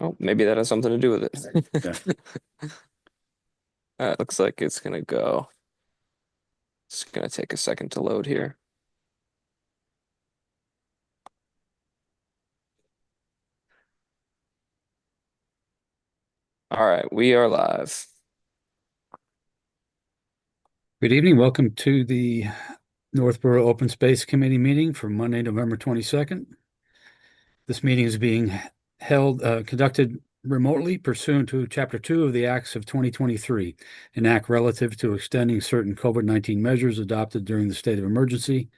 Oh, maybe that has something to do with it. Yeah. All right, looks like it's gonna go. It's gonna take a second to load here. All right, we are live. Good evening. Welcome to the Northborough Open Space Committee meeting for Monday, November 22nd. This meeting is being conducted remotely pursuant to Chapter 2 of the Acts of 2023, an act relative to extending certain COVID-19 measures adopted during the state of emergency,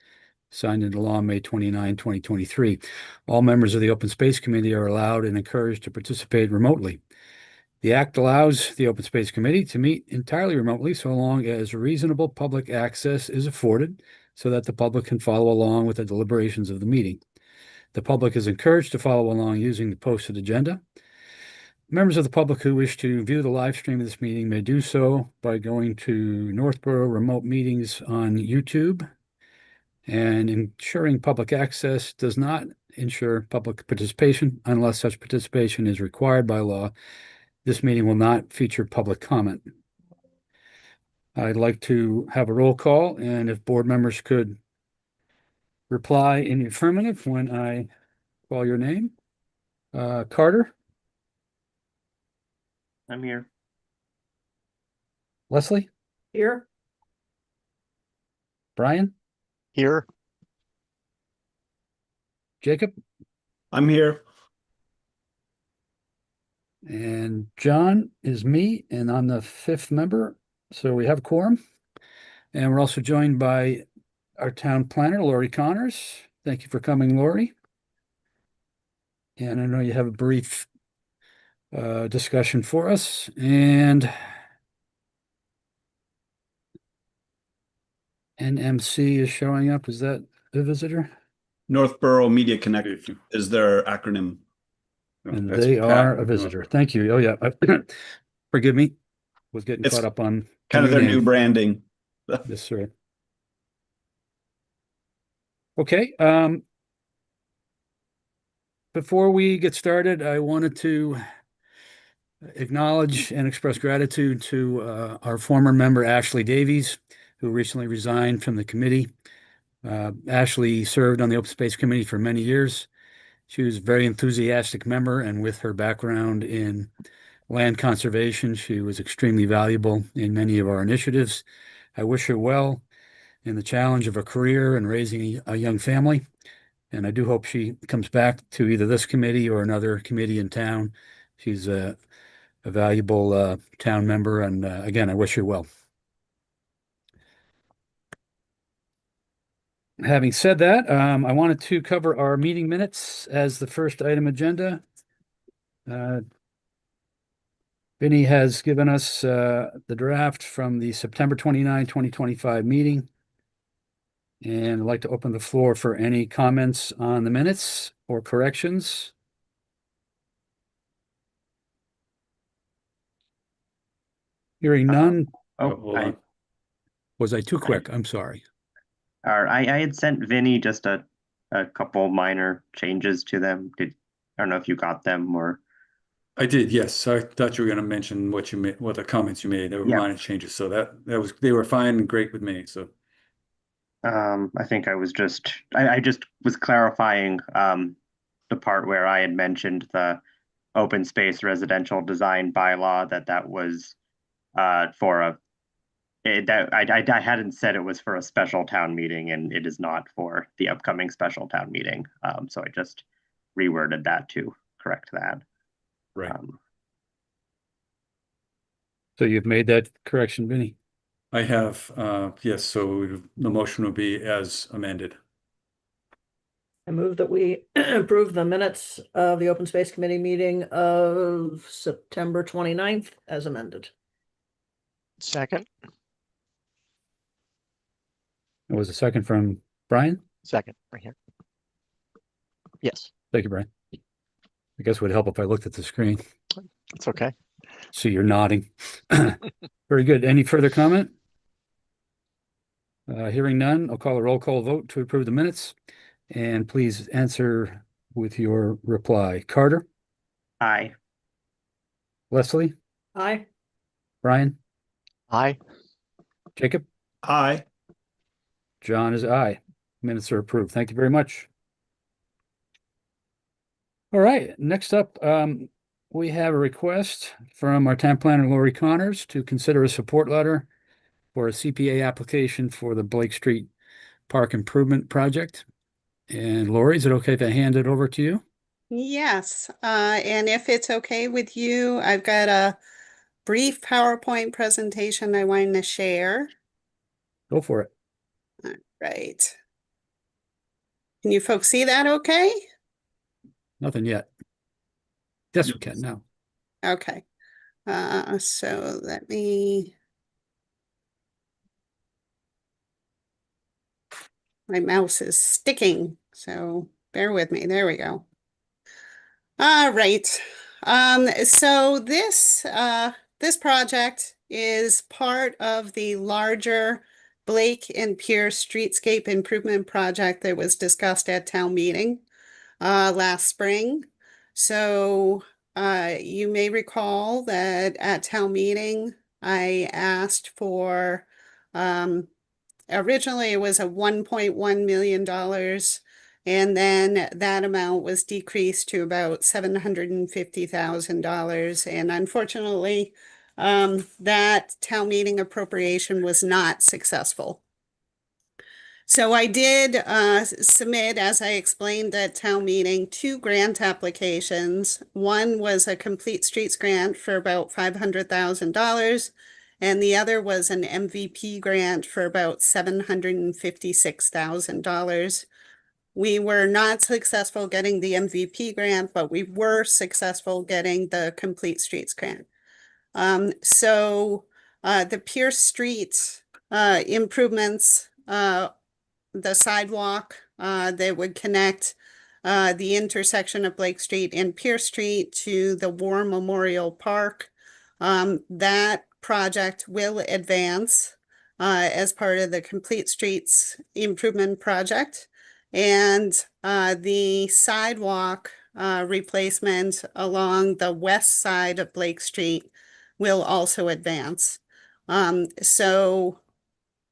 signed into law May 29, 2023. All members of the Open Space Committee are allowed and encouraged to participate remotely. The act allows the Open Space Committee to meet entirely remotely so long as reasonable public access is afforded so that the public can follow along with the deliberations of the meeting. The public is encouraged to follow along using the posted agenda. Members of the public who wish to view the live stream of this meeting may do so by going to Northborough Remote Meetings on YouTube. And ensuring public access does not ensure public participation unless such participation is required by law. This meeting will not feature public comment. I'd like to have a roll call, and if board members could reply in the affirmative when I call your name. Carter, I'm here. Leslie, Here. Brian, Here. Jacob, I'm here. and John is me, and I'm the fifth member. So we have a quorum. And we're also joined by our town planner, Lori Connors. Thank you for coming, Lori. And I know you have a brief discussion for us. And NMC is showing up. Is that the visitor? Northborough Media Connect is their acronym. And That's they Pat are a with visitor. Northborough. Thank you. Oh, yeah. Forgive me. Was getting It's caught up on Kind of their new branding. Yes, sir. Okay. Before we get started, I wanted to acknowledge and express gratitude to our former member, Ashley Davies, who recently resigned from the committee. Ashley served on the Open Space Committee for many years. She was a very enthusiastic member, and with her background in land conservation, she was extremely valuable in many of our initiatives. I wish her well in the challenge of a career and raising a young family. And I do hope she comes back to either this committee or another committee in town. She's a valuable town member. And again, I wish her well. Having said that, I wanted to cover our meeting minutes as the first item agenda. Vinny has given us the draft from the September 29, 2025 meeting. And I'd like to open the floor for any comments on the minutes or corrections. Hearing none. Hold on. Was I too quick? I'm sorry. I had sent Vinny just a couple minor changes to them. I don't know if you got them or. I did, yes. I thought you were going to mention what you made, what the comments you made. They were minor changes, so they were fine and great with me. So, I think I just was clarifying the part where I had mentioned the open space residential design bylaw that was for a. I hadn't said it was for a special town meeting, and it is not for the upcoming special town meeting. So I just reworded that to correct that. right. So you've made that correction, Vinny? I have, yes, so the motion will be as amended. I move that we approve the minutes of the Open Space Committee meeting of September 29th as amended. Second. It was a second from Brian? Second, right here. Yes, Thank you, Brian. I guess it would help if I looked at the screen. it's okay. See, you're nodding. Very good. Any further comment? Hearing none, I'll call a roll call vote to approve the minutes. And please answer with your reply. Carter, Aye. Leslie, Aye. Brian, Aye. Jacob, Aye. John is aye. Minutes are approved. Thank you very much. All right, next up, we have a request from our town planner, Lori Connors, to consider a support letter for a CPA application for the Blake Street Park Improvement Project. And Lori, is it okay if I hand it over to you? Yes, and if it's okay with you, I've got a brief PowerPoint presentation I wanted to share. Go for it. Right. Can you folks see that okay? Nothing yet. Yes, we can now. Okay. So let me. My mouse is sticking, so bear with me. There we go. All right. So this project is part of the larger Blake and Pierce Streetscape Improvement Project that was discussed at town meeting last spring. So you may recall that at town meeting, I asked for originally it was a $1.1 million, and then that amount was decreased to about $750,000. And unfortunately, that town meeting appropriation was not successful. So I did submit, as I explained at town meeting, 2 grant applications. One was a Complete Streets grant for about $500,000, and the other was an MVP grant for about $756,000. We were not successful getting the MVP grant, but we were successful getting the Complete Streets grant. So the Pierce Street improvements, the sidewalk that would connect the intersection of Blake Street and Pierce Street to the War Memorial Park. That project will advance as part of the Complete Streets Improvement Project. And the sidewalk replacement along the west side of Blake Street will also advance. So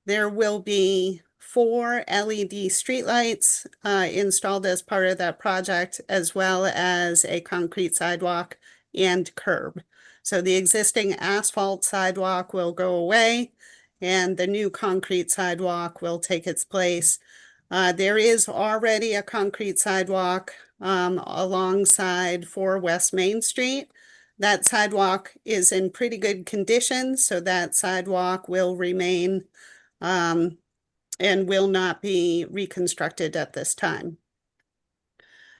there will be 4 LED streetlights installed as part of that project, as well as a concrete sidewalk and curb. So the existing asphalt sidewalk will go away and the new concrete sidewalk will take its place. There is already a concrete sidewalk alongside 4 West Main Street. That sidewalk is in pretty good condition, so that sidewalk will remain and will not be reconstructed at this time.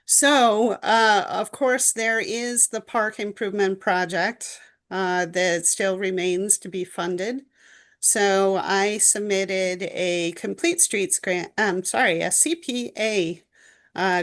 So, of course, there is the park improvement project that still remains to be funded. So I submitted a Complete Streets grant, a CPA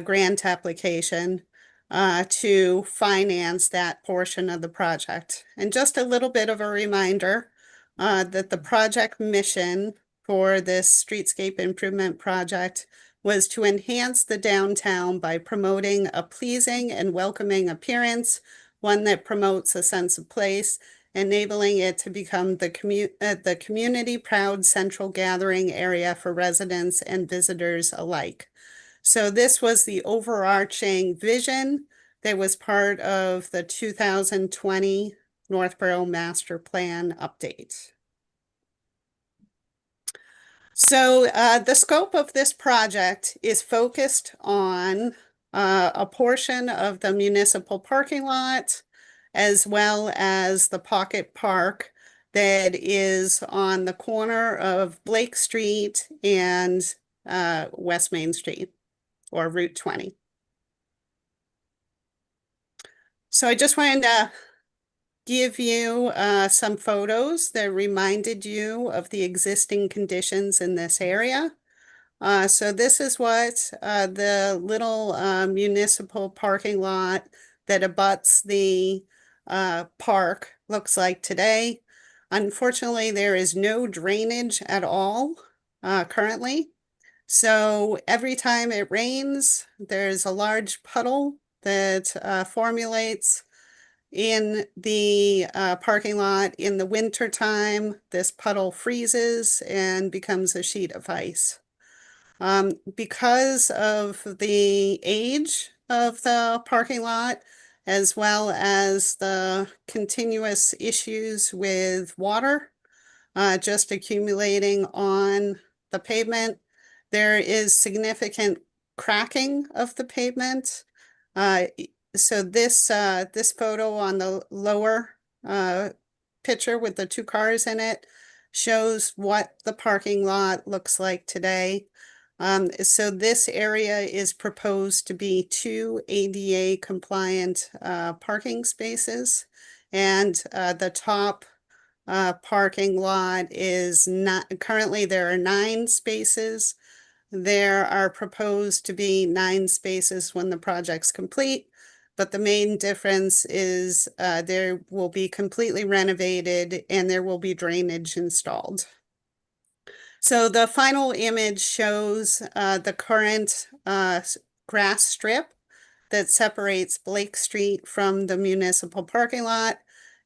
grant application to finance that portion of the project. And just a little bit of a reminder that the project mission for this streetscape improvement project was to enhance the downtown by promoting a pleasing and welcoming appearance, one that promotes a sense of place, enabling it to become the community proud central gathering area for residents and visitors alike. So this was the overarching vision that was part of the 2020 Northborough Master Plan update. So the scope of this project is focused on a portion of the municipal parking lot, as well as the pocket park that is on the corner of Blake Street and West Main Street, or Route 20. So I just wanted to give you some photos that reminded you of the existing conditions in this area. So this is what the little municipal parking lot that abuts the park looks like today. Unfortunately, there is no drainage at all currently. So every time it rains, there's a large puddle that formulates. in the parking lot in the winter time, this puddle freezes and becomes a sheet of ice. Because of the age of the parking lot, as well as the continuous issues with water just accumulating on the pavement, there is significant cracking of the pavement. So this photo on the lower picture with the two cars in it shows what the parking lot looks like today. So this area is proposed to be 2 ADA compliant parking spaces, and the top parking lot is not currently, there are 9 spaces. There are proposed to be 9 spaces when the project's complete, but the main difference is there will be completely renovated and there will be drainage installed. So the final image shows the current grass strip that separates Blake Street from the municipal parking lot.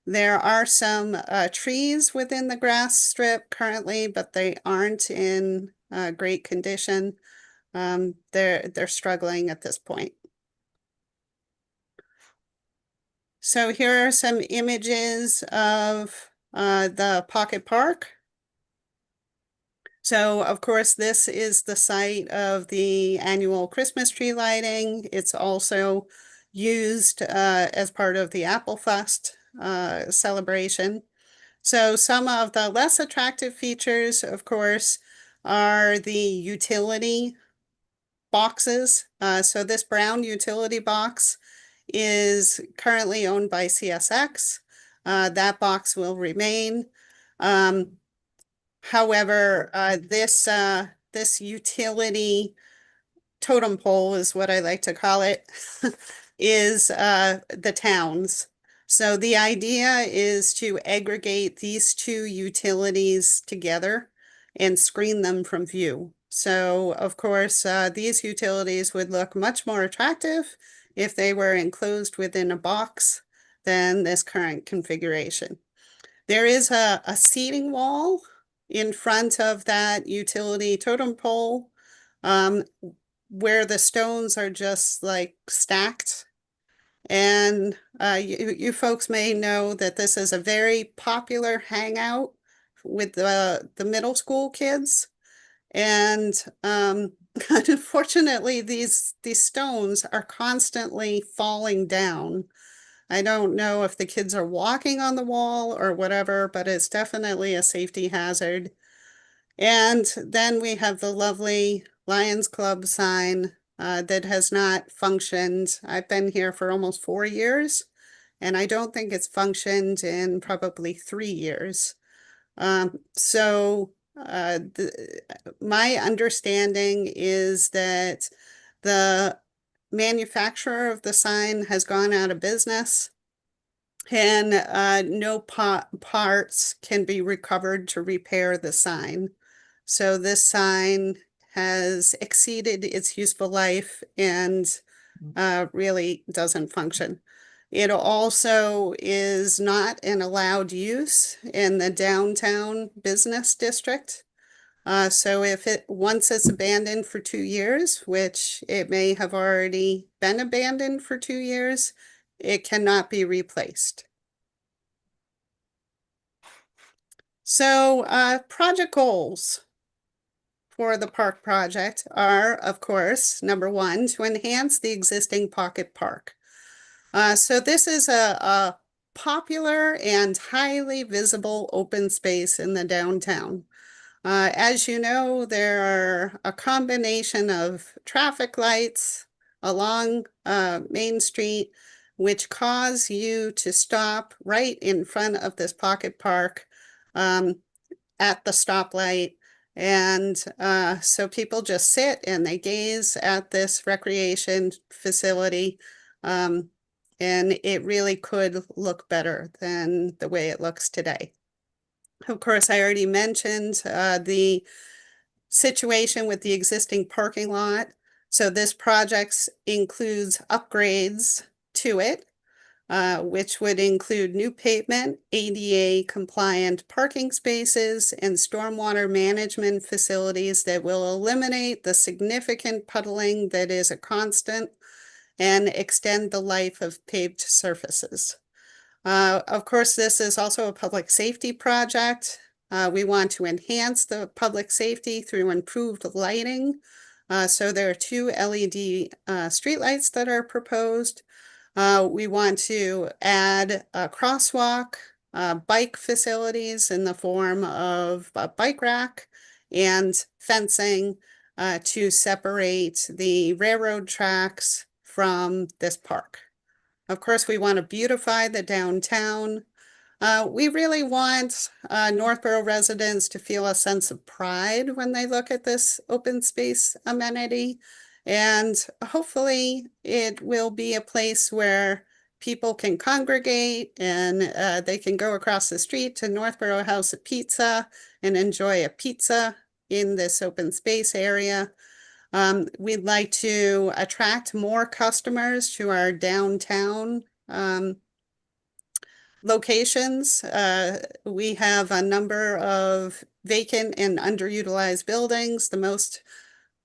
There are some trees within the grass strip currently, but they aren't in great condition. They're struggling at this point. So here are some images of the Pocket Park. So of course, this is the site of the annual Christmas tree lighting. It's also used as part of the Apple Fest celebration. So some of the less attractive features, of course, are the utility boxes. So this brown utility box is currently owned by CSX. That box will remain. However, this utility totem pole is what I like to call it, is the towns. So the idea is to aggregate these 2 utilities together and screen them from view. So of course, these utilities would look much more attractive if they were enclosed within a box than this current configuration. There is a seating wall in front of that utility totem pole, where the stones are just like stacked. And you folks may know that this is a very popular hangout with the middle school kids. And unfortunately, these stones are constantly falling down. I don't know if the kids are walking on the wall or whatever, but it's definitely a safety hazard. And then we have the lovely Lions Club sign that has not functioned. I've been here for almost 4 years, and I don't think it's functioned in probably 3 years. My understanding is that the manufacturer of the sign has gone out of business, and no parts can be recovered to repair the sign. So this sign has exceeded its useful life and really doesn't function. It also is not an allowed use in the downtown business district. So once it's abandoned for 2 years, which it may have already been abandoned for 2 years, it cannot be replaced. So project goals for the park project are, of course, number 1, to enhance the existing Pocket Park. So this is a popular and highly visible open space in the downtown. As you know, there are a combination of traffic lights along Main Street, which cause you to stop right in front of this Pocket Park at the stoplight. And so people just sit and they gaze at this recreation facility. And it really could look better than the way it looks today. Of course, I already mentioned the situation with the existing parking lot. So this project includes upgrades to it. which would include new pavement, ADA compliant parking spaces, and stormwater management facilities that will eliminate the significant puddling that is a constant and extend the life of paved surfaces. Of course, this is also a public safety project. We want to enhance the public safety through improved lighting. So there are 2 LED streetlights that are proposed. We want to add a crosswalk, bike facilities in the form of a bike rack and fencing to separate the railroad tracks from this park. Of course, we want to beautify the downtown. We really want Northborough residents to feel a sense of pride when they look at this open space amenity. And hopefully it will be a place where people can congregate and they can go across the street to Northborough House of Pizza and enjoy a pizza in this open space area. We'd like to attract more customers to our downtown locations. We have a number of vacant and underutilized buildings, the most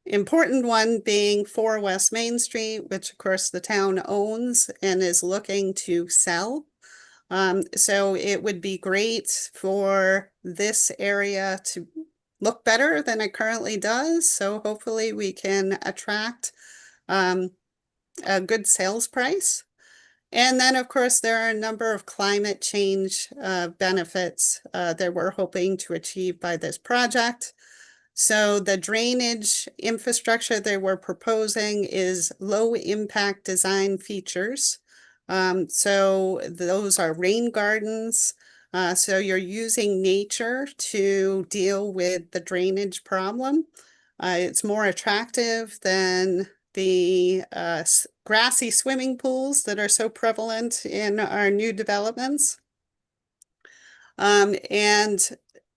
important one being 4 West Main Street, which of course the town owns and is looking to sell. So it would be great for this area to look better than it currently does. So hopefully we can attract a good sales price. And then, of course, there are a number of climate change benefits that we're hoping to achieve by this project. So the drainage infrastructure that we're proposing is low impact design features. So those are rain gardens. So you're using nature to deal with the drainage problem. It's more attractive than the grassy swimming pools that are so prevalent in our new developments. And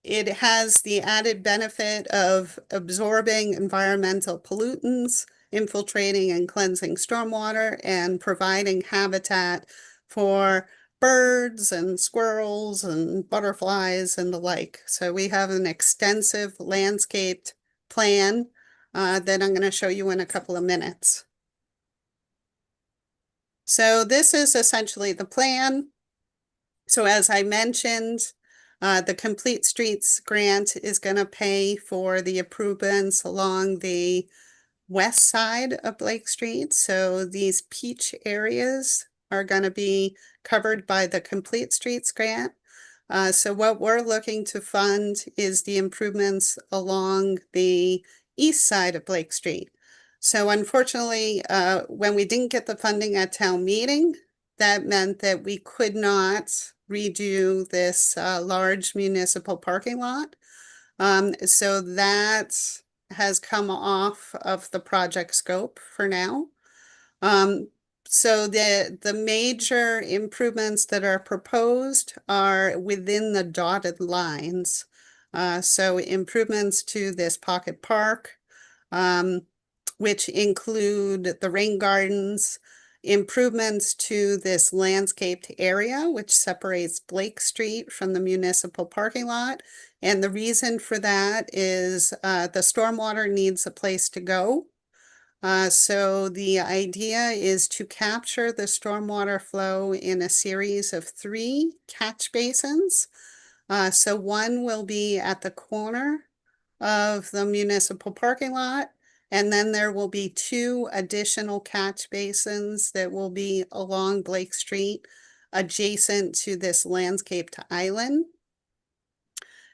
it has the added benefit of absorbing environmental pollutants, infiltrating and cleansing stormwater, and providing habitat for birds and squirrels and butterflies and the like. So we have an extensive landscaped plan that I'm going to show you in a couple of minutes. So this is essentially the plan. So as I mentioned, the Complete Streets grant is going to pay for the improvements along the west side of Blake Street. So these peach areas are going to be covered by the Complete Streets grant. So what we're looking to fund is the improvements along the east side of Blake Street. So unfortunately, when we didn't get the funding at town meeting, that meant that we could not redo this large municipal parking lot. So that has come off of the project scope for now. So the major improvements that are proposed are within the dotted lines. So improvements to this pocket park, which include the rain gardens, improvements to this landscaped area, which separates Blake Street from the municipal parking lot. And the reason for that is the stormwater needs a place to go. So the idea is to capture the stormwater flow in a series of 3 catch basins. So one will be at the corner of the municipal parking lot, and then there will be 2 additional catch basins that will be along Blake Street, adjacent to this landscaped island.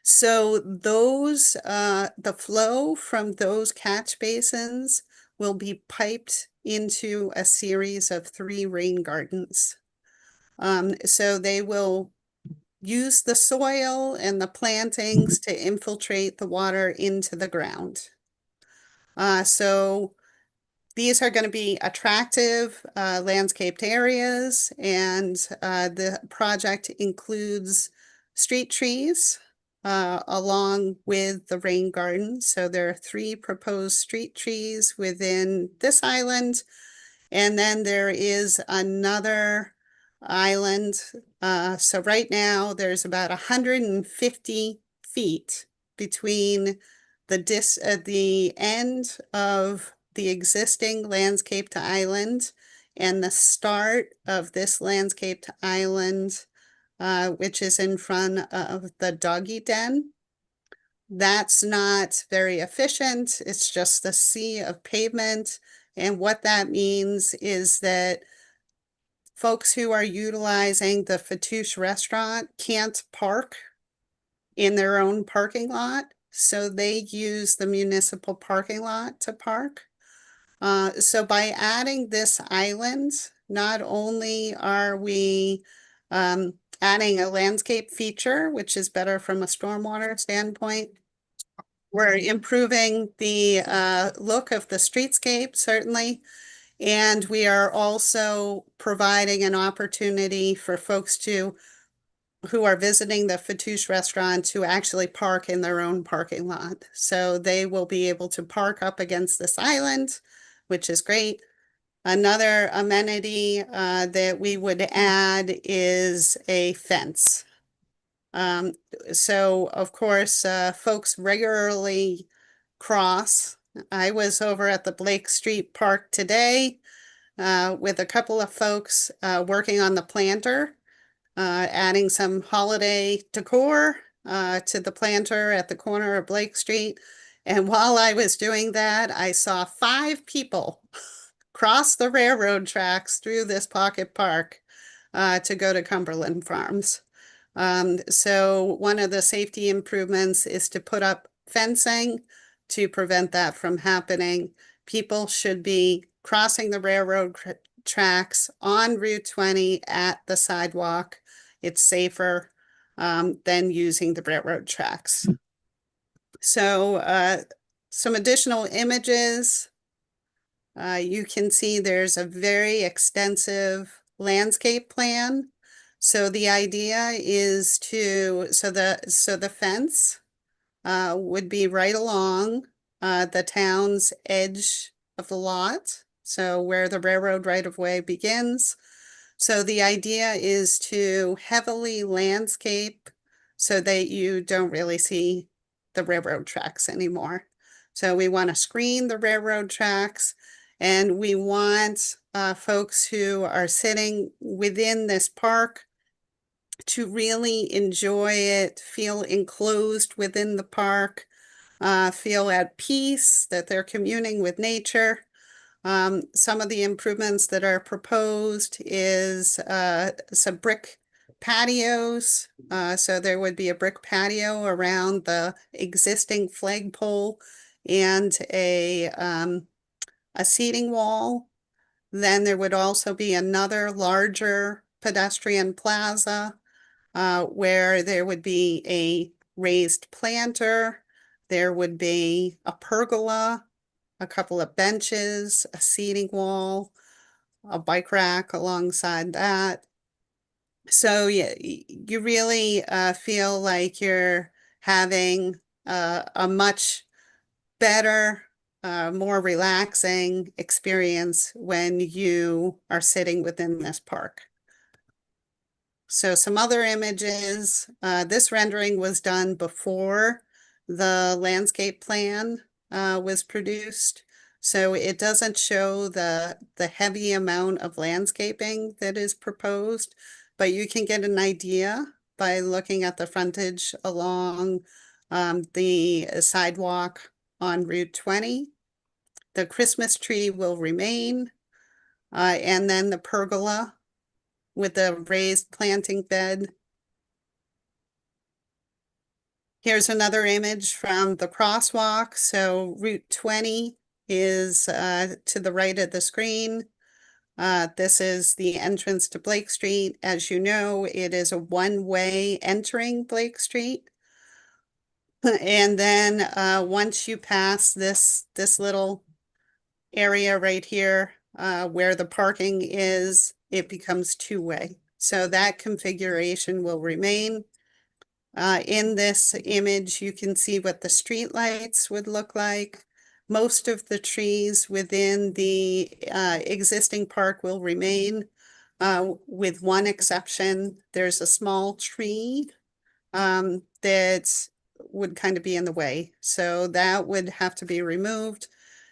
So those, the flow from those catch basins will be piped into a series of 3 rain gardens. So they will use the soil and the plantings to infiltrate the water into the ground. So these are going to be attractive landscaped areas, and the project includes street trees along with the rain garden. So there are 3 proposed street trees within this island. And then there is another island. So right now, there's about 150 feet between the end of the existing landscaped island and the start of this landscaped island, which is in front of the doggy den. That's not very efficient. It's just a sea of pavement. And what that means is that folks who are utilizing the Fatouche restaurant can't park in their own parking lot. So they use the municipal parking lot to park. So by adding this island, not only are we adding a landscape feature, which is better from a stormwater standpoint, we're improving the look of the streetscape, certainly. And we are also providing an opportunity for folks who are visiting the Fatouche restaurant to actually park in their own parking lot. So they will be able to park up against this island, which is great. Another amenity that we would add is a fence. So of course, folks regularly cross. I was over at the Blake Street Park today with a couple of folks working on the planter, adding some holiday decor to the planter at the corner of Blake Street. And while I was doing that, I saw 5 people cross the railroad tracks through this pocket park to go to Cumberland Farms. So one of the safety improvements is to put up fencing to prevent that from happening. People should be crossing the railroad tracks on Route 20 at the sidewalk. It's safer than using the railroad tracks. So some additional images. You can see there's a very extensive landscape plan. So the idea is so the fence would be right along the town's edge of the lot. So where the railroad right-of-way begins. So the idea is to heavily landscape so that you don't really see the railroad tracks anymore. So we want to screen the railroad tracks, and we want folks who are sitting within this park to really enjoy it, feel enclosed within the park, feel at peace that they're communing with nature. Some of the improvements that are proposed is some brick patios. So there would be a brick patio around the existing flagpole and a seating wall. Then there would also be another larger pedestrian plaza where there would be a raised planter. There would be a pergola, a couple of benches, a seating wall, a bike rack alongside that. So yeah, you really feel like you're having a much better, more relaxing experience when you are sitting within this park. So some other images, this rendering was done before the landscape plan was produced. So it doesn't show the heavy amount of landscaping that is proposed, but you can get an idea by looking at the frontage along the sidewalk on Route 20. The Christmas tree will remain, and then the pergola with the raised planting bed. Here's another image from the crosswalk. So Route 20 is to the right of the screen. This is the entrance to Blake Street. As you know, it is a one-way entering Blake Street. And then once you pass this little area right here where the parking is, it becomes two-way. So that configuration will remain. In this image, you can see what the street lights would look like. Most of the trees within the existing park will remain. with one exception. There's a small tree that would kind of be in the way. So that would have to be removed.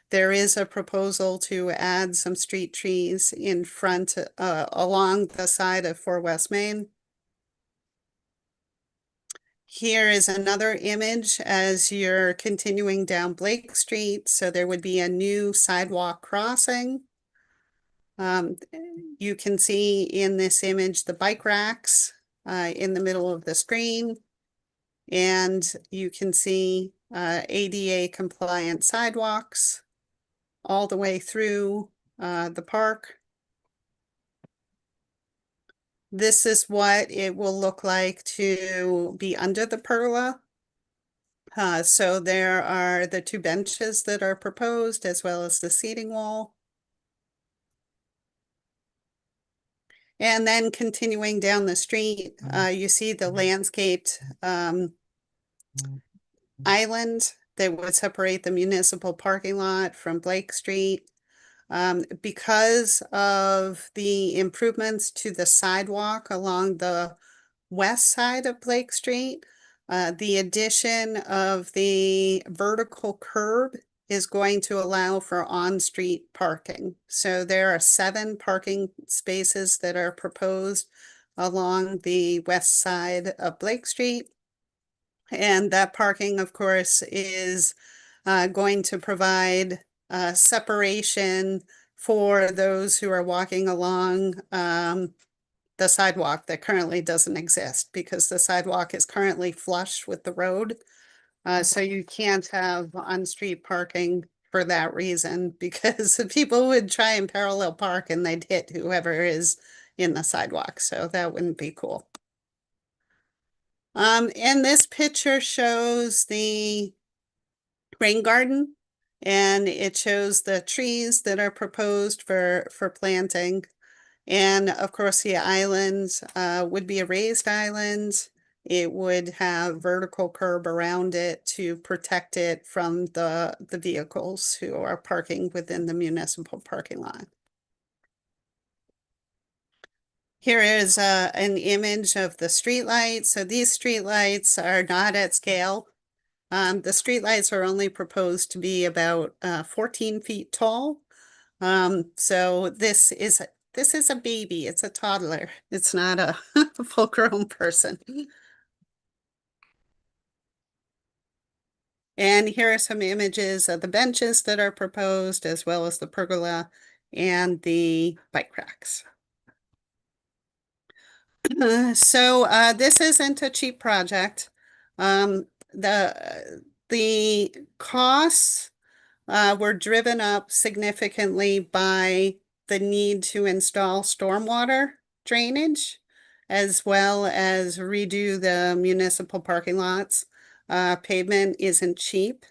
There is a proposal to add some street trees in front, along the side of 4 West Main. Here is another image as you're continuing down Blake Street. So there would be a new sidewalk crossing. You can see in this image the bike racks in the middle of the screen. And you can see ADA compliant sidewalks all the way through the park. This is what it will look like to be under the pergola. So there are the 2 benches that are proposed, as well as the seating wall. And then continuing down the street, you see the landscaped island that would separate the municipal parking lot from Blake Street. Because of the improvements to the sidewalk along the west side of Blake Street, the addition of the vertical curb is going to allow for on-street parking. So there are 7 parking spaces that are proposed along the west side of Blake Street. And that parking, of course, is going to provide separation for those who are walking along the sidewalk that currently doesn't exist, because the sidewalk is currently flush with the road. So you can't have on-street parking for that reason, because people would try and parallel park and they'd hit whoever is in the sidewalk. So that wouldn't be cool. And this picture shows the rain garden, and it shows the trees that are proposed for planting. And of course, the island would be a raised island. It would have vertical curb around it to protect it from the vehicles who are parking within the municipal parking lot. Here is an image of the streetlights. So these streetlights are not at scale. The streetlights are only proposed to be about 14 feet tall. So this is a baby. It's a toddler. It's not a full-grown person. And here are some images of the benches that are proposed, as well as the pergola and the bike racks. So this isn't a cheap project. The costs were driven up significantly by the need to install stormwater drainage, as well as redo the municipal parking lots. Pavement isn't cheap.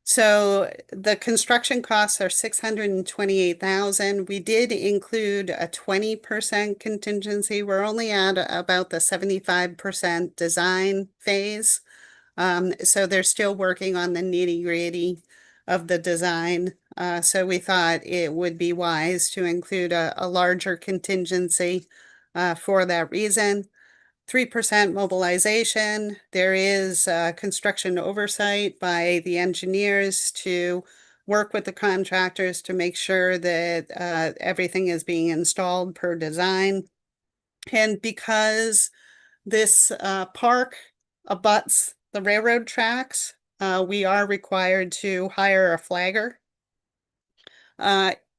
So the construction costs are $628,000. We did include a 20% contingency. We're only at about the 75% design phase. So they're still working on the nitty-gritty of the design. So we thought it would be wise to include a larger contingency for that reason. 3% mobilization. There is construction oversight by the engineers to work with the contractors to make sure that everything is being installed per design. And because this park abuts the railroad tracks, we are required to hire a flagger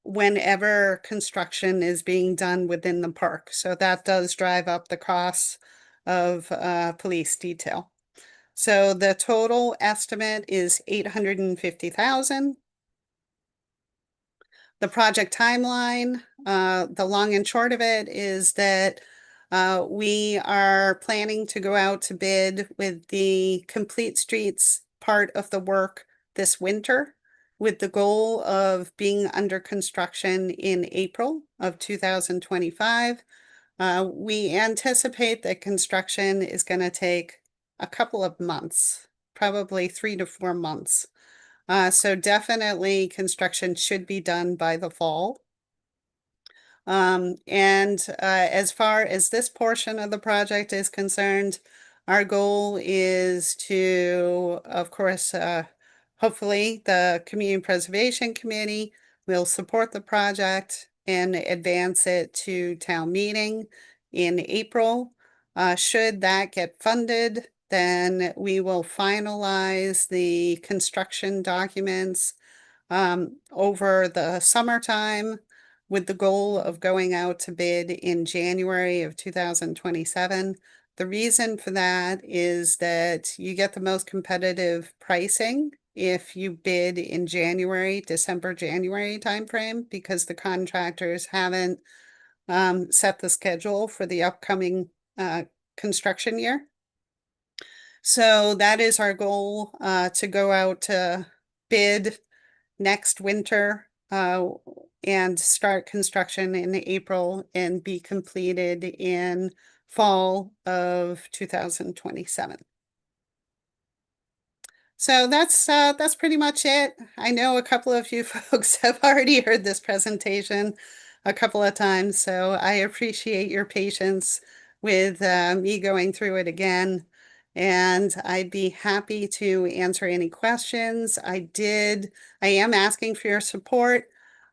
whenever construction is being done within the park. So that does drive up the costs of police detail. So the total estimate is $850,000. The project timeline, the long and short of it is that we are planning to go out to bid with the Complete Streets part of the work this winter, with the goal of being under construction in April of 2025. We anticipate that construction is going to take a couple of months, probably 3 to 4 months. So definitely construction should be done by the fall. As far as this portion of the project is concerned, our goal is to, of course, hopefully the Community Preservation Committee will support the project and advance it to town meeting in April. Should that get funded, then we will finalize the construction documents over the summertime with the goal of going out to bid in January of 2027. The reason for that is that you get the most competitive pricing if you bid in January, December-January timeframe, because the contractors haven't set the schedule for the upcoming construction year. So that is our goal, to go out to bid next winter and start construction in April and be completed in fall of 2027. So that's pretty much it. I know a couple of you folks have already heard this presentation a couple of times, so I appreciate your patience with me going through it again. And I'd be happy to answer any questions. I am asking for your support.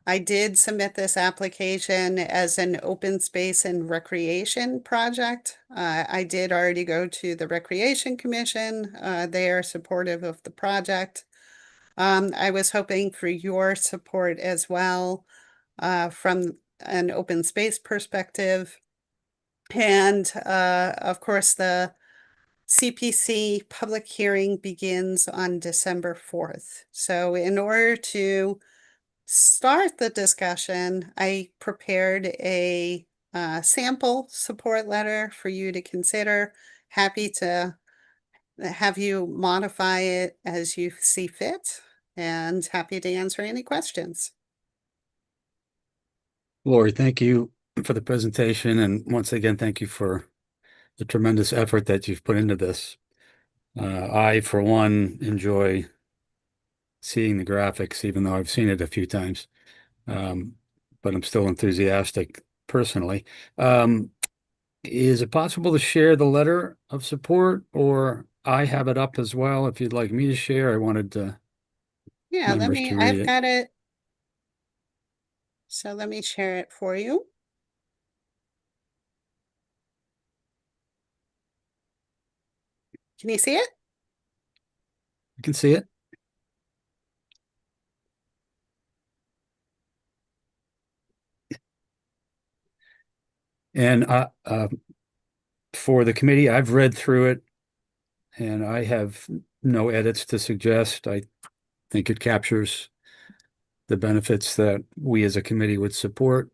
I did submit this application as an open space and recreation project. I did already go to the Recreation Commission. They are supportive of the project. I was hoping for your support as well from an open space perspective. And of course, the CPC public hearing begins on December 4th. So in order to start the discussion, I prepared a sample support letter for you to consider. Happy to have you modify it as you see fit, and happy to answer any questions. Lori, thank you for the presentation. And once again, thank you for the tremendous effort that you've put into this. I, for one, enjoy seeing the graphics, even though I've seen it a few times. But I'm still enthusiastic personally. Is it possible to share the letter of support, or I have it up as well if you'd like me to share? I wanted to Yeah, members to read I've it. got it. So let me share it for you. Can you see it? You can see it. And for the committee, I've read through it and I have no edits to suggest. I think it captures the benefits that we as a committee would support,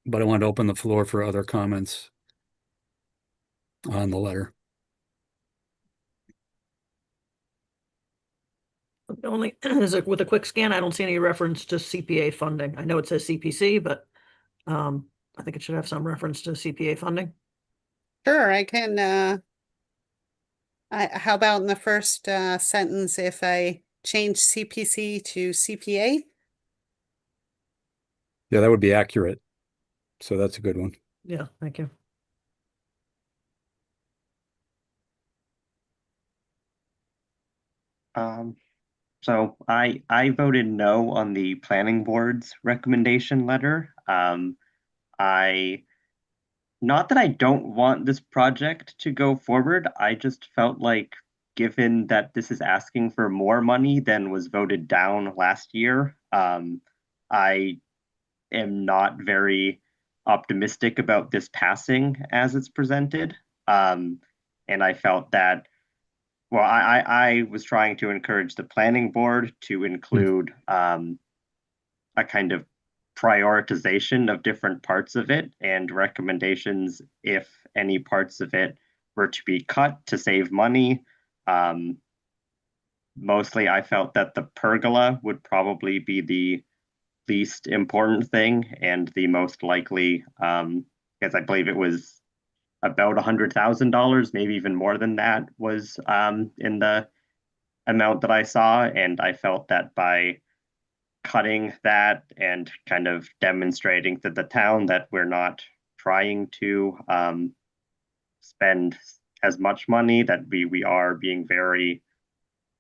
but I want to open the floor for other comments on the letter. Only is it with a quick scan, I don't see any reference to CPA funding. I know it says CPC, but I think it should have some reference to CPA funding. Sure, I can, how about in the first sentence, if I change CPC to CPA? Yeah, that would be accurate. So that's a good one. Yeah, thank you. So I voted no on the planning board's recommendation letter. Not that I don't want this project to go forward, I just felt like given that this is asking for more money than was voted down last year, I am not very optimistic about this passing as it's presented. And I felt that, well, I was trying to encourage the planning board to include a kind of prioritization of different parts of it and recommendations if any parts of it were to be cut to save money. Mostly I felt that the pergola would probably be the least important thing and the most likely, because I believe it was about $100,000, maybe even more than that was in the amount that I saw. And I felt that by cutting that and kind of demonstrating to the town that we're not trying to spend as much money, that we are being very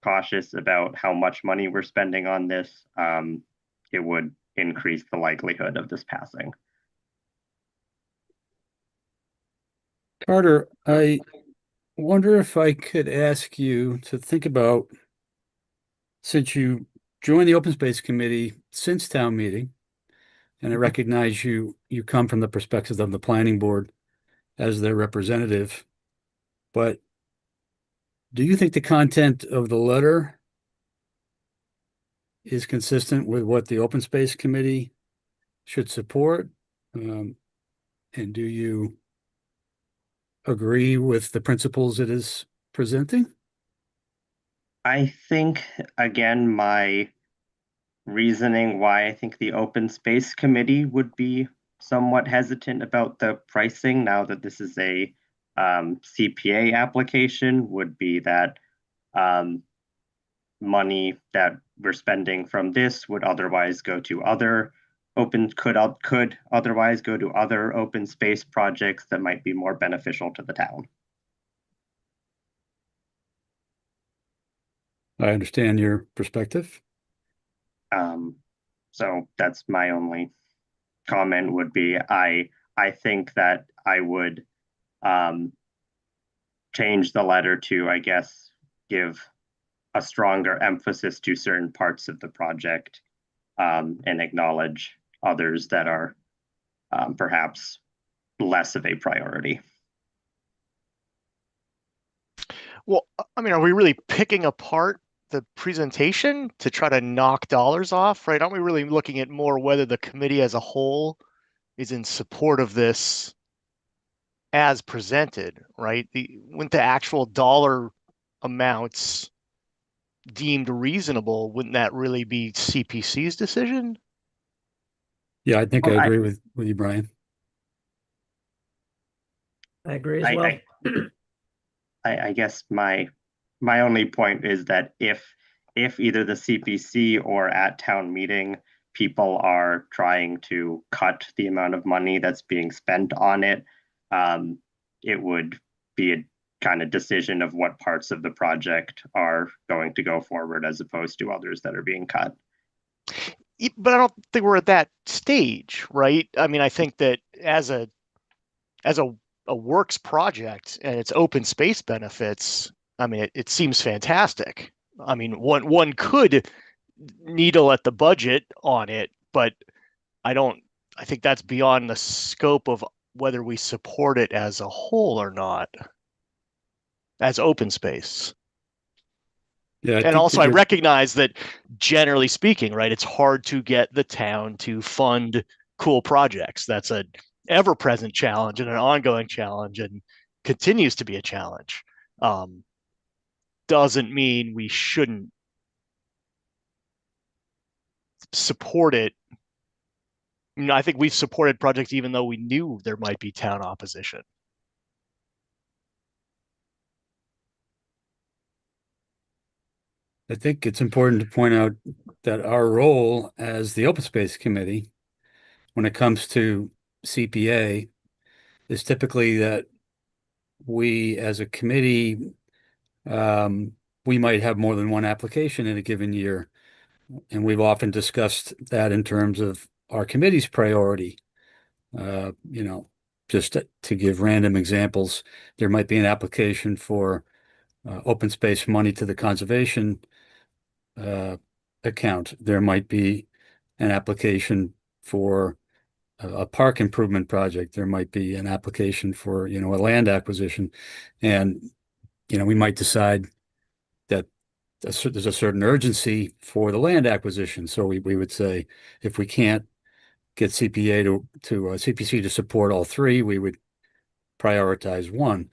cautious about how much money we're spending on this, it would increase the likelihood of this passing. Carter, I wonder if I could ask you to think about, since you joined the Open Space Committee since town meeting, and I recognize you come from the perspective of the planning board as their representative, but do you think the content of the letter is consistent with what the Open Space Committee should support? And do you agree with the principles it is presenting? I think, again, my reasoning why I think the Open Space Committee would be somewhat hesitant about the pricing now that this is a CPA application would be that money that we're spending from this would otherwise go to other could otherwise go to other open space projects that might be more beneficial to the town. I understand your perspective. So that's my only comment would be, I think that I would change the letter to, I guess, give a stronger emphasis to certain parts of the project and acknowledge others that are perhaps less of a priority. Well, I mean, are we really picking apart the presentation to try to knock dollars off, right? Aren't we really looking at more whether the committee as a whole is in support of this as presented, right? Wouldn't the actual dollar amounts deemed reasonable, wouldn't that really be CPC's decision? Yeah, I think Well, I agree with you, Brian. I agree as well. I guess my only point is that if either the CPC or at town meeting, people are trying to cut the amount of money that's being spent on it, it would be a kind of decision of what parts of the project are going to go forward as opposed to others that are being cut. But I don't think we're at that stage, right? I mean, I think that as a works project and its open space benefits, I mean, it seems fantastic. I mean, one could needle at the budget on it, but I think that's beyond the scope of whether we support it as a whole or not, as open space. Yeah, and also I recognize that generally speaking, right, it's hard to get the town to fund cool projects. That's an ever-present challenge and an ongoing challenge and continues to be a challenge. Doesn't mean we shouldn't support it. I think we've supported projects even though we knew there might be town opposition. I think it's important to point out that our role as the Open Space Committee, when it comes to CPA, is typically that we as a committee, we might have more than one application in a given year. And we've often discussed that in terms of our committee's priority. Just to give random examples, there might be an application for open space money to the conservation account. There might be an application for a park improvement project. There might be an application for, a land acquisition. And, we might decide that there's a certain urgency for the land acquisition. So we would say, if we can't get CPA to CPC to support all three, we would prioritize one.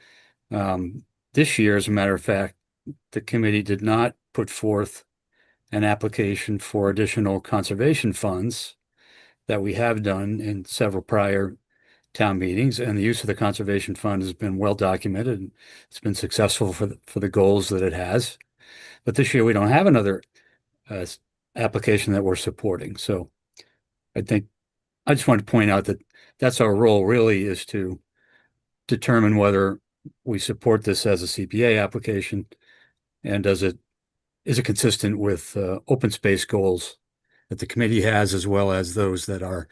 This year, as a matter of fact, the committee did not put forth an application for additional conservation funds that we have done in several prior town meetings, and the use of the conservation fund has been well documented. And it's been successful for the goals that it has. But this year we don't have another application that we're supporting. So I think I just wanted to point out that that's our role really, is to determine whether we support this as a CPA application, and is it consistent with open space goals that the committee has, as well as those that are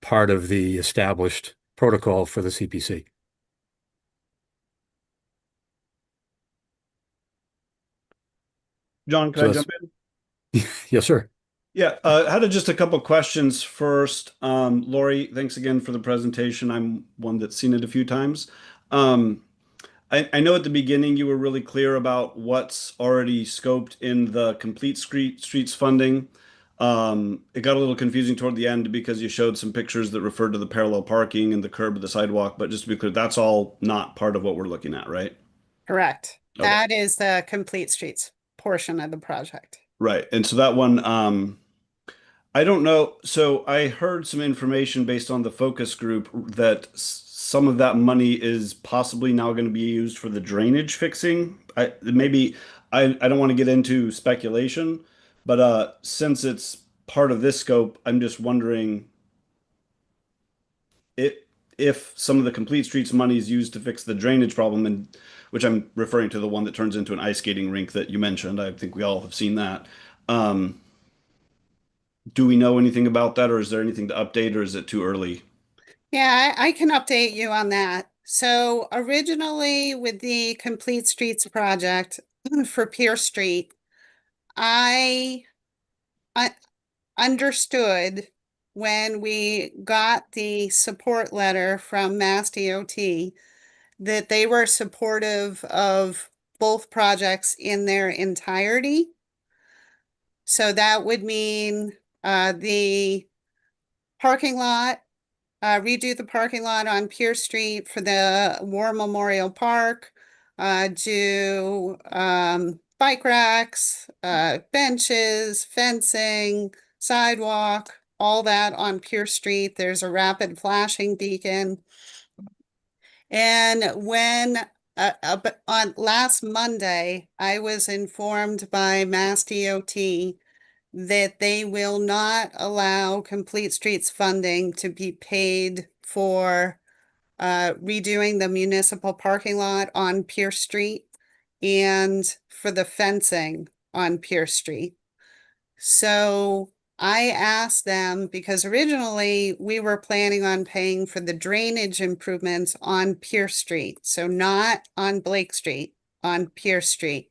part of the established protocol for the CPC. John, can So I that's- jump in? Yes, sir. Yeah, had just a couple questions first. Lori, thanks again for the presentation. I'm one that's seen it a few times. I know at the beginning you were really clear about what's already scoped in the Complete Streets funding. It got a little confusing toward the end because you showed some pictures that referred to the parallel parking and the curb of the sidewalk, but just to be clear, that's all not part of what we're looking at, right? Correct. Okay. That is the Complete Streets portion of the project. Right. And so that one, I don't know. So I heard some information based on the focus group that some of that money is possibly now going to be used for the drainage fixing. I don't want to get into speculation, but since it's part of this scope, I'm just wondering if some of the Complete Streets money is used to fix the drainage problem, and which I'm referring to the one that turns into an ice skating rink that you mentioned. I think we all have seen that. Do we know anything about that, or is there anything to update, or is it too early? Yeah, I can update you on that. So originally with the Complete Streets project for Pierce Street, I understood when we got the support letter from Mass DOT that they were supportive of both projects in their entirety. So that would mean the parking lot, redo the parking lot on Pierce Street for the War Memorial Park, do bike racks, benches, fencing, sidewalk, all that on Pierce Street. There's a rapid flashing beacon. And when on last Monday, I was informed by Mass DOT that they will not allow Complete Streets funding to be paid for redoing the municipal parking lot on Pierce Street and for the fencing on Pierce Street. So I asked them, because originally we were planning on paying for the drainage improvements on Pierce Street, so not on Blake Street, on Pierce Street.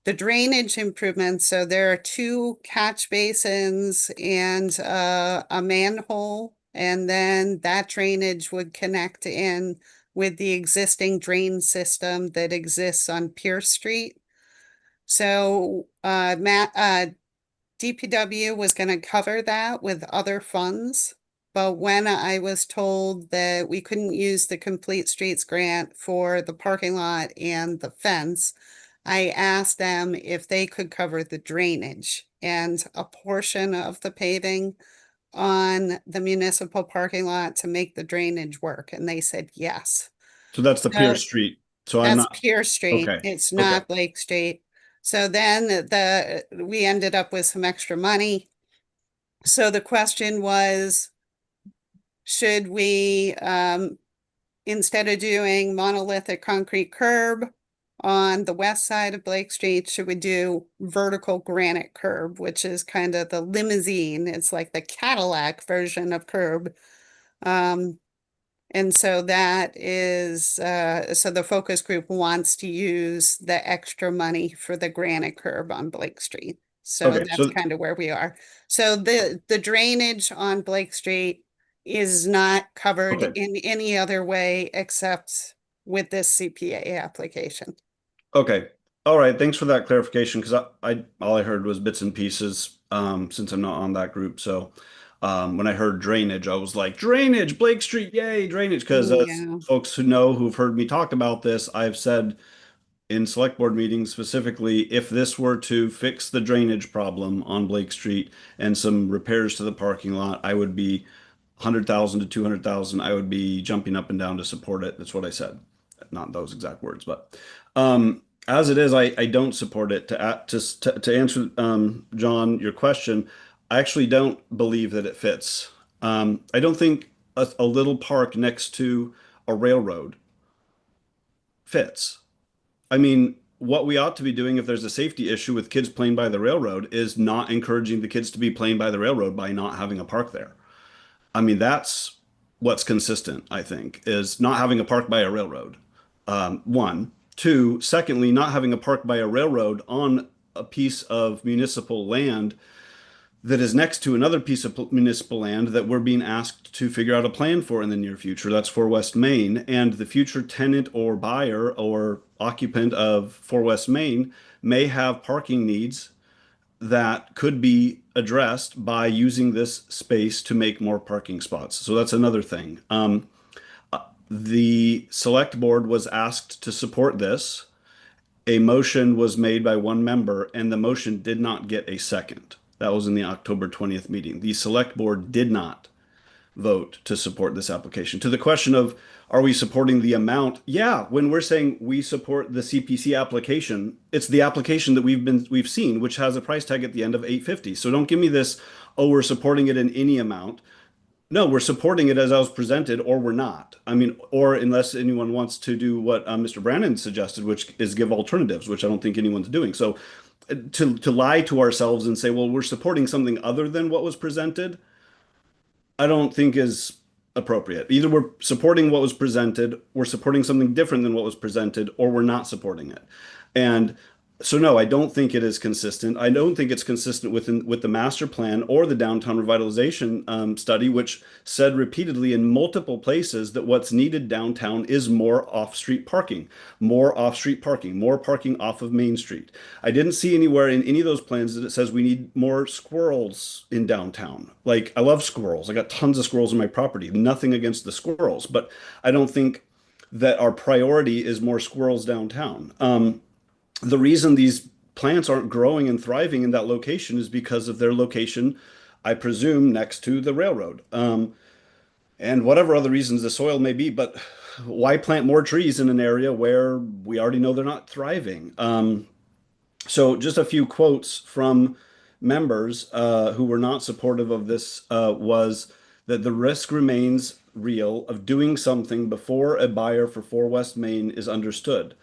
The drainage improvements, so there are 2 catch basins and a manhole, and then that drainage would connect in with the existing drain system that exists on Pierce Street. So DPW was going to cover that with other funds, but when I was told that we couldn't use the Complete Streets grant for the parking lot and the fence, I asked them if they could cover the drainage and a portion of the paving on the municipal parking lot to make the drainage work, and they said yes. So that's the So Pierce Street. So I'm That's not, Pierce Street. okay, It's not okay. Blake Street. So then we ended up with some extra money. So the question was, should we, instead of doing monolithic concrete curb on the west side of Blake Street, should we do vertical granite curb, which is kind of the limousine. It's like the Cadillac version of curb. And so that is, so the focus group wants to use the extra money for the granite curb on Blake Street. So Okay, that's so- kind of where we are. So the drainage on Blake Street is not covered Okay. in any other way except with this CPA application. Okay. All right. Thanks for that clarification, because I all I heard was bits and pieces, since I'm not on that group. So when I heard drainage, I was like, drainage, Blake Street, yay, drainage. Because Yeah. folks who've heard me talk about this, I've said in select board meetings specifically, if this were to fix the drainage problem on Blake Street and some repairs to the parking lot, I would be 100,000 to 200,000. I would be jumping up and down to support it. That's what I said. Not those exact words, but As it is, I don't support it. To answer John, your question, I actually don't believe that it fits. I don't think a little park next to a railroad fits. I mean, what we ought to be doing if there's a safety issue with kids playing by the railroad is not encouraging the kids to be playing by the railroad by not having a park there. I mean, that's what's consistent, I think, is not having a park by a railroad. One. Two, secondly, not having a park by a railroad on a piece of municipal land that is next to another piece of municipal land that we're being asked to figure out a plan for in the near future. That's for West Main. And the future tenant or buyer or occupant of for West Main may have parking needs that could be addressed by using this space to make more parking spots. So that's another thing. The select board was asked to support this. A motion was made by one member, and the motion did not get a second. That was in the October 20th meeting. The select board did not vote to support this application. To the question of, are we supporting the amount? Yeah, when we're saying we support the CPC application, it's the application that we've seen, which has a price tag at the end of $850. So don't give me this, oh, we're supporting it in any amount. No, we're supporting it as I was presented, or we're not. I mean, or unless anyone wants to do what Mr. Brandon suggested, which is give alternatives, which I don't think anyone's doing. So to lie to ourselves and say, well, we're supporting something other than what was presented, I don't think is appropriate. Either we're supporting what was presented, we're supporting something different than what was presented, or we're not supporting it. And so no, I don't think it is consistent. I don't think it's consistent with the master plan or the downtown revitalization study, which said repeatedly in multiple places that what's needed downtown is more off-street parking, more off-street parking, more parking off of Main Street. I didn't see anywhere in any of those plans that it says we need more squirrels in downtown. Like, I love squirrels. I got tons of squirrels on my property. Nothing against the squirrels, but I don't think that our priority is more squirrels downtown. The reason these plants aren't growing and thriving in that location is because of their location, I presume, next to the railroad. And whatever other reasons the soil may be, but why plant more trees in an area where we already know they're not thriving? So just a few quotes from members who were not supportive of this was that the risk remains real of doing something before a buyer for 4 West Main is understood.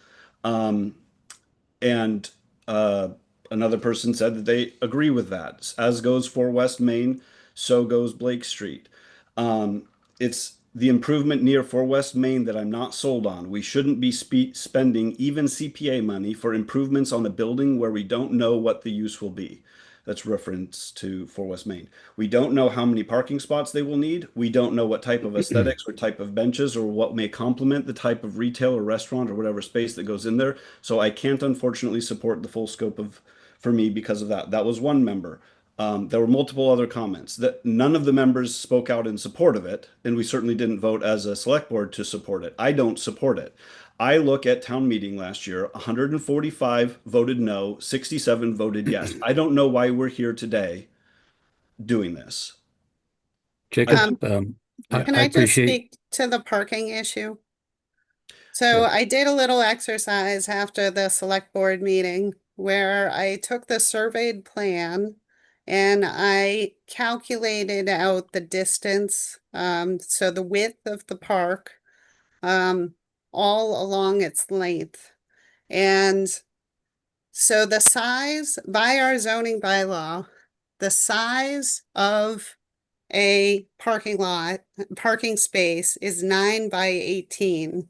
And another person said that they agree with that. As goes 4 West Main, so goes Blake Street. It's the improvement near 4 West Main that I'm not sold on. We shouldn't be spending even CPA money for improvements on a building where we don't know what the use will be. That's reference to 4 West Main. We don't know how many parking spots they will need. We don't know what type of aesthetics or type of benches or what may complement the type of retail or restaurant or whatever space that goes in there. So I can't unfortunately support the full scope for me because of that. That was one member. There were multiple other comments that none of the members spoke out in support of it, and we certainly didn't vote as a select board to support it. I don't support it. I look at town meeting last year, 145 voted no, 67 voted yes. I don't know why we're here today doing this. Jacob, Can I I just appreciate, speak to the parking issue? So I did a little exercise after the select board meeting where I took the surveyed plan and I calculated out the distance, so the width of the park, all along its length. And so the size, by our zoning bylaw, the size of a parking space is 9 by 18.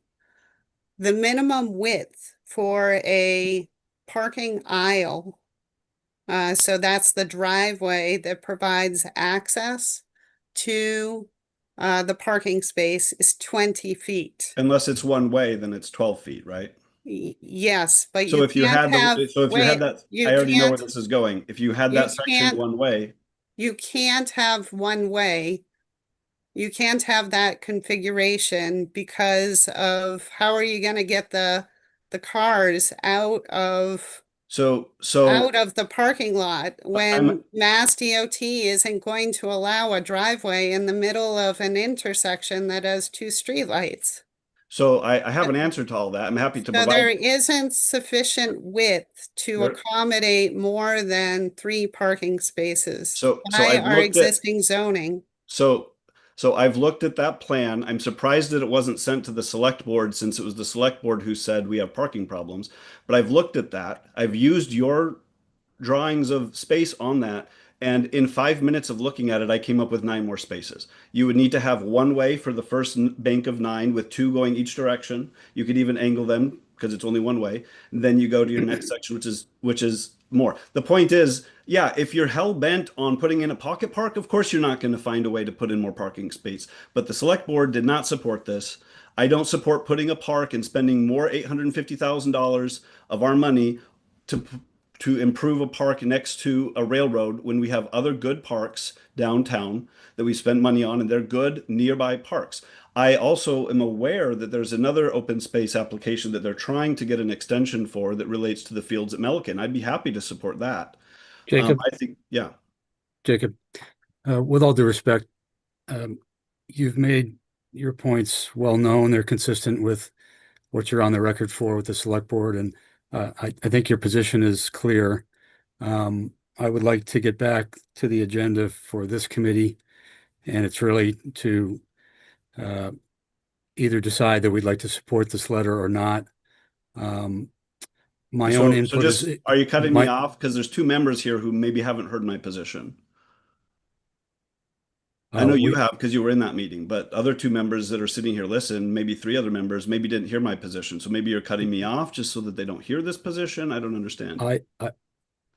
The minimum width for a parking aisle, so that's the driveway that provides access to the parking space, is 20 feet. Unless it's one way, then it's 12 feet, right? Yes, but So you if you can't had have, so if you had that, you I already know where can't- this is going. If you had you that section can't- one way, you can't have one way. You can't have that configuration because of how are you going to get the cars out of the parking lot when Mass DOT isn't going to allow a driveway in the middle of an intersection that has 2 streetlights. So I have an answer to all that. I'm happy to So provide. there isn't sufficient width to There- accommodate more than 3 parking spaces So by I've our looked at, existing zoning. so I've looked at that plan. I'm surprised that it wasn't sent to the select board, since it was the select board who said we have parking problems. But I've looked at that. I've used your drawings of space on that. And in 5 minutes of looking at it, I came up with 9 more spaces. You would need to have one way for the first bank of 9 with 2 going each direction. You could even angle them because it's only one way. And then you go to your next section, which is more. The point is, yeah, if you're hell bent on putting in a pocket park, of course you're not going to find a way to put in more parking space. But the select board did not support this. I don't support putting a park and spending more $850,000 of our money to improve a park next to a railroad when we have other good parks downtown that we spend money on, and they're good nearby parks. I also am aware that there's another open space application that they're trying to get an extension for that relates to the fields at Melican. I'd be happy to support that. Jacob, I think, yeah. Jacob, with all due respect, you've made your points well known. They're consistent with what you're on the record for with the select board, and I think your position is clear. I would like to get back to the agenda for this committee, and it's really to either decide that we'd like to support this letter or not. My own So input just, is are you cutting me off? Because there's 2 members here who maybe haven't heard my position. I know you have because you were in that meeting, but other 2 members that are sitting here listen, maybe 3 other members maybe didn't hear my position. So maybe you're cutting me off just so that they don't hear this position. I don't understand.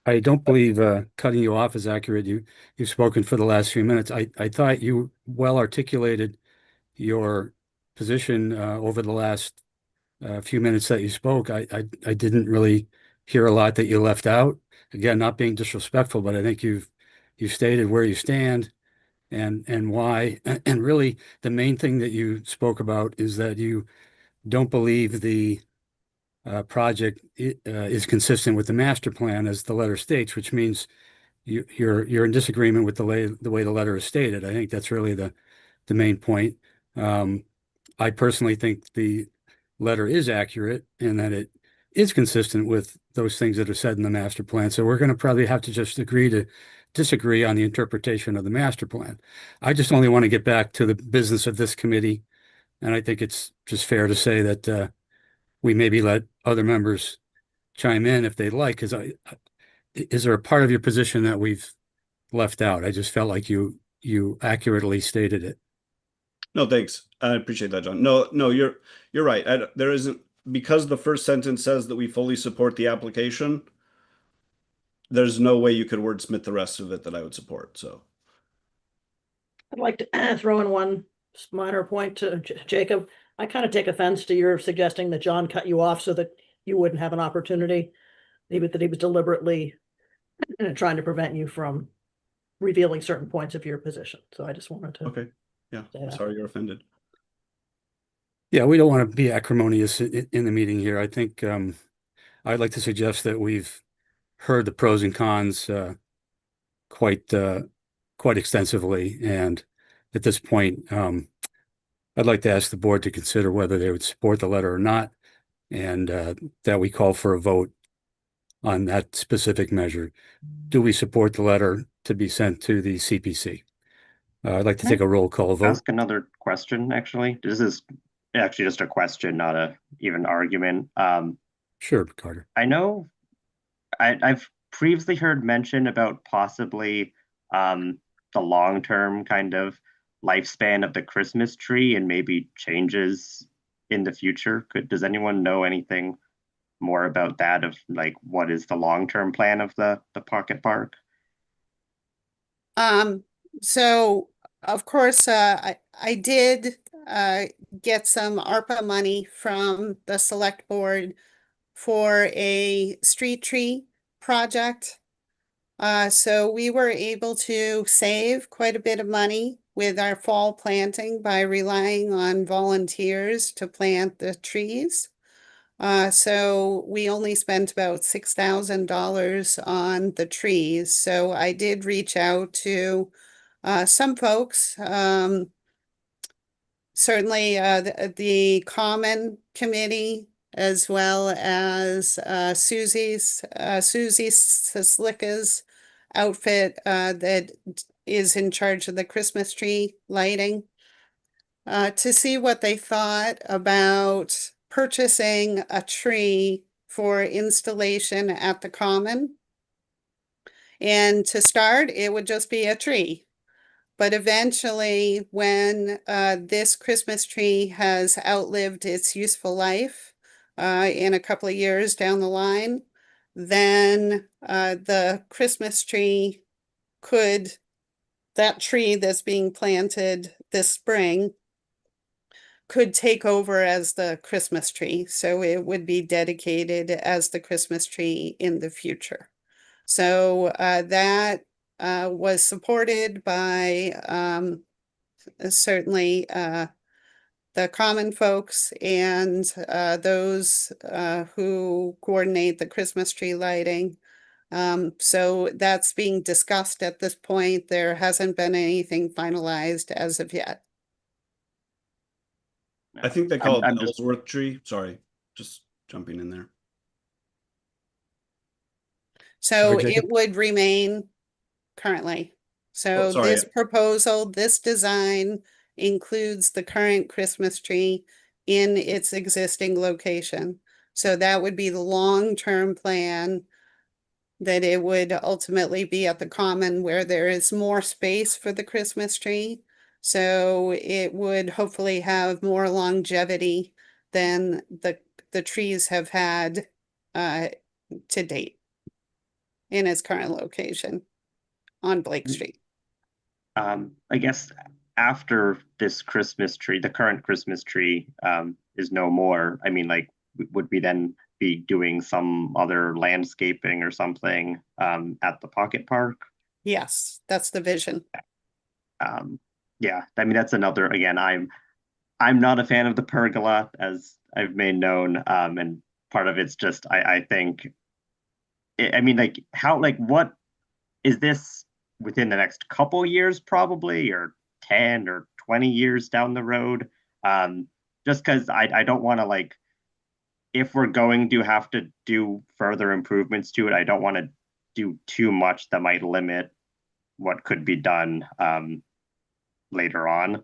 I don't believe cutting you off is accurate. You've spoken for the last few minutes. I thought you well articulated your position over the last few minutes that you spoke. I didn't really hear a lot that you left out. Again, not being disrespectful, but I think you've stated where you stand and why. And really, the main thing that you spoke about is that you don't believe the project is consistent with the master plan, as the letter states, which means you're in disagreement with the way the letter is stated. I think that's really the main point. I personally think the letter is accurate and that it is consistent with those things that are said in the master plan. So we're going to probably have to just agree to disagree on the interpretation of the master plan. I just only want to get back to the business of this committee. And I think it's just fair to say that we maybe let other members chime in if they'd like, because is there a part of your position that we've left out? I just felt like you accurately stated it. No, thanks. I appreciate that, John. No, you're right. There isn't, because the first sentence says that we fully support the application. There's no way you could wordsmith the rest of it that I would support. So I'd like to throw in one minor point to Jacob. I kind of take offense to your suggesting that John cut you off so that you wouldn't have an opportunity, maybe that he was deliberately trying to prevent you from revealing certain points of your position. So I just wanted to. okay, yeah. I'm sorry you're offended. Yeah, we don't want to be acrimonious in the meeting here. I think I'd like to suggest that we've heard the pros and cons quite extensively, and at this point, I'd like to ask the board to consider whether they would support the letter or not, and that we call for a vote on that specific measure. Do we support the letter to be sent to the CPC? I'd like to take a roll call vote. Ask another question, actually. This is actually just a question, not a even argument. Sure, Carter. I know I've previously heard mention about possibly the long-term kind of lifespan of the Christmas tree and maybe changes in the future. Does anyone know anything more about that, of like what is the long-term plan of the pocket park? So of course, I did get some ARPA money from the select board for a street tree project. So we were able to save quite a bit of money with our fall planting by relying on volunteers to plant the trees. So we only spent about $6,000 on the trees. So I did reach out to some folks certainly the Common Committee, as well as Susie Sislicka's outfit that is in charge of the Christmas tree lighting, to see what they thought about purchasing a tree for installation at the Common. And to start, it would just be a tree. But eventually, when this Christmas tree has outlived its useful life in a couple of years down the line, then the Christmas tree that tree that's being planted this spring could take over as the Christmas tree. So it would be dedicated as the Christmas tree in the future. So that was supported by certainly the Common folks and those who coordinate the Christmas tree lighting. So that's being discussed at this point. There hasn't been anything finalized as of yet. I think they call it I'm the just- Ellsworth tree. Sorry, just jumping in there. So Sorry, Jacob? it would remain currently. So sorry. this proposal, this design includes the current Christmas tree in its existing location. So that would be the long-term plan, that it would ultimately be at the Common where there is more space for the Christmas tree. So it would hopefully have more longevity than the trees have had to date in its current location on Blake Street. I guess after this Christmas tree, the current Christmas tree is no more. I mean, like, would we then be doing some other landscaping or something at the Pocket Park? Yes, that's the vision. Yeah, I mean, that's another, again, I'm not a fan of the pergola, as I've made known, and part of it's just I think I mean, like, what is this within the next couple years, probably, or 10 or 20 years down the road? Just because I don't want to, like, if we're going to have to do further improvements to it, I don't want to do too much that might limit what could be done later on.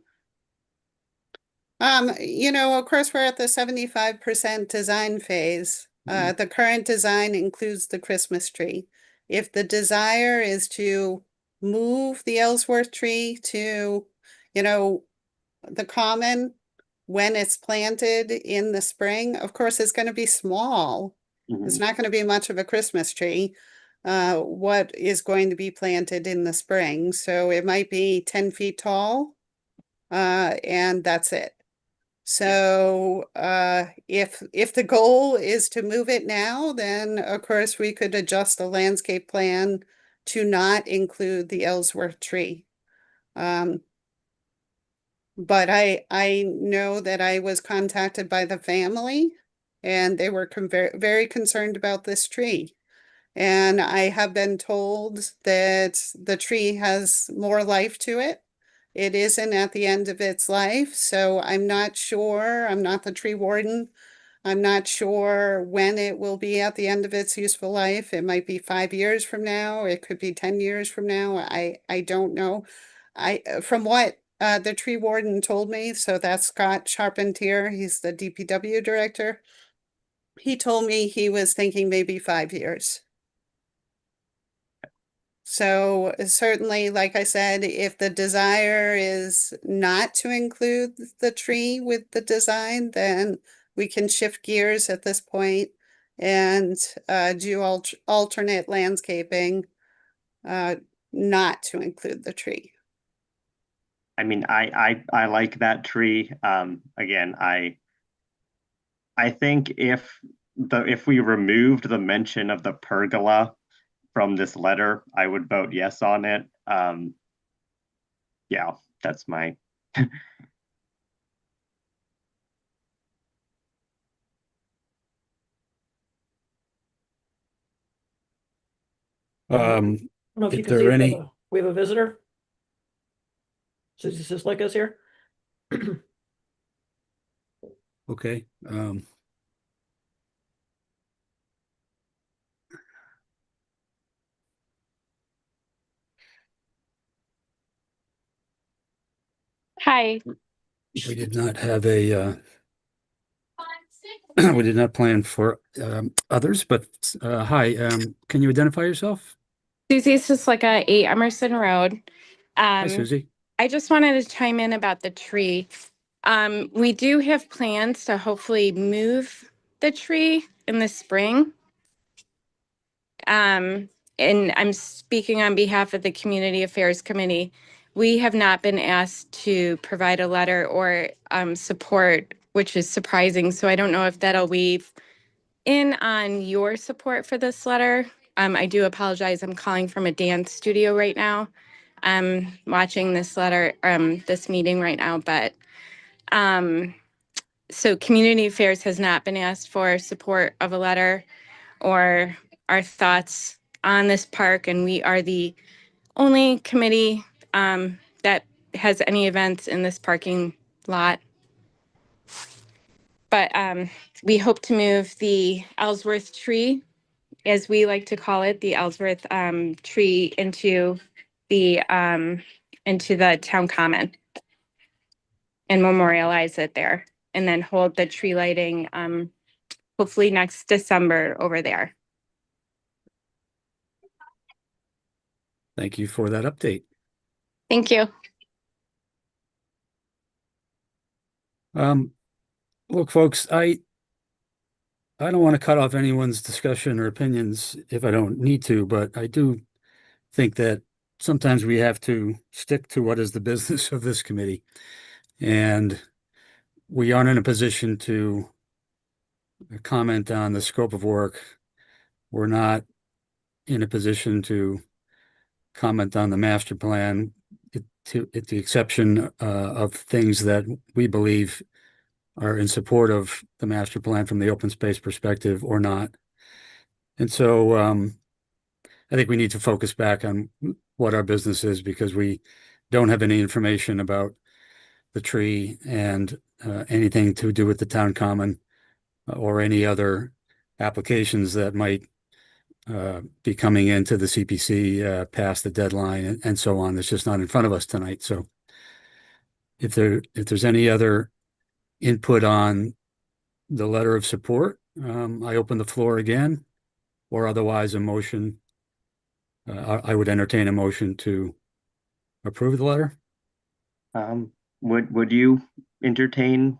Of course, we're at the 75% design phase. The current design includes the Christmas tree. If the desire is to move the Ellsworth tree to, the Common when it's planted in the spring, of course, it's going to be small. It's not going to be much of a Christmas tree. What is going to be planted in the spring? So it might be 10 feet tall, and that's it. So if the goal is to move it now, then of course we could adjust the landscape plan to not include the Ellsworth tree. But I know that I was contacted by the family, and they were very concerned about this tree. And I have been told that the tree has more life to it. It isn't at the end of its life, so I'm not sure. I'm not the tree warden. I'm not sure when it will be at the end of its useful life. It might be 5 years from now. It could be 10 years from now. I don't know. From what the tree warden told me, so that's Scott Charpentier, he's the DPW director. He told me he was thinking maybe 5 years. So certainly, like I said, if the desire is not to include the tree with the design, then we can shift gears at this point and do alternate landscaping, not to include the tree. I mean, I like that tree. Again, I think if we removed the mention of the pergola from this letter, I would vote yes on it. Yeah, that's my. I don't know if you If can see there are if any, we have a visitor. Susie Sislick is here. Okay. Hi. We did not have a, we did not plan for others, but hi, can you identify yourself? Susie Sislika, 8 Emerson Road. Hi, Susie. I just wanted to chime in about the tree. We do have plans to hopefully move the tree in the spring. And I'm speaking on behalf of the Community Affairs Committee. We have not been asked to provide a letter or support, which is surprising. So I don't know if that'll weave in on your support for this letter. I do apologize. I'm calling from a dance studio right now. I'm watching this letter, this meeting right now, but so Community Affairs has not been asked for support of a letter or our thoughts on this park, and we are the only committee that has any events in this parking lot. But we hope to move the Ellsworth tree, as we like to call it, the Ellsworth tree into the town common and memorialize it there, and then hold the tree lighting hopefully next December over there. Thank you for that update. Thank you. Look, folks, I don't want to cut off anyone's discussion or opinions if I don't need to, but I do think that sometimes we have to stick to what is the business of this committee. And we aren't in a position to comment on the scope of work. We're not in a position to comment on the master plan, at the exception of things that we believe are in support of the master plan from the open space perspective or not. And so I think we need to focus back on what our business is, because we don't have any information about the tree and anything to do with the town common or any other applications that might be coming into the CPC past the deadline and so on. It's just not in front of us tonight. So if there's any other input on the letter of support, I open the floor again, or otherwise a motion. I would entertain a motion to approve the letter. Would you entertain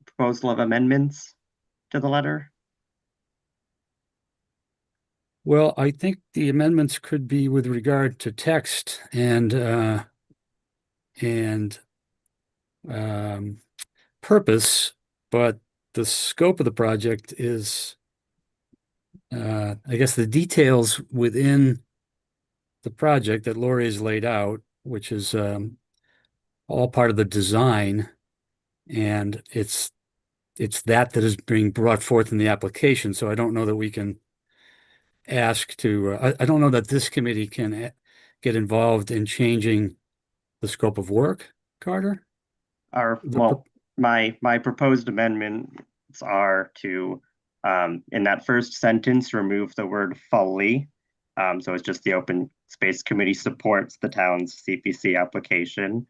proposal of amendments to the letter? Well, I think the amendments could be with regard to text and purpose, but the scope of the project is, I guess, the details within the project that Lori has laid out, which is all part of the design, and it's that is being brought forth in the application. So I don't know that we can ask to, I don't know that this committee can get involved in changing the scope of work, Carter? My proposed amendments are to, in that first sentence, remove the word fully. So it's just the Open Space Committee supports the town's CPC application.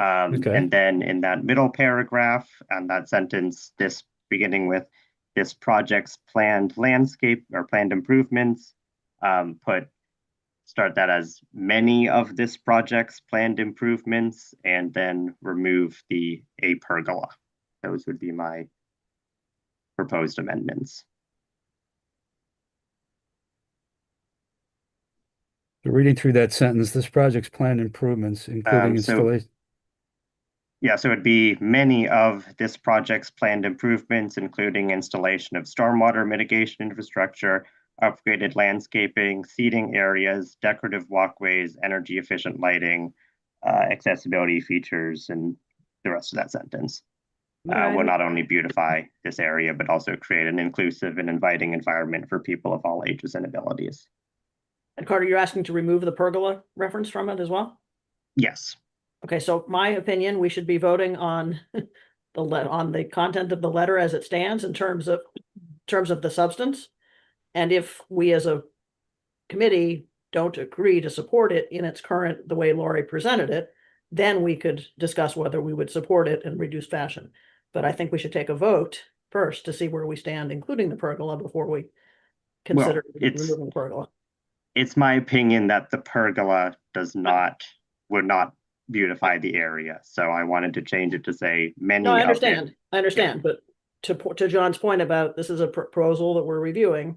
Okay. And then in that middle paragraph, and that sentence, this beginning with this project's planned landscape or planned improvements, start that as many of this project's planned improvements, and then remove the a pergola. Those would be my proposed amendments. Reading through that sentence, this project's planned improvements, including installation. Yeah, so it'd be many of this project's planned improvements, including installation of stormwater mitigation infrastructure, upgraded landscaping, seating areas, decorative walkways, energy efficient lighting, accessibility features, and the rest of that sentence. Will not only beautify this area, but also create an inclusive and inviting environment for people of all ages and abilities. And Carter, you're asking to remove the pergola reference from it as well? Yes. Okay, so my opinion, we should be voting on on the content of the letter as it stands in terms of the substance. And if we as a committee don't agree to support it in its current, the way Lori presented it, then we could discuss whether we would support it in reduced fashion. But I think we should take a vote first to see where we stand, including the pergola, before we consider removing the pergola. It's my opinion that the pergola would not beautify the area. So I wanted to change it to say many. No, I understand. But to John's point about this is a proposal that we're reviewing,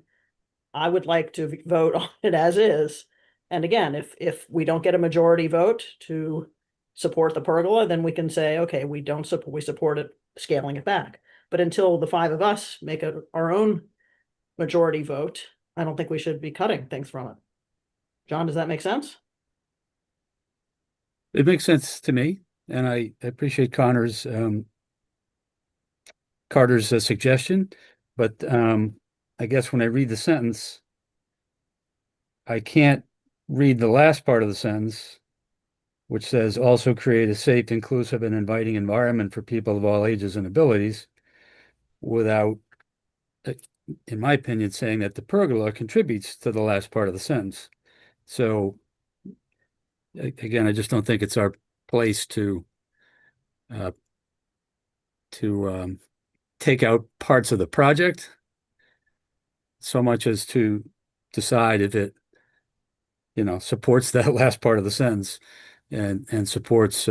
I would like to vote on it as is. And again, if we don't get a majority vote to support the pergola, then we can say, okay, we support it, scaling it back. But until the 5 of us make our own majority vote, I don't think we should be cutting things from it. John, does that make sense? It makes sense to me, and I appreciate Carter's suggestion, but I guess when I read the sentence, I can't read the last part of the sentence, which says also create a safe, inclusive, and inviting environment for people of all ages and abilities, without, in my opinion, saying that the pergola contributes to the last part of the sentence. So again, I just don't think it's our place to take out parts of the project so much as to decide if it, supports that last part of the sentence and supports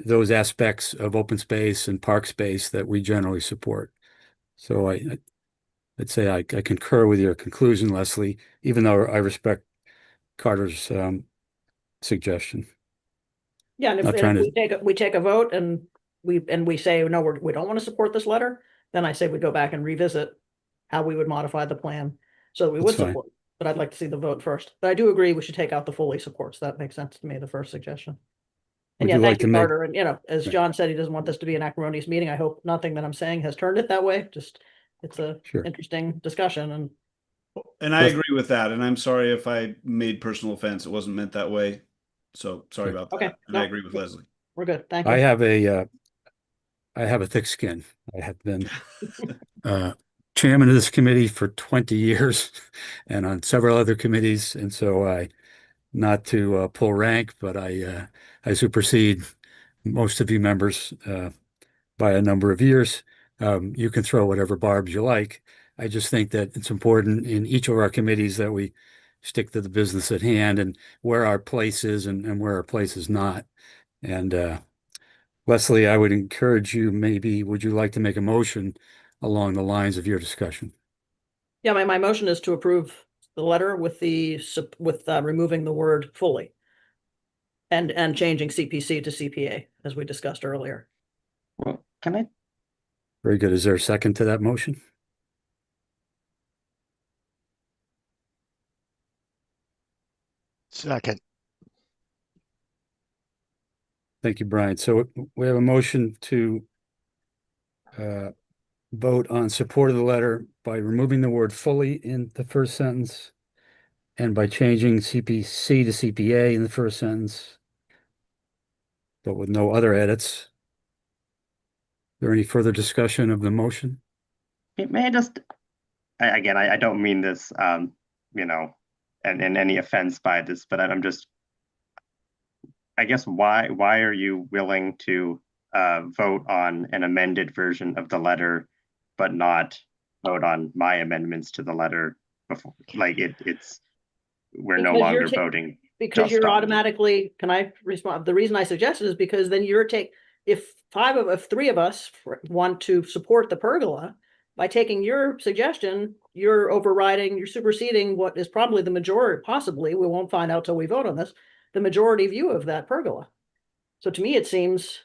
those aspects of open space and park space that we generally support. So I'd say I concur with your conclusion, Leslie, even though I respect Carter's suggestion. Yeah, and if we take a vote and we say, no, we don't want to support this letter, then I say we go back and revisit how we would modify the plan so that we would support. But I'd like to see the vote first. But I do agree we should take out the fully supports. That makes sense to me, the first suggestion. And yeah, thank you, Carter. And as John said, he doesn't want this to be an acrimonious meeting. I hope nothing that I'm saying has turned it that way. Just it's a interesting discussion. And I agree with that. And I'm sorry if I made personal offense. It wasn't meant that way. So sorry about that. Okay. And I agree with Leslie. We're good. Thank you. I have a thick skin. I have been chairman of this committee for 20 years and on several other committees. And so not to pull rank, but I supersede most of you members by a number of years. You can throw whatever barbs you like. I just think that it's important in each of our committees that we stick to the business at hand and where our place is and where our place is not. And Leslie, I would encourage you, would you like to make a motion along the lines of your discussion? Yeah, my motion is to approve the letter with removing the word fully and changing CPC to CPA, as we discussed earlier. Well, can I? Very good. Is there a second to that motion? Second. Thank you, Brian. So we have a motion to vote on support of the letter by removing the word fully in the first sentence and by changing CPC to CPA in the first sentence, but with no other edits. Is there any further discussion of the motion? May I just, again, I don't mean this, and any offense by this, but I'm just, I guess, why are you willing to vote on an amended version of the letter, but not vote on my amendments to the letter before? Like we're no longer voting. Because you're automatically, can I respond? The reason I suggested is because then if 3 of us want to support the pergola, by taking your suggestion, you're superseding what is probably the majority, possibly, we won't find out till we vote on this, the majority view of that pergola. So to me, it seems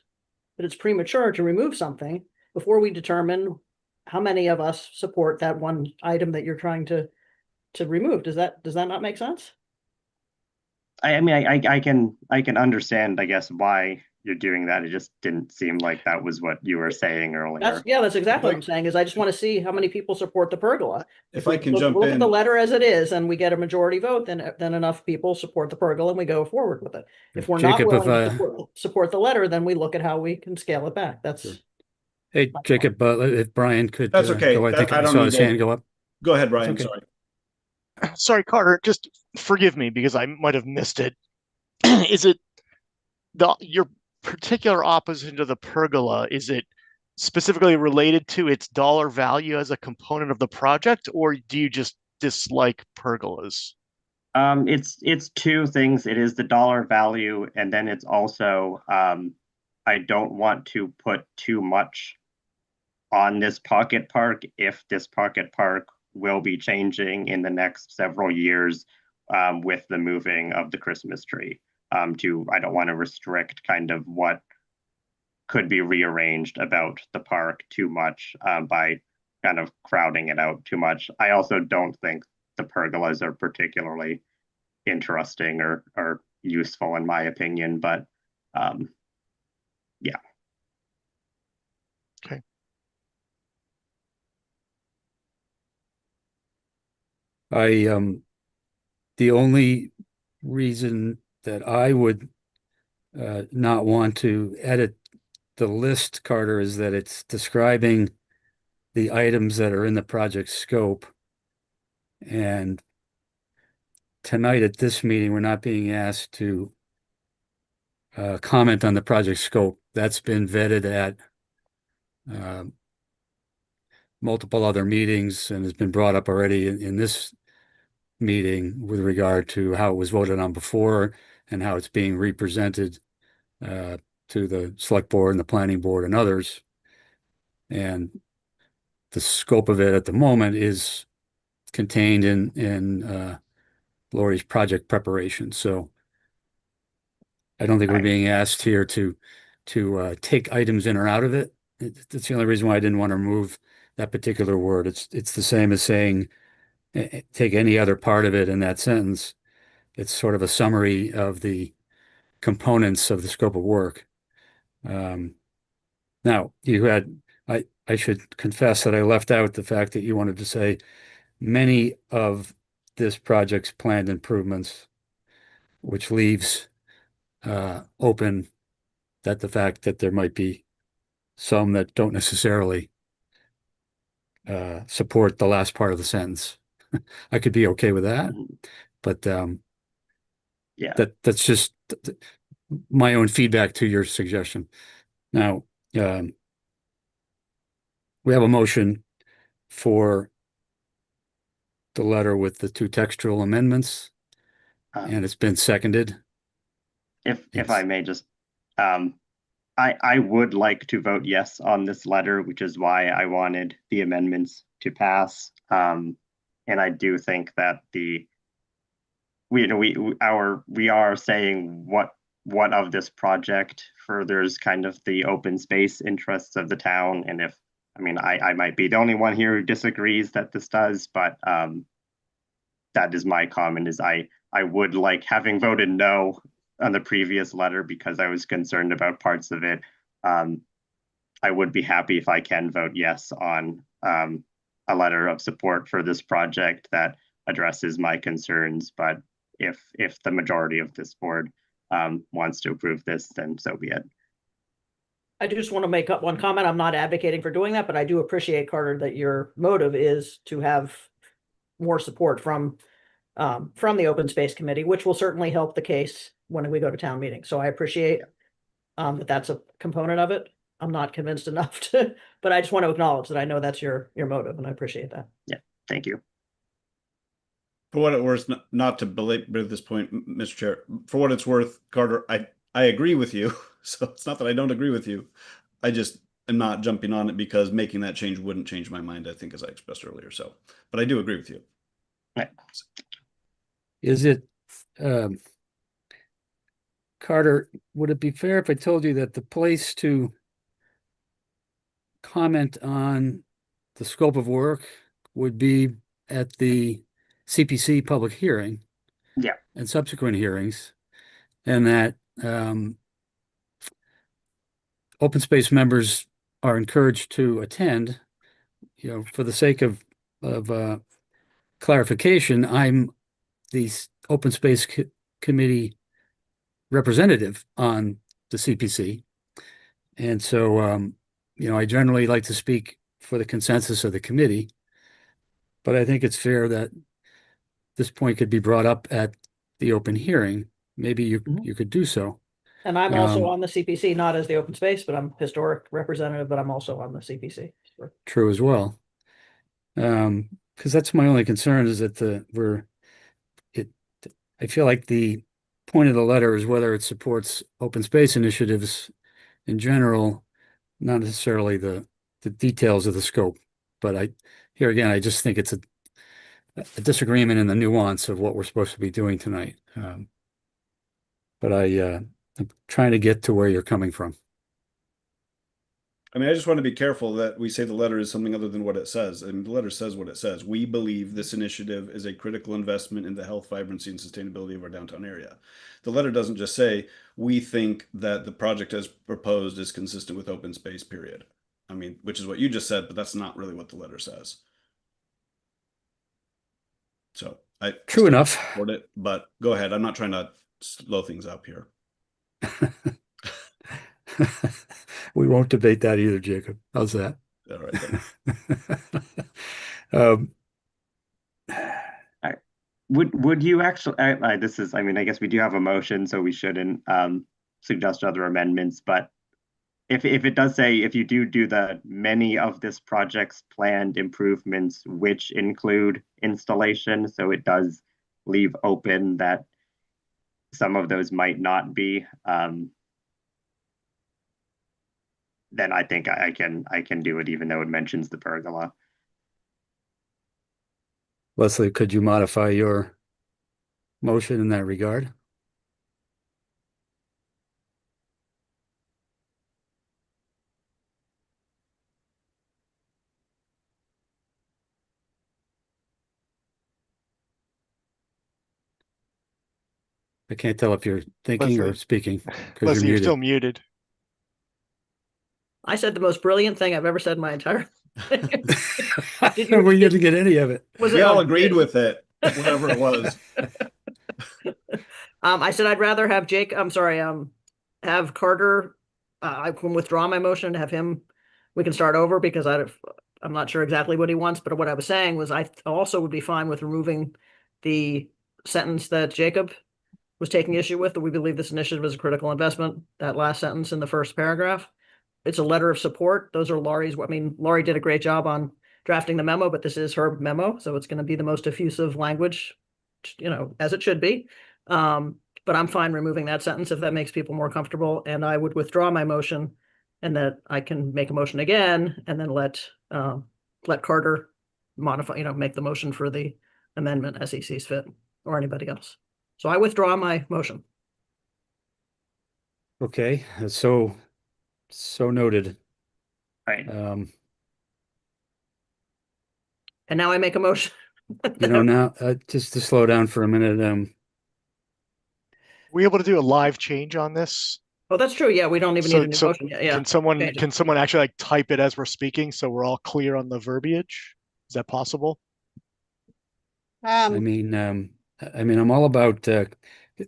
that it's premature to remove something before we determine how many of us support that one item that you're trying to remove. Does that not make sense? I mean, I can understand, I guess, why you're doing that. It just didn't seem like that was what you were saying earlier. That's exactly If I- what I'm saying, is I just want to see how many people support the pergola. If we I can look jump at the in, letter as it is, and we get a majority vote, then enough people support the pergola and we go forward with it. If we're not Jacob, if willing to support the letter, then we look at how we can scale it back. That's, Sure. Hey, Jacob, if Brian could That's okay. go, I think I I don't saw need his to- hand go up. go ahead, Ryan. okay. Sorry. Sorry, Carter, just forgive me because I might have missed it. Is it your particular opposition to the pergola, is it specifically related to its dollar value as a component of the project, or do you just dislike pergolas? It's two things. It is the dollar value, and then it's also I don't want to put too much on this pocket park if this pocket park will be changing in the next several years with the moving of the Christmas tree. I don't want to restrict kind of what could be rearranged about the park too much by kind of crowding it out too much. I also don't think the pergolas are particularly interesting or useful in my opinion, but yeah. Okay. The only reason that I would not want to edit the list, Carter, is that it's describing the items that are in the project scope. And tonight at this meeting, we're not being asked to comment on the project scope. That's been vetted at multiple other meetings and has been brought up already in this meeting with regard to how it was voted on before and how it's being represented to the select board and the planning board and others. And the scope of it at the moment is contained in Lori's project preparation. So I don't think we're being asked here to take items in or out of it. That's the only reason why I didn't want to remove that particular word. It's the same as saying take any other part of it in that sentence. It's sort of a summary of the components of the scope of work. Now, I should confess that I left out the fact that you wanted to say many of this project's planned improvements, which leaves open that the fact that there might be some that don't necessarily support the last part of the sentence. I could be okay with that, but yeah, that's just my own feedback to your suggestion. Now, we have a motion for the letter with the two textual amendments, and it's been seconded. If I may just, I would like to vote yes on this letter, which is why I wanted the amendments to pass. And I do think that we are saying what of this project furthers kind of the open space interests of the town. And I might be the only one here who disagrees that this does, but that is my comment, is I would like, having voted no on the previous letter because I was concerned about parts of it, I would be happy if I can vote yes on a letter of support for this project that addresses my concerns. But if the majority of this board wants to approve this, then so be it. I just want to make up one comment. I'm not advocating for doing that, but I do appreciate, Carter, that your motive is to have more support from the Open Space Committee, which will certainly help the case when we go to town meeting. So I appreciate that that's a component of it. I'm not convinced enough to, but I just want to acknowledge that I know that's your motive, and I appreciate that. Yeah, thank you. For what it's worth, not to belabor this point, Mr. Chair, for what it's worth, Carter, I agree with you. So it's not that I don't agree with you. I just am not jumping on it because making that change wouldn't change my mind, I think, as I expressed earlier. So, but I do agree with you. Right. Is it, Carter, would it be fair if I told you that the place to comment on the scope of work would be at the CPC public hearing? Yeah. And subsequent hearings, and that open space members are encouraged to attend, for the sake of clarification, I'm the open space committee representative on the CPC. And so, I generally like to speak for the consensus of the committee, but I think it's fair that this point could be brought up at the open hearing. Maybe you could do so. And I'm also on the CPC, not as the open space, but I'm historic representative, but I'm also on the CPC. True as well. Because that's my only concern is that I feel like the point of the letter is whether it supports open space initiatives in general, not necessarily the details of the scope. But here again, I just think it's a disagreement in the nuance of what we're supposed to be doing tonight. But I'm trying to get to where you're coming from. I mean, I just want to be careful that we say the letter is something other than what it says. And the letter says what it says. We believe this initiative is a critical investment in the health, vibrancy, and sustainability of our downtown area. The letter doesn't just say, we think that the project as proposed is consistent with open space, period. I mean, which is what you just said, but that's not really what the letter says. So True enough. Support it, but go ahead. I'm not trying to slow things up here. We won't debate that either, Jacob. How's that? All right. Would you actually, this is, I mean, I guess we do have a motion, so we shouldn't suggest other amendments, but if it does say, if you do the many of this project's planned improvements, which include installation, so it does leave open that some of those might not be, then I think I can do it, even though it mentions the pergola. Leslie, could you modify your motion in that regard? I can't tell if you're thinking or speaking because Leslie, you're you're still muted. muted. I said the most brilliant thing I've ever said in my entire. We didn't get any of it. We all agreed with it, whatever it was. I said I'd rather have have Carter. I can withdraw my motion and have him. We can start over because I'm not sure exactly what he wants, but what I was saying was I also would be fine with removing the sentence that Jacob was taking issue with, that we believe this initiative is a critical investment. That last sentence in the first paragraph. It's a letter of support. Those are Laurie's. I mean, Laurie did a great job on drafting the memo, but this is her memo, so it's going to be the most effusive language, as it should be. But I'm fine removing that sentence if that makes people more comfortable, and I would withdraw my motion, and that I can make a motion again, and then let Carter modify, make the motion for the amendment as he sees fit, or anybody else. So I withdraw my motion. Okay, so noted. Right. And now I make a motion. Now just to slow down for a minute. We able to do a live change on this? Oh, that's true. Yeah, we don't even need a new motion yet. Yeah. Can someone actually like type it as we're speaking so we're all clear on the verbiage? Is that possible? I mean, I'm all about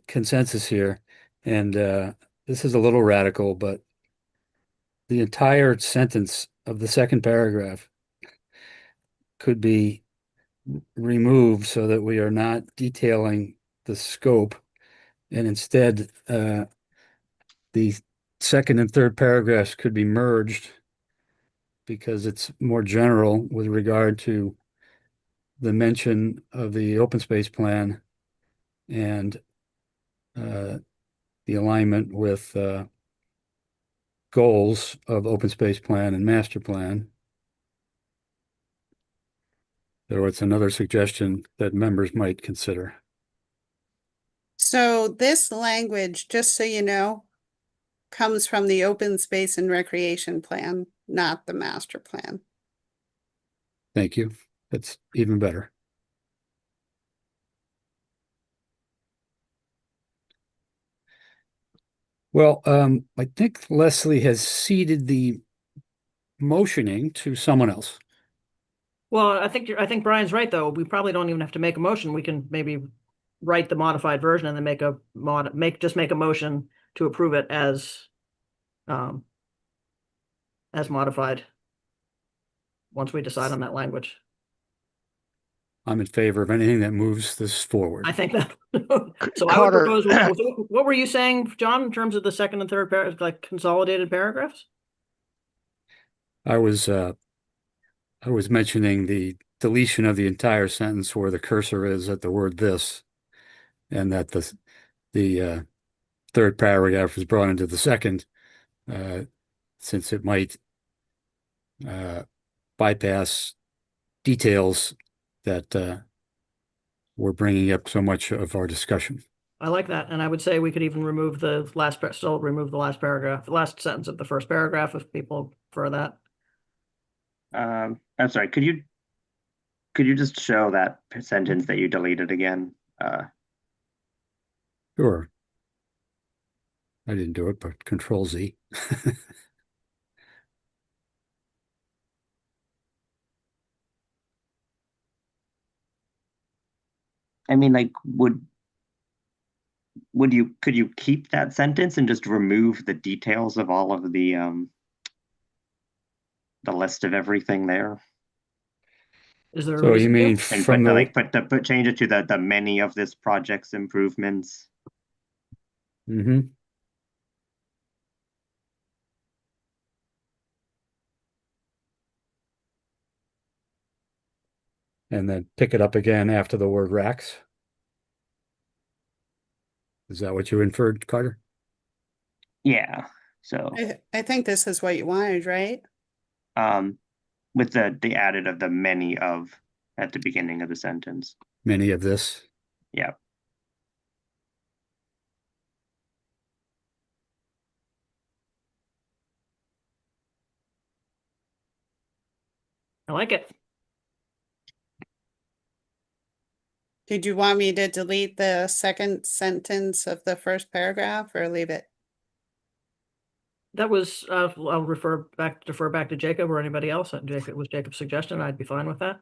consensus here, and this is a little radical, but the entire sentence of the second paragraph could be removed so that we are not detailing the scope, and instead the second and third paragraphs could be merged because it's more general with regard to the mention of the open space plan and the alignment with goals of open space plan and master plan. So it's another suggestion that members might consider. So this language, just so you know, comes from the open space and recreation plan, not the master plan. Thank you. That's even better. Well, I think Leslie has ceded the motioning to someone else. Well, I think Brian's right, though. We probably don't even have to make a motion. We can maybe write the modified version and then make a make a motion to approve it as modified. Once we decide on that language. I'm in favor of anything that moves this forward. I think that, so I would Carter- propose, what were you saying, John, in terms of the second and third like consolidated paragraphs? I was mentioning the deletion of the entire sentence where the cursor is at the word "this," and that the third paragraph was brought into the second, since it might bypass details that we're bringing up so much of our discussion. I like that, and I would say we could even remove the last, still remove the last paragraph, the last sentence of the first paragraph if people prefer that. I'm sorry, could you just show that sentence that you deleted again? Sure. I didn't do it, but Control Z. I mean, like, could you keep that sentence and just remove the details of all of the list of everything there? Is there a So you reason to? mean And from change it to the many of this project's improvements. Mm-hmm. And then pick it up again after the word racks? Is that what you inferred, Carter? Yeah. So I think this is what you wanted, right? with the added of the many of at the beginning of the sentence. Many of this? Yeah. I like it. Did you want me to delete the second sentence of the first paragraph or leave it? That was, I'll defer back to Jacob or anybody else. Jacob was Jacob's suggestion. I'd be fine with that.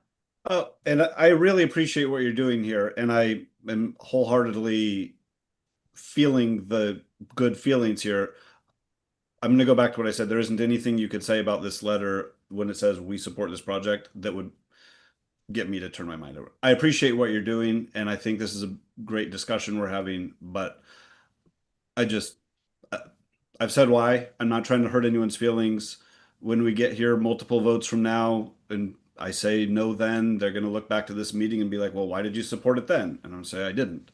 And I really appreciate what you're doing here, and I am wholeheartedly feeling the good feelings here. I'm going to go back to what I said. There isn't anything you could say about this letter when it says we support this project that would get me to turn my mind over. I appreciate what you're doing, and I think this is a great discussion we're having, but I've said why. I'm not trying to hurt anyone's feelings. When we get here multiple votes from now and I say no then, they're going to look back to this meeting and be like, well, why did you support it then? And I'm going to say I didn't.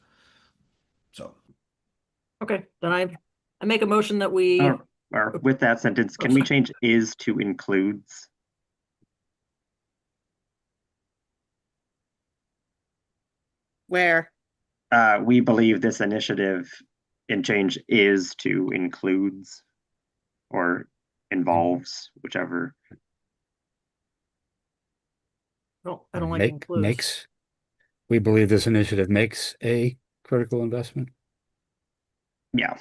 So. Okay, then I make a motion that we, Or with that sentence, can we change is to includes? Where? We believe this initiative and change is to includes or involves, whichever. no, I don't like includes. Makes. We believe this initiative makes a critical investment. Yeah.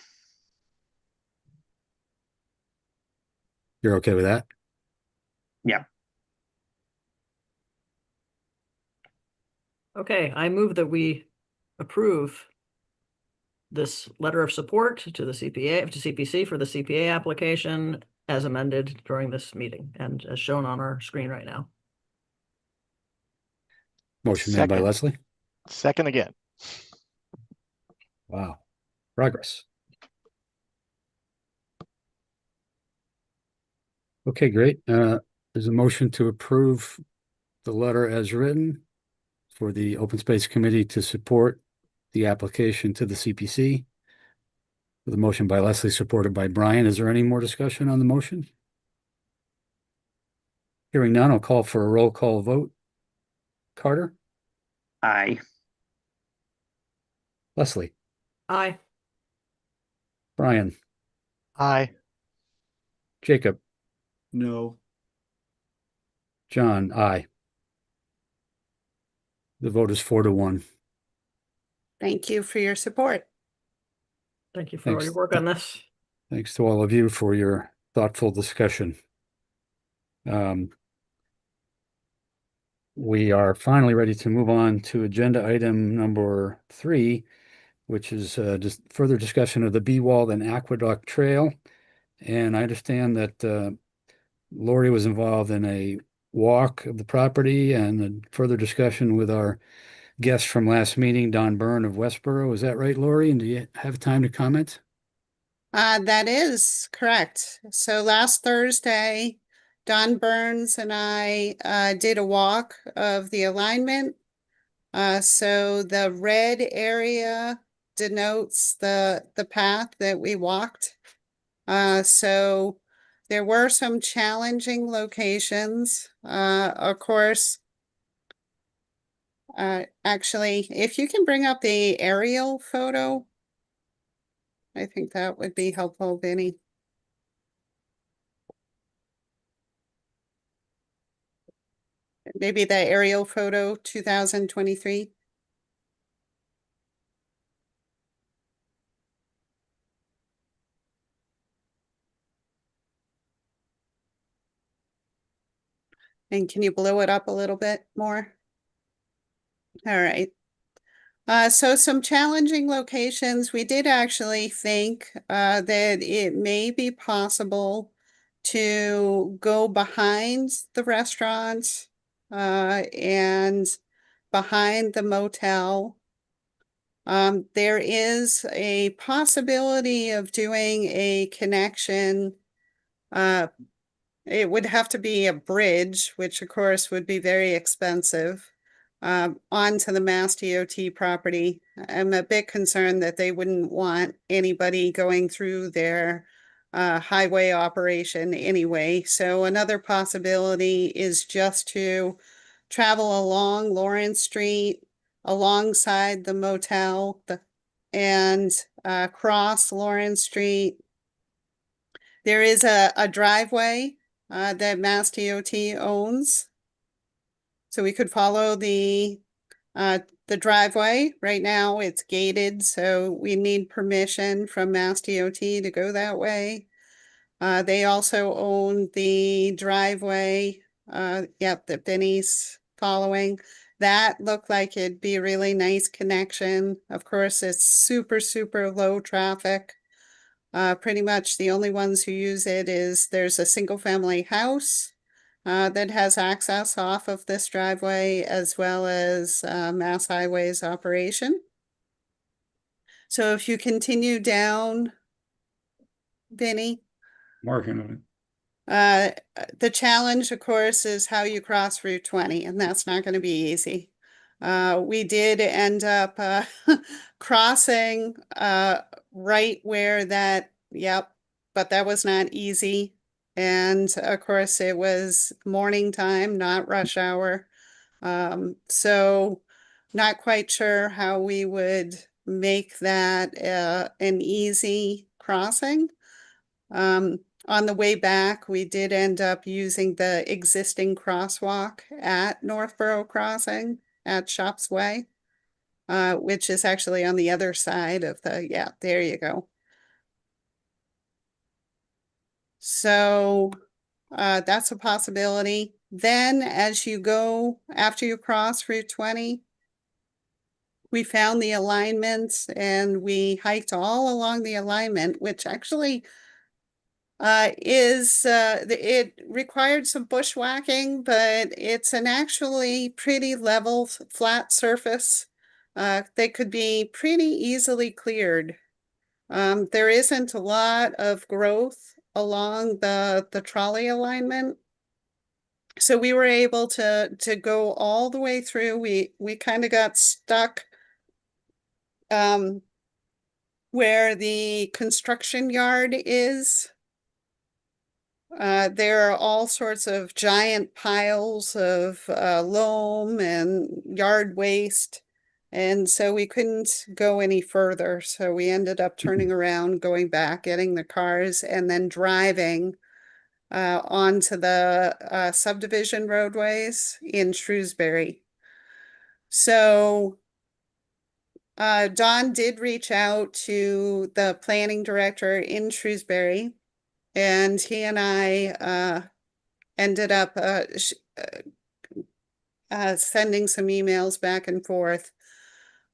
You're okay with that? Yeah. Okay, I move that we approve this letter of support to the CPA, to CPC for the CPA application as amended during this meeting and as shown on our screen right now. Motion made by Second. Leslie. Second again. Wow. Progress. Okay, great. There's a motion to approve the letter as written for the Open Space Committee to support the application to the CPC. The motion by Leslie, supported by Brian. Is there any more discussion on the motion? Hearing none, I'll call for a roll call vote. Carter? Aye. Leslie? Aye. Brian? Aye. Jacob? No. John? Aye. The vote is 4-1. Thank you for your support. Thank you for all Thanks. your work on this. Thanks to all of you for your thoughtful discussion. We are finally ready to move on to agenda item number 3, which is just further discussion of the Bewald and Aqueduct Trail. And I understand that Lori was involved in a walk of the property and a further discussion with our guest from last meeting, Don Byrne of Westboro. Is that right, Lori? And do you have time to comment? That is correct. So last Thursday, Don Burns and I did a walk of the alignment. So the red area denotes the path that we walked. So there were some challenging locations. Of course, actually, if you can bring up the aerial photo, I think that would be helpful, Vinny. Maybe the aerial photo 2023. And can you blow it up a little bit more? All right. So some challenging locations. We did actually think that it may be possible to go behind the restaurant and behind the motel. There is a possibility of doing a connection. It would have to be a bridge, which of course would be very expensive, onto the Mass DOT property. I'm a bit concerned that they wouldn't want anybody going through their highway operation anyway. So another possibility is just to travel along Lawrence Street alongside the motel and cross Lawrence Street. There is a driveway that Mass DOT owns. So we could follow the driveway. Right now it's gated, so we need permission from Mass DOT to go that way. They also own the driveway, that Benny's following. That looked like it'd be a really nice connection. Of course, it's super, super low traffic. Pretty much the only ones who use it is there's a single family house that has access off of this driveway, as well as Mass Highways operation. So if you continue down, Vinny, Working on it. the challenge, of course, is how you cross Route 20, and that's not going to be easy. We did end up crossing right where that, but that was not easy. And of course, it was morning time, not rush hour. So not quite sure how we would make that an easy crossing. On the way back, we did end up using the existing crosswalk at Northborough Crossing at Shops Way, which is actually on the other side of the, there you go. So that's a possibility. Then as you go, after you cross Route 20, we found the alignments and we hiked all along the alignment, which actually it required some bushwhacking, but it's an actually pretty level, flat surface. They could be pretty easily cleared. There isn't a lot of growth along the trolley alignment. So we were able to go all the way through. We kind of got stuck where the construction yard is. There are all sorts of giant piles of loam and yard waste. And so we couldn't go any further. So we ended up turning around, going back, getting the cars, and then driving onto the subdivision roadways in Shrewsbury. So Don did reach out to the planning director in Shrewsbury, and he and I ended up sending some emails back and forth.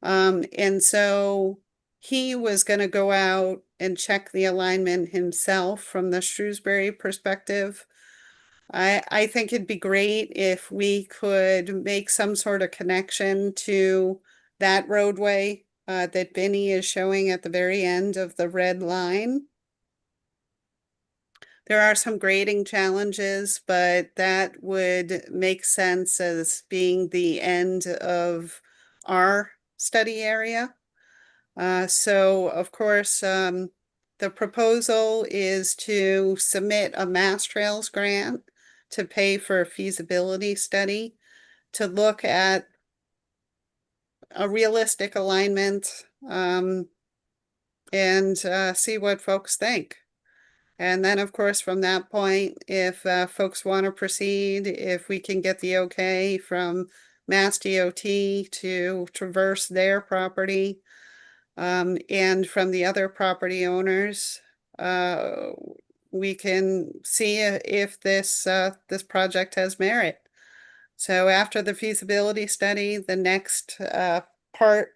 And so he was going to go out and check the alignment himself from the Shrewsbury perspective. I think it'd be great if we could make some sort of connection to that roadway that Benny is showing at the very end of the red line. There are some grading challenges, but that would make sense as being the end of our study area. So of course, the proposal is to submit a Mass Trails grant to pay for a feasibility study to look at a realistic alignment and see what folks think. And then, of course, from that point, if folks want to proceed, if we can get the okay from Mass DOT to traverse their property, and from the other property owners, we can see if this this project has merit. So after the feasibility study, the next part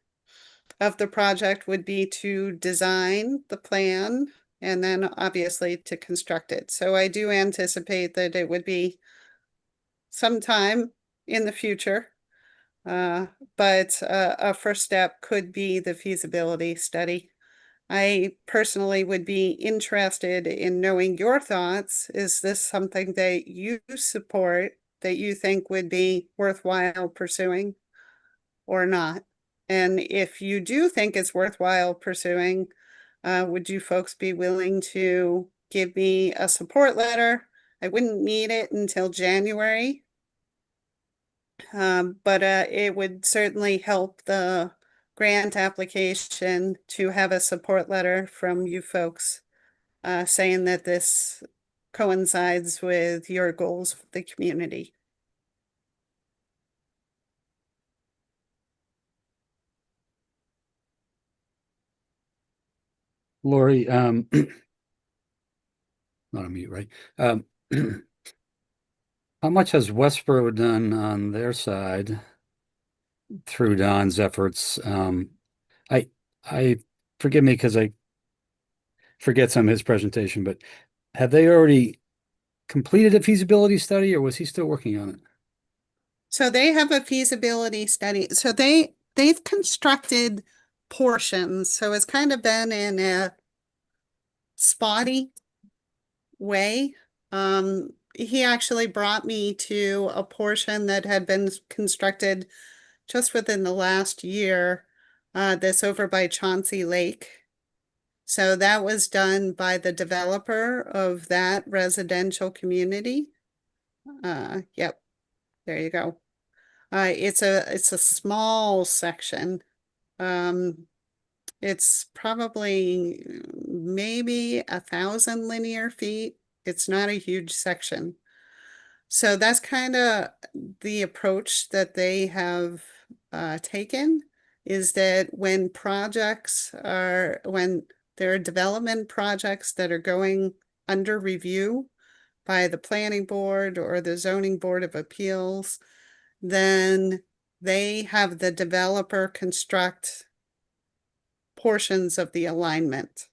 of the project would be to design the plan and then obviously to construct it. So I do anticipate that it would be sometime in the future, but a first step could be the feasibility study. I personally would be interested in knowing your thoughts. Is this something that you support, that you think would be worthwhile pursuing or not? And if you do think it's worthwhile pursuing, would you folks be willing to give me a support letter? I wouldn't need it until January, but it would certainly help the grant application to have a support letter from you folks saying that this coincides with your goals for the community. Lori, not on mute, right? How much has Westboro done on their side through Don's efforts? I forgive me because I forget some of his presentation, but have they already completed a feasibility study, or was he still working on it? So they have a feasibility study. So they've constructed portions. So it's kind of been in a spotty way. He actually brought me to a portion that had been constructed just within the last year, that's over by Chauncey Lake. So that was done by the developer of that residential community. Yep, there you go. It's a small section. It's probably maybe 1,000 linear feet. It's not a huge section. So that's kind of the approach that they have taken, is that when there are development projects that are going under review by the planning board or the zoning board of appeals, then they have the developer construct portions of the alignment.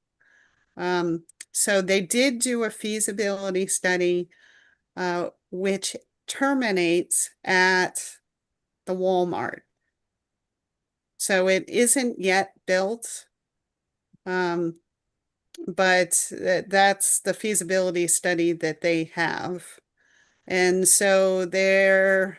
So they did do a feasibility study, which terminates at the Walmart. So it isn't yet built, but that's the feasibility study that they have. And so they're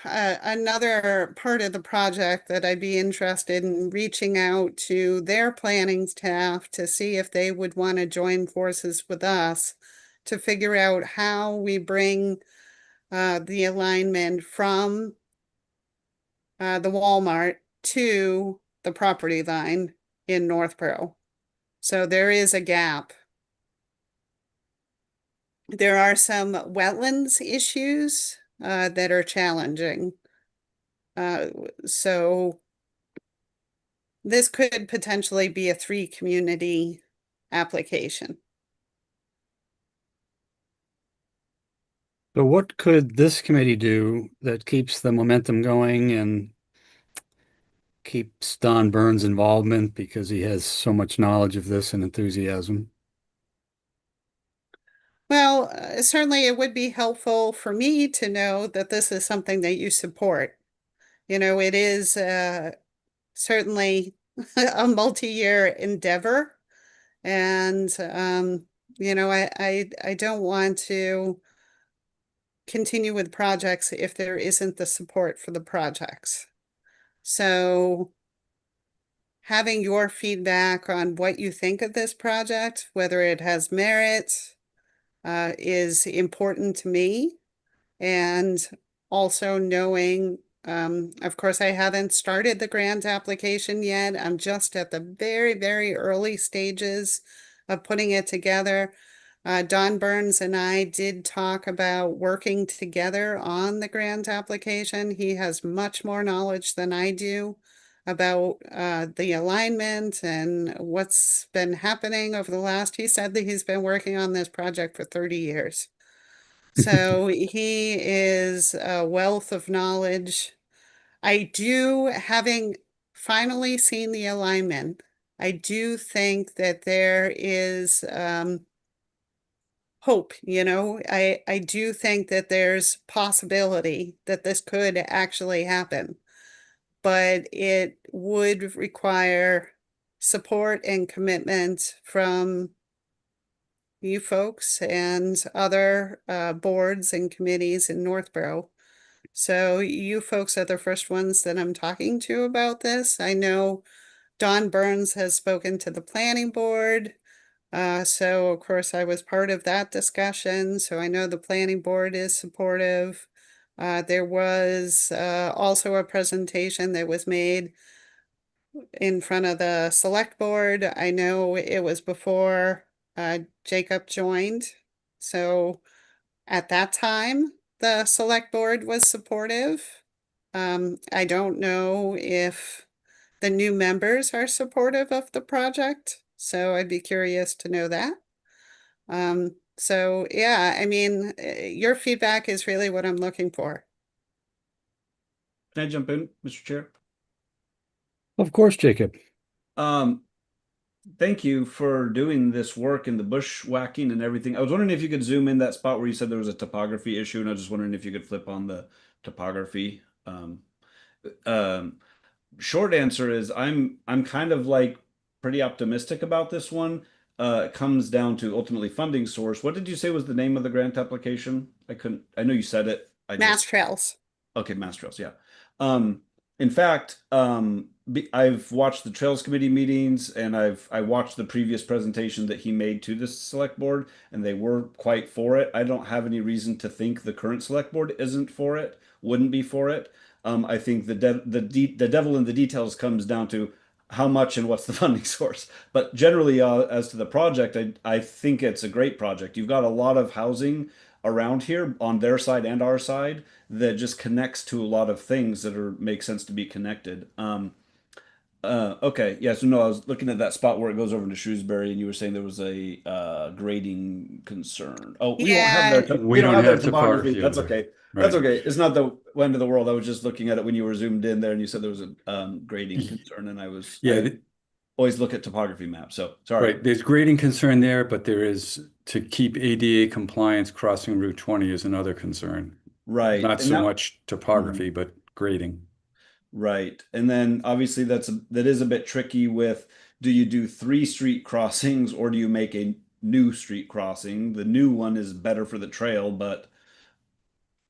another part of the project that I'd be interested in reaching out to their planning staff to see if they would want to join forces with us to figure out how we bring the alignment from the Walmart to the property line in Northborough. So there is a gap. There are some wetlands issues that are challenging. So this could potentially be a 3-community application. So what could this committee do that keeps the momentum going and keeps Don Burns' involvement because he has so much knowledge of this and enthusiasm? Well, certainly it would be helpful for me to know that this is something that you support. You know, it is certainly a multi-year endeavor. And, you know, I don't want to continue with projects if there isn't the support for the projects. So having your feedback on what you think of this project, whether it has merit, is important to me. And also knowing, of course, I haven't started the grant application yet. I'm just at the very, very early stages of putting it together. Don Burns and I did talk about working together on the grant application. He has much more knowledge than I do about the alignment and what's been happening over the last. He said that he's been working on this project for 30 years. So he is a wealth of knowledge. I do, having finally seen the alignment, I do think that there is hope, you know. I do think that there's possibility that this could actually happen, but it would require support and commitment from you folks and other boards and committees in Northborough. So you folks are the first ones that I'm talking to about this. I know Don Burns has spoken to the planning board. So of course I was part of that discussion. So I know the planning board is supportive. There was also a presentation that was made in front of the select board. I know it was before Jacob joined. So at that time, the select board was supportive. I don't know if the new members are supportive of the project, so I'd be curious to know that. So yeah, I mean, your feedback is really what I'm looking for. Can I jump in, Mr. Chair? Of course, Jacob. Thank you for doing this work in the bushwhacking and everything. I was wondering if you could zoom in that spot where you said there was a topography issue, and I was just wondering if you could flip on the topography. Short answer is I'm kind of like pretty optimistic about this one. It comes down to ultimately funding source. What did you say was the name of the grant application? I know you said it. Mass Trails. Okay, Mass Trails, yeah. In fact, I've watched the Trails Committee meetings, and I watched the previous presentation that he made to the select board, and they were quite for it. I don't have any reason to think the current select board isn't for it, wouldn't be for it. I think the devil in the details comes down to how much and what's the funding source. But generally, as to the project, I think it's a great project. You've got a lot of housing around here on their side and our side that just connects to a lot of things that make sense to be connected. Okay, yeah. So no, I was looking at that spot where it goes over into Shrewsbury, and you were saying there was a grading concern. Oh, we don't have their We don't have topography. That's okay. That's okay. It's not the end of the world. I was just looking at it when you were zoomed in there, and you said there was a grading concern, and I always look at topography maps. So sorry. Right. There's grading concern there, but there is to keep ADA compliance crossing Route 20 is another concern. Right. Not so much topography, but grading. Right. And then obviously that is a bit tricky with, do you do 3 street crossings or do you make a new street crossing? The new one is better for the trail, but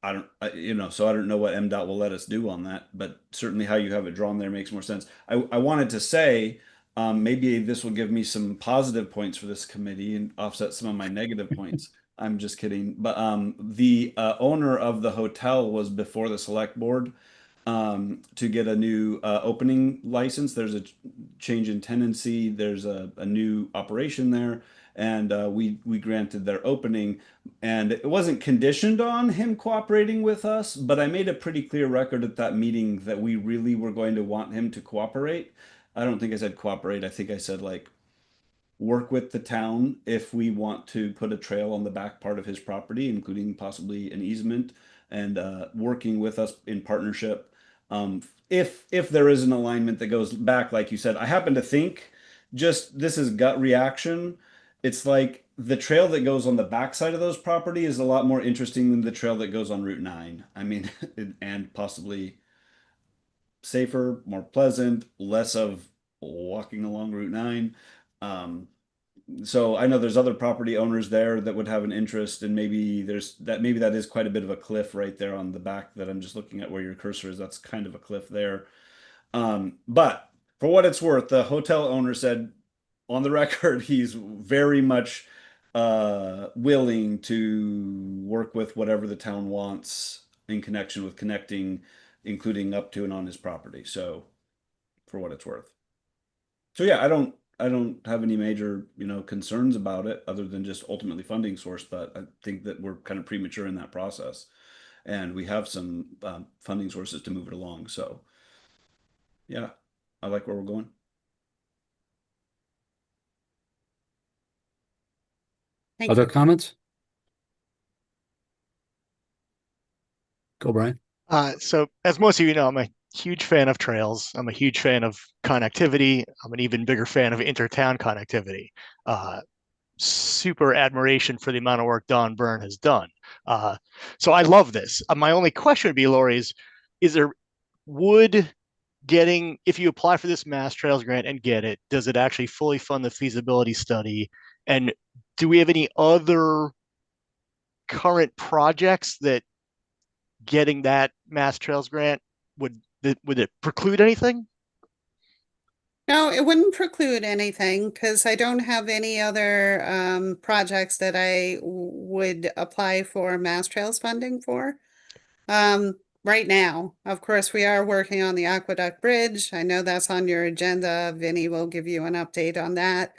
so I don't know what MDOT will let us do on that, but certainly how you have it drawn there makes more sense. I wanted to say, maybe this will give me some positive points for this committee and offset some of my negative points. I'm just kidding. But the owner of the hotel was before the select board to get a new opening license. There's a change in tenancy. There's a new operation there. and we granted their opening. And it wasn't conditioned on him cooperating with us, but I made a pretty clear record at that meeting that we really were going to want him to cooperate. I don't think I said cooperate. I think I said like work with the town if we want to put a trail on the back part of his property, including possibly an easement, and working with us in partnership. If there is an alignment that goes back, like you said, I happen to think, just this is gut reaction. It's like the trail that goes on the backside of those property is a lot more interesting than the trail that goes on Route 9. I mean, and possibly safer, more pleasant, less of walking along Route 9. So I know there's other property owners there that would have an interest, and maybe that is quite a bit of a cliff right there on the back that I'm just looking at where your cursor is. That's kind of a cliff there. But for what it's worth, the hotel owner said on the record he's very much willing to work with whatever the town wants in connection with connecting, including up to and on his property. So for what it's worth. So yeah, I don't have any major, concerns about it other than just ultimately funding source, but I think that we're kind of premature in that process, and we have some funding sources to move it along. So yeah, I like where we're going. Thank Other you. comments? Go, Brian. So as most of you know, I'm a huge fan of trails. I'm a huge fan of connectivity. I'm an even bigger fan of intertown connectivity. Super admiration for the amount of work Don Byrne has done. So I love this. My only question would be, Lori, if you apply for this Mass Trails grant and get it, does it actually fully fund the feasibility study? And do we have any other current projects that getting that Mass Trails grant would it preclude anything? No, it wouldn't preclude anything because I don't have any other projects that I would apply for Mass Trails funding for. Right now, of course, we are working on the Aqueduct Bridge. I know that's on your agenda. Vinny will give you an update on that.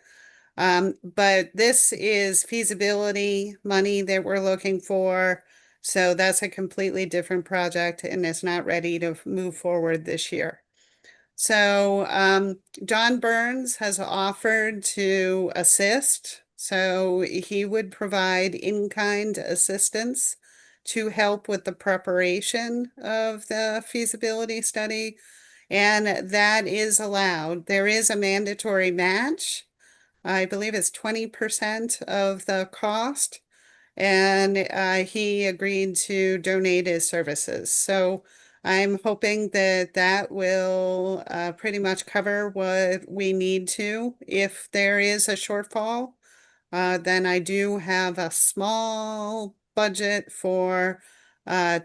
But this is feasibility money that we're looking for. So that's a completely different project and it's not ready to move forward this year. So John Burns has offered to assist. So he would provide in-kind assistance to help with the preparation of the feasibility study. And that is allowed. There is a mandatory match. I believe it's 20% of the cost. And he agreed to donate his services. So I'm hoping that that will pretty much cover what we need to. If there is a shortfall, then I do have a small budget for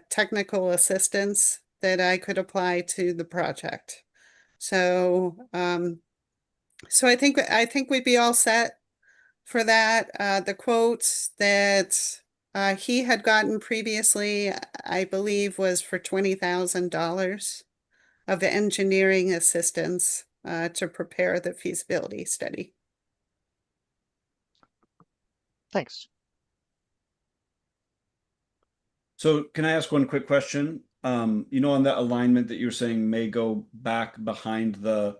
technical assistance that I could apply to the project. So, so I think we'd be all set for that. The quotes that he had gotten previously, I believe, was for $20,000 of engineering assistance to prepare the feasibility study. Thanks. So can I ask one quick question? On that alignment that you're saying may go back behind the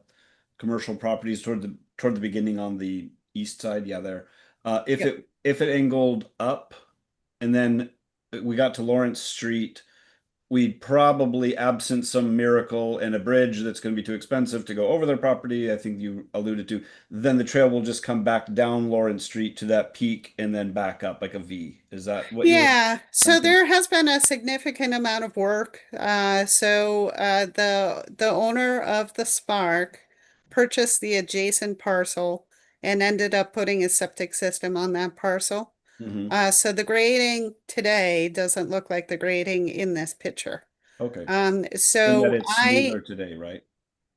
commercial properties toward the beginning on the east side, yeah, there. If it angled up and then we got to Lawrence Street, we'd probably, absent some miracle and a bridge that's going to be too expensive to go over their property, I think you alluded to, then the trail will just come back down Lawrence Street to that peak and then back up like a V. Is that what Yeah, so thinking? there has been a significant amount of work. The owner of the Spark purchased the adjacent parcel and ended up putting a septic system on that parcel. So the grading today doesn't look like the grading in this picture. Okay. So And that it's smoother today, right?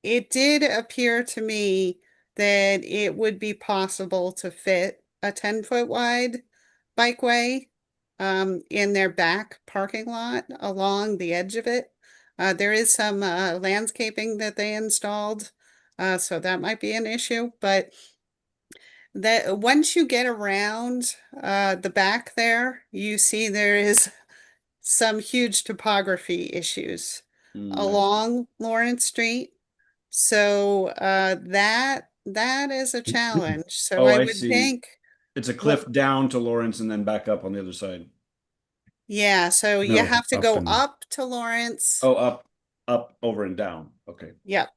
it did appear to me that it would be possible to fit a 10-foot wide bikeway in their back parking lot along the edge of it. There is some landscaping that they installed, so that might be an issue, but that once you get around the back there, you see there is some huge topography issues along Lawrence Street. So that is a challenge. So Oh, I I would see. think, It's a cliff down to Lawrence and then back up on the other side. yeah, so you No, have to up go and- up to Lawrence. Oh, up, over and down. Okay. Yep.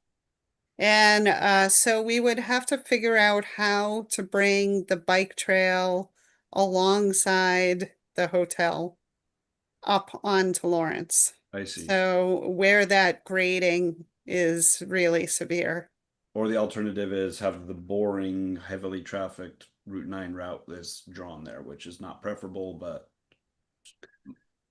And so we would have to figure out how to bring the bike trail alongside the hotel up onto Lawrence. I see. So where that grading is really severe. Or the alternative is have the boring, heavily trafficked Route 9 route that's drawn there, which is not preferable, but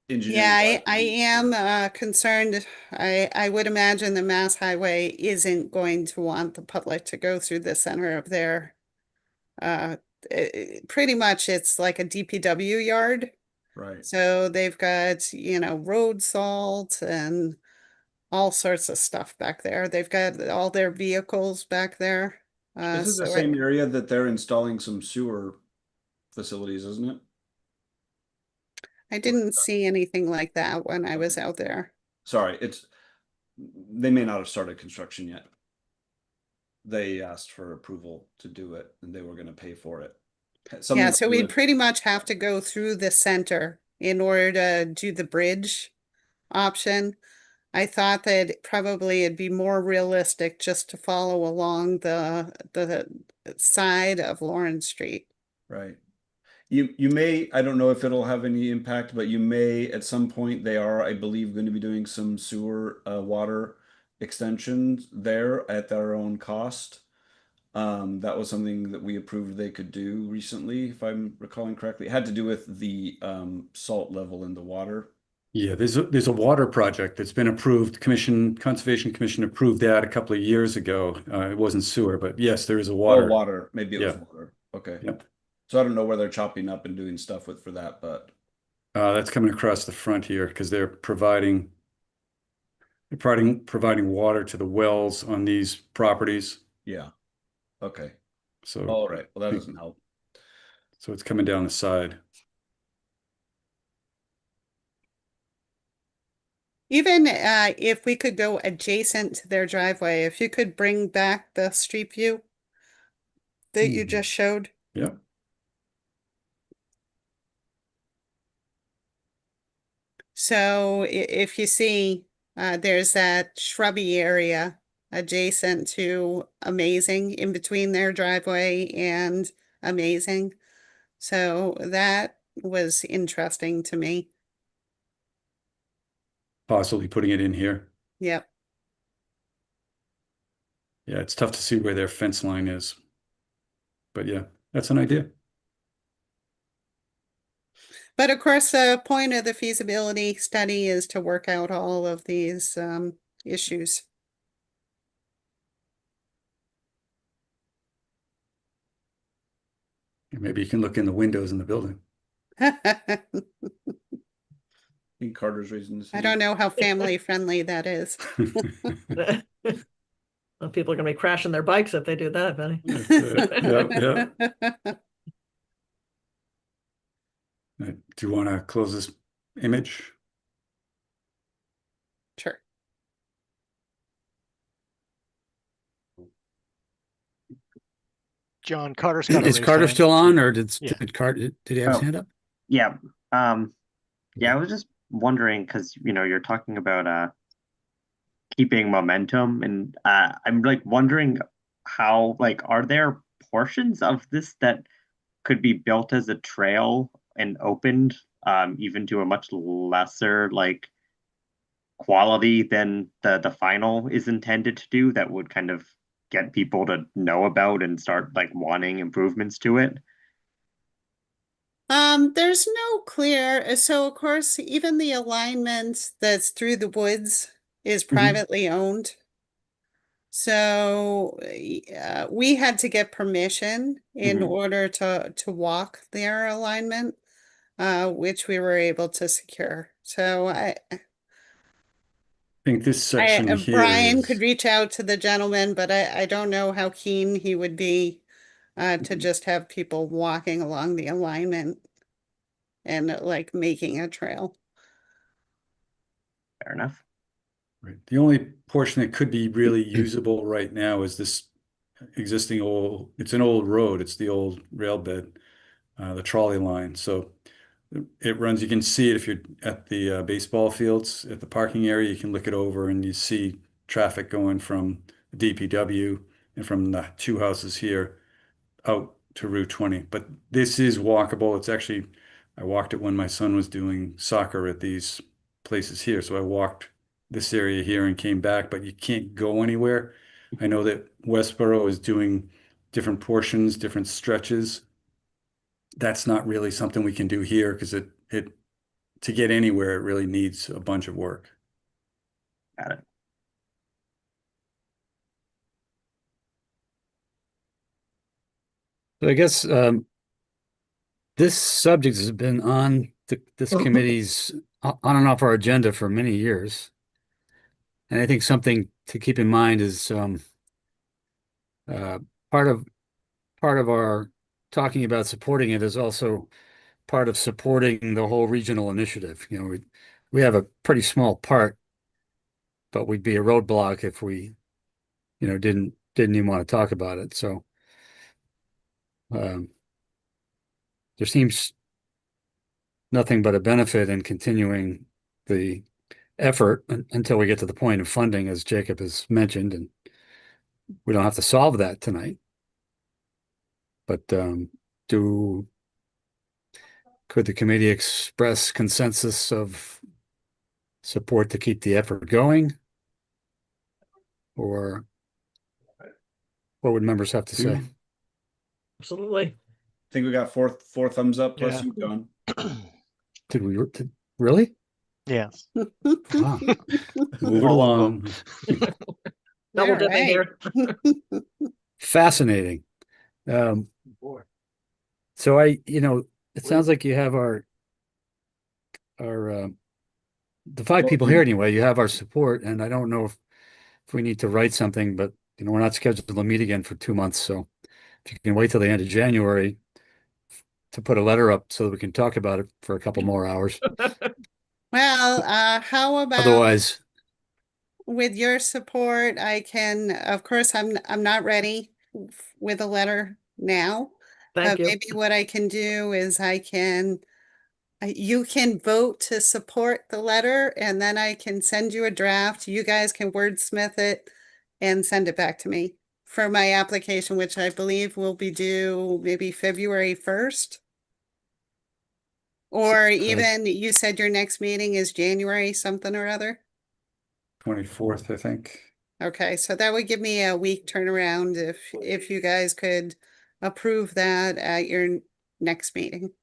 engineering. Yeah, I am concerned. I would imagine the Mass Highway isn't going to want the public to go through the center of their pretty much it's like a DPW yard. Right. So they've got, you know, road salt and all sorts of stuff back there. They've got all their vehicles back there. This is the So same area that they're installing some sewer facilities, isn't it? I didn't see anything like that when I was out there. Sorry, they may not have started construction yet. They asked for approval to do it and they were going to pay for it. Yeah, so we'd pretty much have to go through the center in order to do the bridge option. I thought that probably it'd be more realistic just to follow along the side of Lawrence Street. Right. You may, I don't know if it'll have any impact, but you may at some point, they are, I believe, going to be doing some sewer water extensions there at their own cost. That was something that we approved they could do recently, if I'm recalling correctly. It had to do with the salt level in the water. Yeah, there's a water project that's been approved. Conservation Commission approved that a couple of years ago. It wasn't sewer, but yes, there is a water. Oh, water. Maybe it was Yeah. water. Okay. Yep. So I don't know where they're chopping up and doing stuff with for that, but That's coming across the front here because they're providing water to the wells on these properties. yeah. Okay. So, All right. Well, that doesn't help. so it's coming down the side. Even if we could go adjacent to their driveway, if you could bring back the street view that you just showed. Yeah. So if you see, there's that shrubby area adjacent to Amazing in between their driveway and Amazing. So that was interesting to me. Possibly putting it in here. Yep. Yeah, it's tough to see where their fence line is. But yeah, that's an idea. But of course, the point of the feasibility study is to work out all of these issues. Maybe you can look in the windows in the building. I think Carter's raising his I hand. don't know how family friendly that is. Well, people are going to be crashing their bikes if they do that, Benny. Yeah. Do you want to close this image? Sure. John, Carter's got a Is raised Carter hand. still on, or did Yeah. Carter, did he have his Oh. hand up? Yeah. Yeah, I was just wondering because you're talking about keeping momentum, and I'm like wondering how are there portions of this that could be built as a trail and opened even to a much lesser quality than the final is intended to do, that would kind of get people to know about and start wanting improvements to it? There's no clear, so of course, even the alignment that's through the woods is privately owned. So we had to get permission in order to walk their alignment, which we were able to secure. So I think this section here Brian is- could reach out to the gentleman, but I don't know how keen he would be to just have people walking along the alignment and like making a trail. Fair enough. Right. The only portion that could be really usable right now is this existing it's an old road. It's the old rail bed, the trolley line. So it runs, you can see it if you're at the baseball fields, at the parking area, you can look it over and you see traffic going from DPW and from the two houses here out to Route 20. But this is walkable. It's actually, I walked it when my son was doing soccer at these places here. So I walked this area here and came back, but you can't go anywhere. I know that Westboro is doing different portions, different stretches. That's not really something we can do here because it to get anywhere, it really needs a bunch of work. Got it. So I guess this subject has been on this committee's on and off our agenda for many years. And I think something to keep in mind is part of our talking about supporting it is also part of supporting the whole regional initiative. You know, we have a pretty small part, but we'd be a roadblock if we, you know, didn't even want to talk about it. So there seems nothing but a benefit in continuing the effort until we get to the point of funding, as Jacob has mentioned, and we don't have to solve that tonight. But could the committee express consensus of support to keep the effort going? Or what would members have to say? Absolutely. I think we got four thumbs up plus Yeah. you, John. Did we really? Yes. Wow. Move it All along. Double All dipping here. Fascinating. So it sounds like you have our the five people here anyway, you have our support, and I don't know if we need to write something, but we're not scheduled to meet again for 2 months. So if you can wait till the end of January to put a letter up so that we can talk about it for a couple more hours. Well, how about Otherwise, with your support, I can, of course, I'm not ready with a letter now. Thank you. Maybe what I can do is you can vote to support the letter and then I can send you a draft. You guys can wordsmith it and send it back to me for my application, which I believe will be due maybe February 1st. Or even, you said your next meeting is January something or other? 24th, I think. Okay, so that would give me a week turnaround if you guys could approve that at your next meeting.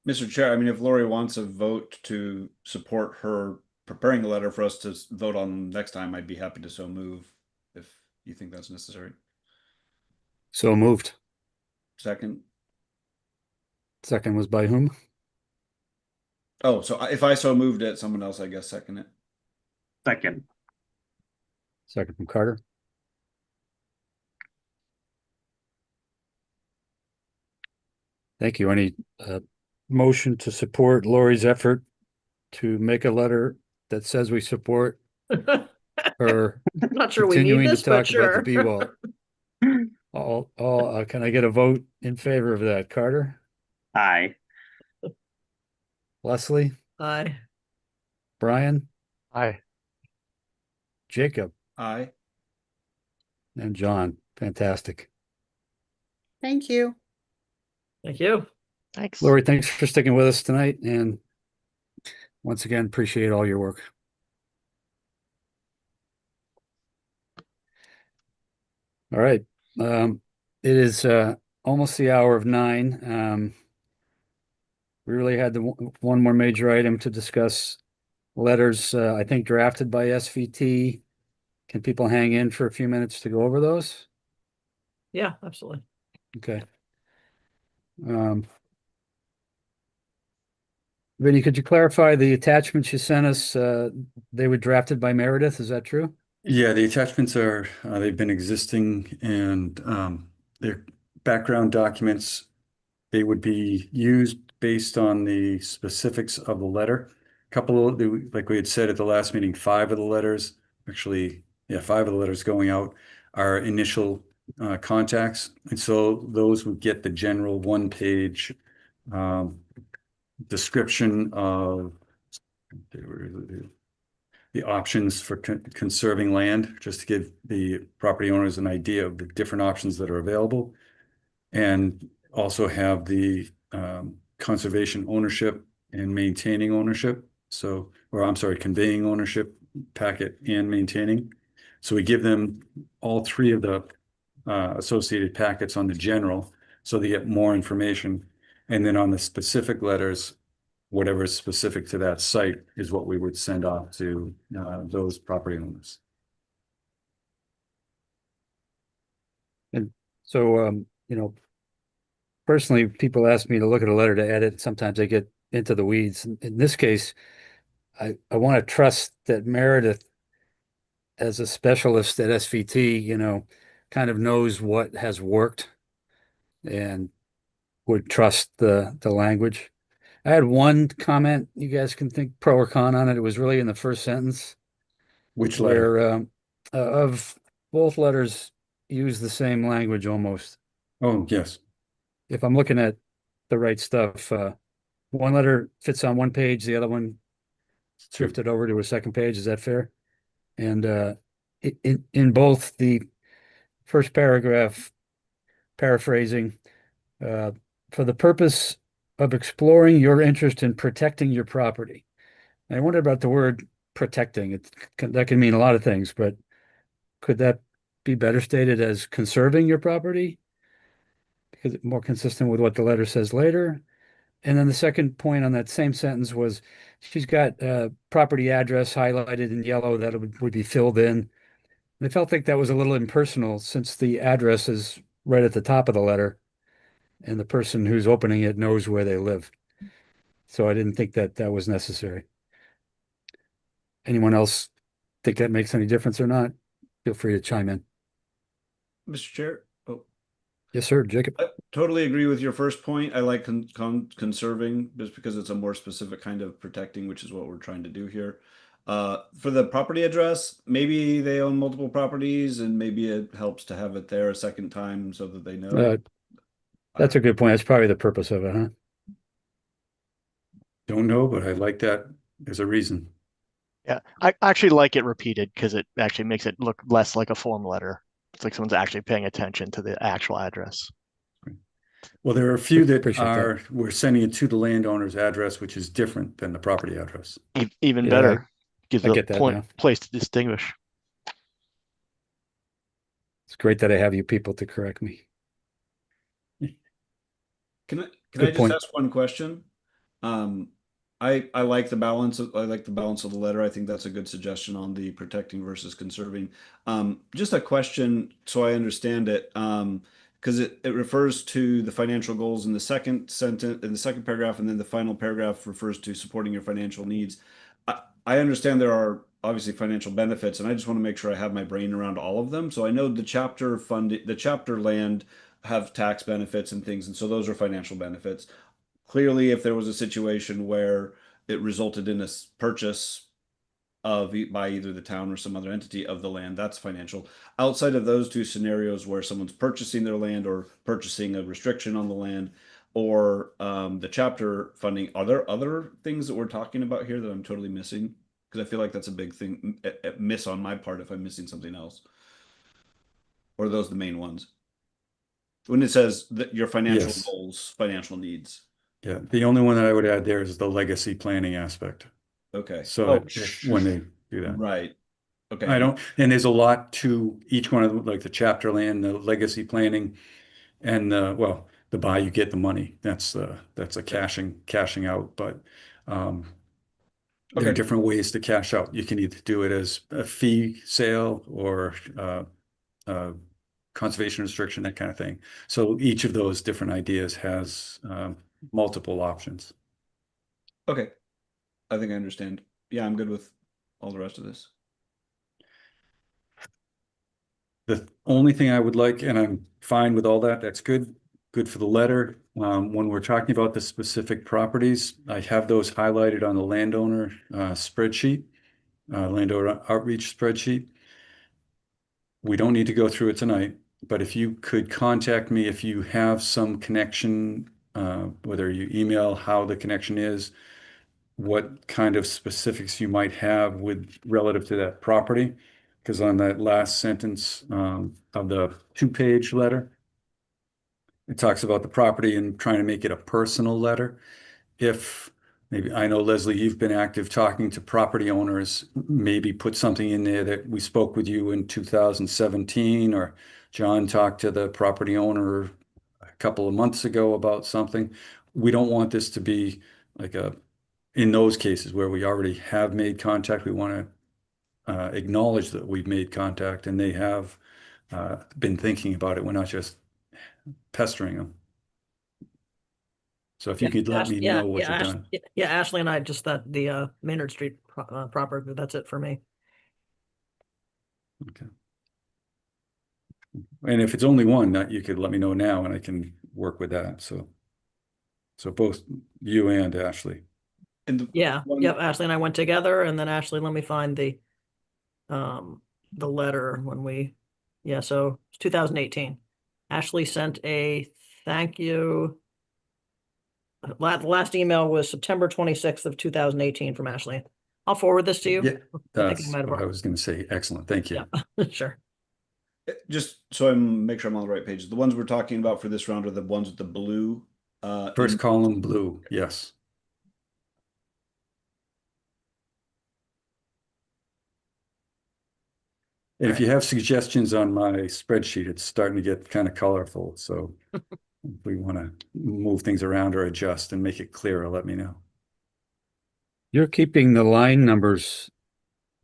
Mr. Chair, I mean, if Lori wants a vote to support her preparing a letter for us to vote on next time, I'd be happy to so move if you think that's necessary. so moved. Second. Second was by whom? Oh, so if I so moved it, someone else, I guess, second it. Second. Second from Carter. Thank you. Any motion to support Lori's effort to make a letter that says we support her I'm not sure we need continuing this, to but talk sure. about the B-Wall? Can I get a vote in favor of that? Carter? Aye. Leslie? Aye. Brian? Aye. Jacob? Aye. And John? Fantastic. Thank you. Thank you. Thanks. Lori, thanks for sticking with us tonight, and once again, appreciate all your work. All right. It is almost the hour of 9. We really had one more major item to discuss. Letters, I think, drafted by SVT. Can people hang in for a few minutes to go over those? Yeah, absolutely. Okay. Vinny, could you clarify the attachments you sent us? They were drafted by Meredith, is that true? Yeah, the attachments are, they've been existing and They're background documents. They would be used based on the specifics of the letter. Couple of, like we had said at the last meeting, 5 of the letters, actually, yeah, 5 of the letters going out are initial contacts. And so those would get the general 1-page description of the options for conserving land, just to give the property owners an idea of the different options that are available. And also have the conservation ownership and maintaining ownership. So, or I'm sorry, conveying ownership packet and maintaining. So we give them all 3 of the associated packets on the general, so they get more information. And then on the specific letters, whatever is specific to that site is what we would send off to those property owners. And so, you know, personally, people ask me to look at a letter to edit. Sometimes I get into the weeds. In this case, I want to trust that Meredith, as a specialist at SVT, you know, kind of knows what has worked and would trust the language. I had one comment. You guys can think pro or con on it. It was really in the first sentence. Which letter? Where of both letters use the same language almost. Oh, yes. If I'm looking at the right stuff, one letter fits on one page, the other one drifted over to a second page. Is that fair? And in both the first paragraph, paraphrasing, for the purpose of exploring your interest in protecting your property. And I wonder about the word protecting. That can mean a lot of things, but could that be better stated as conserving your property? Because it's more consistent with what the letter says later. And then the second point on that same sentence was she's got property address highlighted in yellow that would be filled in. And I felt like that was a little impersonal since the address is right at the top of the letter and the person who's opening it knows where they live. So I didn't think that that was necessary. Anyone else think that makes any difference or not? Feel free to chime in. Mr. Chair. Oh, Yes, sir, Jacob. I totally agree with your first point. I like conserving just because it's a more specific kind of protecting, which is what we're trying to do here. For the property address, maybe they own multiple properties and maybe it helps to have it there a second time so that they know. That's a good point. That's probably the purpose of it, huh? Don't know, but I like that as a reason. Yeah, I actually like it repeated because it actually makes it look less like a form letter. It's like someone's actually paying attention to the actual address. Well, there are a few that Appreciate that. we're sending it to the landowner's address, which is different than the property address. Even Yeah, better. Gives I a get that now. place to distinguish. It's great that I have you people to correct me. Can I Good just point. ask one question? I like the balance of the letter. I think that's a good suggestion on the protecting versus conserving. Just a question so I understand it. Because it refers to the financial goals in the second sentence, in the second paragraph, and then the final paragraph refers to supporting your financial needs. I understand there are obviously financial benefits, and I just want to make sure I have my brain around all of them. So I know the chapter land have tax benefits and things, and so those are financial benefits. Clearly, if there was a situation where it resulted in a purchase by either the town or some other entity of the land, that's financial. Outside of those 2 scenarios where someone's purchasing their land or purchasing a restriction on the land or the chapter funding, are there other things that we're talking about here that I'm totally missing? Because I feel like that's a big thing, a miss on my part if I'm missing something else. Or are those the main ones? When it says that your financial Yes. goals, financial needs. Yeah, the only one that I would add there is the legacy planning aspect. Okay. So when they do that. Right. Okay. And there's a lot to each one of them, like the chapter land, the legacy planning, and well, the buy you get the money. That's a cashing out, but there are different ways to cash out. You can either do it as a fee sale or conservation restriction, that kind of thing. So each of those different ideas has multiple options. Okay. I think I understand. Yeah, I'm good with all the rest of this. The only thing I would like, and I'm fine with all that, that's good for the letter. When we're talking about the specific properties, I have those highlighted on the landowner spreadsheet, landowner outreach spreadsheet. We don't need to go through it tonight, but if you could contact me if you have some connection, whether you email how the connection is, what kind of specifics you might have with relative to that property. Because on that last sentence of the 2-page letter, it talks about the property and trying to make it a personal letter. If maybe, I know, Leslie, you've been active talking to property owners, maybe put something in there that we spoke with you in 2017, or John talked to the property owner a couple of months ago about something. We don't want this to be like in those cases where we already have made contact, we want to acknowledge that we've made contact and they have been thinking about it. We're not just pestering them. So if you could let me know what you've done. Yeah, Ashley and I just the Maynard Street proper, but that's it for me. Okay. And if it's only one, that you could let me know now and I can work with that. So both you and Ashley. And Yep, Ashley and I went together, and then Ashley, let me find the letter when we, so it's 2018. Ashley sent a thank you. The last email was September 26th of 2018 from Ashley. I'll forward this to you. Yeah, I that's what I was going to say. Excellent. Thank you. Yeah, sure. Just so I make sure I'm on the right page. The ones we're talking about for this round are the ones with the blue. First column, blue. Yes. And if you have suggestions on my spreadsheet, it's starting to get kind of colorful. So if we want to move things around or adjust and make it clearer, let me know. You're keeping the line numbers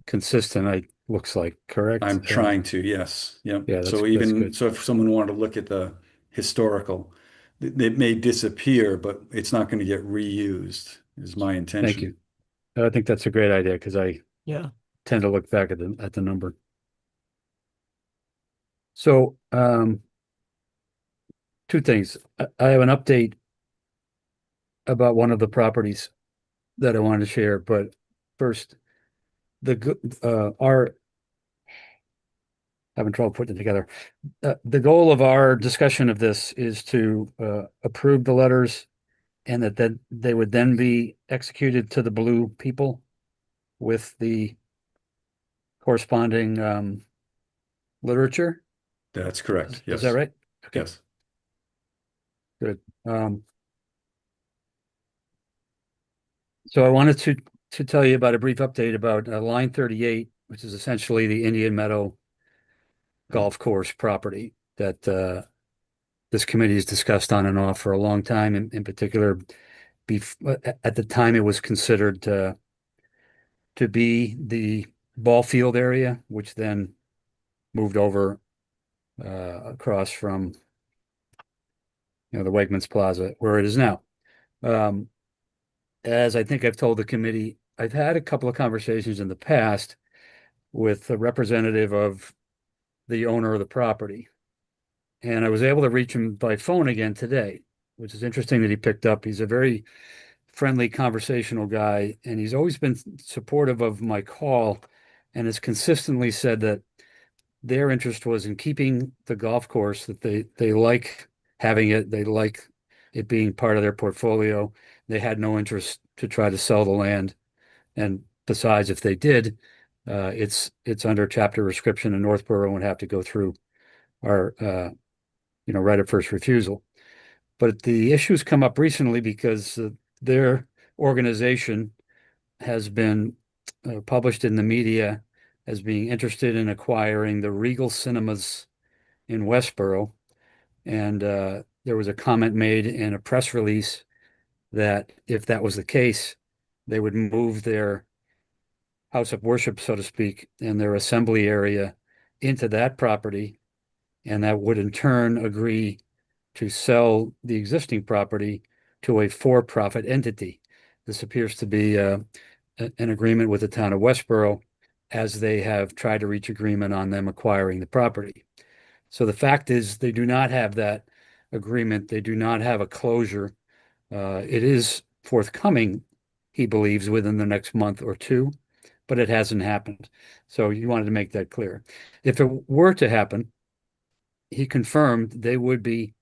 consistent, looks like, correct? I'm trying to, yes. Yep. Yeah, so if someone wanted to look at the historical, it may disappear, but it's not going to get reused, is my intention. Thank you. I think that's a great idea because I tend to look back at the number. So, two things. I have an update about one of the properties that I wanted to share, but first, having trouble putting it together. The goal of our discussion of this is to approve the letters, and that they would then be executed to the blue people with the corresponding literature. That's correct. Yes. Is that right? Okay. Yes. Good. So I wanted to tell you about a brief update about line 38, which is essentially the Indian Meadow golf course property that this committee has discussed on and off for a long time. In particular, at the time it was considered to be the ball field area, which then moved over across from the Wegmans Plaza where it is now. As I think I've told the committee, I've had a couple of conversations in the past with a representative of the owner of the property, and I was able to reach him by phone again today, which is interesting that he picked up. He's a very friendly, conversational guy, and he's always been supportive of my call and has consistently said that their interest was in keeping the golf course, that they like having it, they like it being part of their portfolio. They had no interest to try to sell the land, and besides, if they did, it's under chapter restriction, and Northborough would have to go through our right of first refusal. But the issues come up recently because their organization has been published in the media as being interested in acquiring the Regal Cinemas in Westborough. And there was a comment made in a press release that if that was the case, they would move their house of worship, so to speak, and their assembly area into that property. And that would in turn agree to sell the existing property to a for-profit entity. This appears to be an agreement with the town of Westborough, as they have tried to reach agreement on them acquiring the property. So the fact is, they do not have that agreement. They do not have a closure. It is forthcoming, he believes, within the next month or two, but it hasn't happened. So you wanted to make that clear. If it were to happen, he confirmed they would be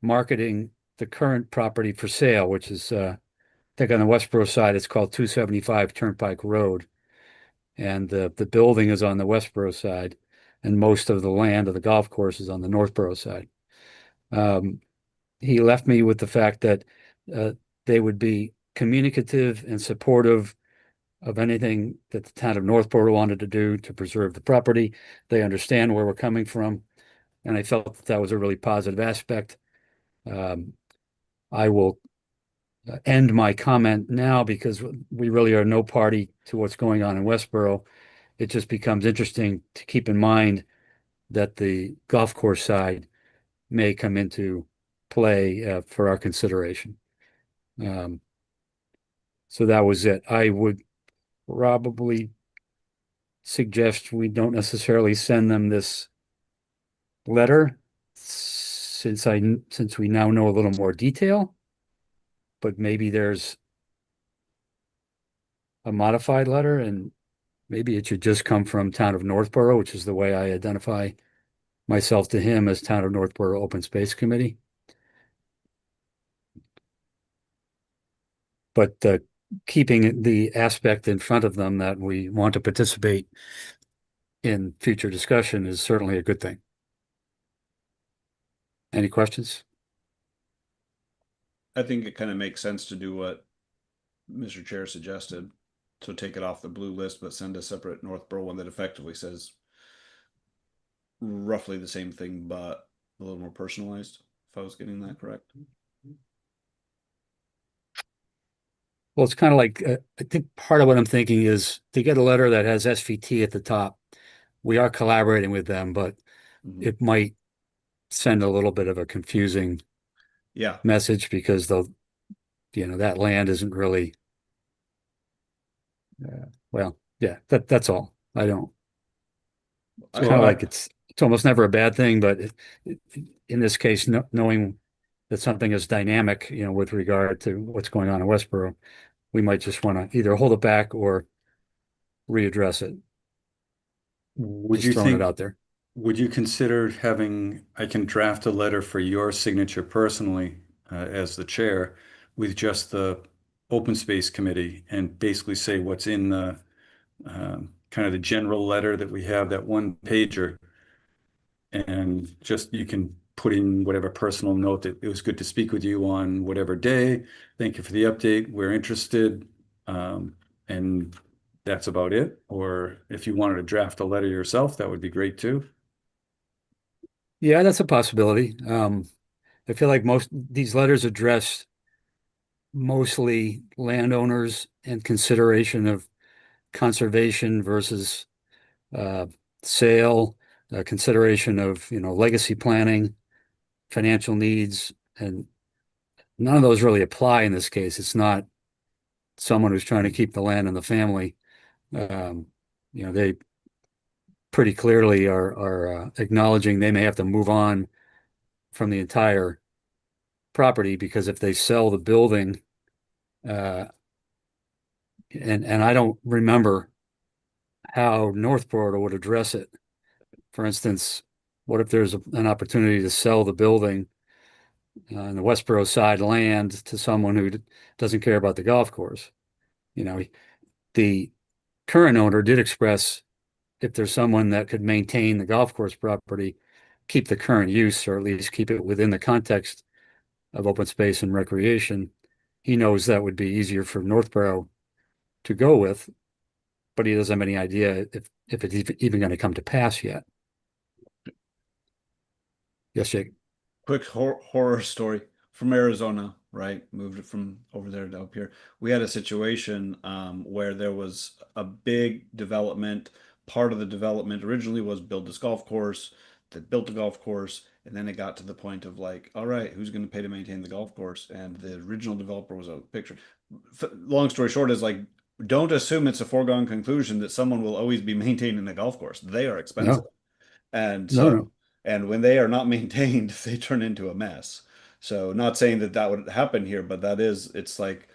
marketing the current property for sale, which is, I think on the Westboro side, it's called 275 Turnpike Road. And the building is on the Westboro side, and most of the land of the golf course is on the Northboro side. He left me with the fact that they would be communicative and supportive of anything that the town of Northboro wanted to do to preserve the property. They understand where we're coming from, and I felt that that was a really positive aspect. I will end my comment now because we really are no party to what's going on in Westboro. It just becomes interesting to keep in mind that the golf course side may come into play for our consideration. So that was it. I would probably suggest we don't necessarily send them this letter since we now know a little more detail, but maybe there's a modified letter, and maybe it should just come from Town of Northboro, which is the way I identify myself to him, as Town of Northboro Open Space Committee. But keeping the aspect in front of them that we want to participate in future discussion is certainly a good thing. Any questions? I think it kind of makes sense to do what Mr. Chair suggested. So take it off the blue list, but send a separate Northborough one that effectively says roughly the same thing, but a little more personalized, if I was getting that correct. Well, it's kind of like, I think part of what I'm thinking is to get a letter that has SVT at the top. We are collaborating with them, but it might send a little bit of a confusing message because that land isn't really, that's all. I don't. It's kind of like it's almost never a bad thing, but in this case, knowing that something is dynamic, with regard to what's going on in Westboro, we might just want to either hold it back or readdress it. Would Just you throwing think it out there? Would you consider I can draft a letter for your signature personally as the chair with just the open space committee and basically say what's in the kind of the general letter that we have, that one pager, and just you can put in whatever personal note that it was good to speak with you on whatever day. Thank you for the update. We're interested. And that's about it. Or if you wanted to draft a letter yourself, that would be great too. Yeah, that's a possibility. I feel like most these letters address mostly landowners and consideration of conservation versus sale, consideration of legacy planning, financial needs, and none of those really apply in this case. It's not someone who's trying to keep the land in the family. They pretty clearly are acknowledging they may have to move on from the entire property, because if they sell the building, and I don't remember how Northboro would address it. For instance, what if there's an opportunity to sell the building on the Westboro side land to someone who doesn't care about the golf course? The current owner did express if there's someone that could maintain the golf course property, keep the current use, or at least keep it within the context of open space and recreation, he knows that would be easier for Northboro to go with, but he doesn't have any idea if it's even going to come to pass yet. Yes, Jake. Quick horror story from Arizona, right? Moved it from over there to up here. We had a situation where there was a big development. Part of the development originally was build this golf course. They built the golf course, and then it got to the point of like, all right, who's going to pay to maintain the golf course? And the original developer was a picture. Long story short is like, don't assume it's a foregone conclusion that someone will always be maintaining the golf course. They are expensive. No. And so And when they are not maintained, they turn into a mess. So not saying that that would happen here, but it's like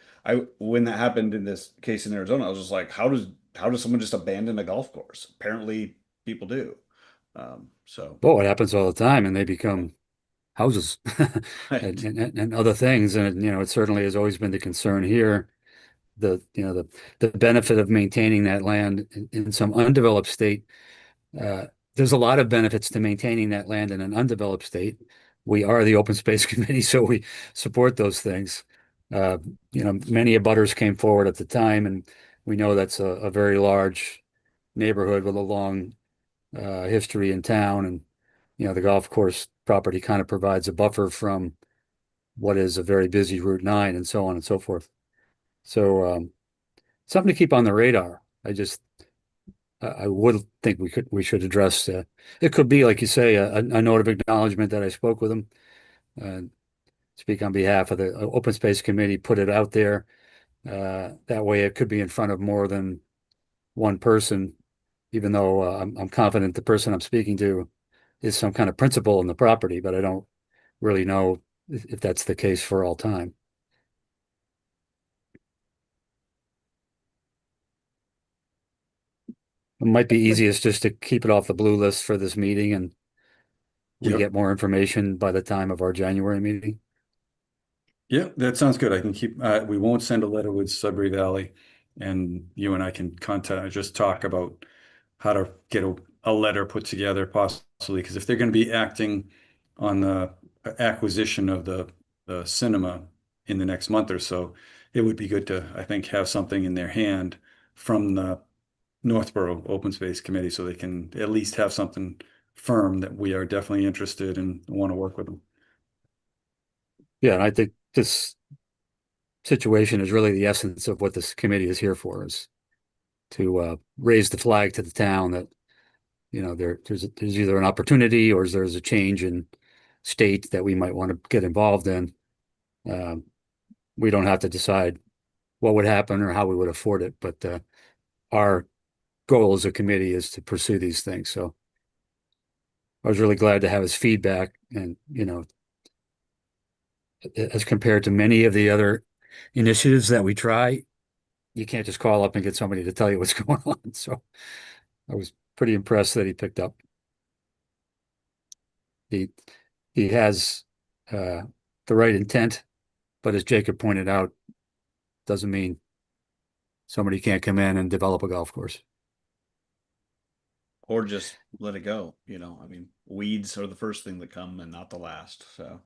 when that happened in this case in Arizona, I was just like, how does someone just abandon a golf course? Apparently people do. So Well, it happens all the time, and they become houses right. and other things. And it certainly has always been the concern here. The benefit of maintaining that land in some undeveloped state. There's a lot of benefits to maintaining that land in an undeveloped state. We are the Open Space Committee, so we support those things. Many abutters came forward at the time, and we know that's a very large neighborhood with a long history in town. And, the golf course property kind of provides a buffer from what is a very busy Route 9 and so on and so forth. So something to keep on the radar. I would think we should address. It could be, like you say, a note of acknowledgement that I spoke with them. Speak on behalf of the Open Space Committee, put it out there. That way, it could be in front of more than one person, even though I'm confident the person I'm speaking to is some kind of principal in the property, but I don't really know if that's the case for all time. It might be easiest just to keep it off the blue list for this meeting, and we Yep. get more information by the time of our January meeting. Yeah, that sounds good. I can keep, we won't send a letter with Sudbury Valley, and you and I can just talk about how to get a letter put together possibly, because if they're going to be acting on the acquisition of the cinema in the next month or so, it would be good to, I think, have something in their hand from the Northborough Open Space Committee, so they can at least have something firm that we are definitely interested and want to work with them. Yeah, and I think this situation is really the essence of what this committee is here for, is to raise the flag to the town that, there's either an opportunity or there's a change in state that we might want to get involved in. We don't have to decide what would happen or how we would afford it, but our goal as a committee is to pursue these things. So I was really glad to have his feedback, and, as compared to many of the other initiatives that we try, you can't just call up and get somebody to tell you what's going on. So I was pretty impressed that he picked up. He has the right intent, but as Jacob pointed out, doesn't mean somebody can't come in and develop a golf course. Or just let it go. I mean, weeds are the first thing that come and not the last. So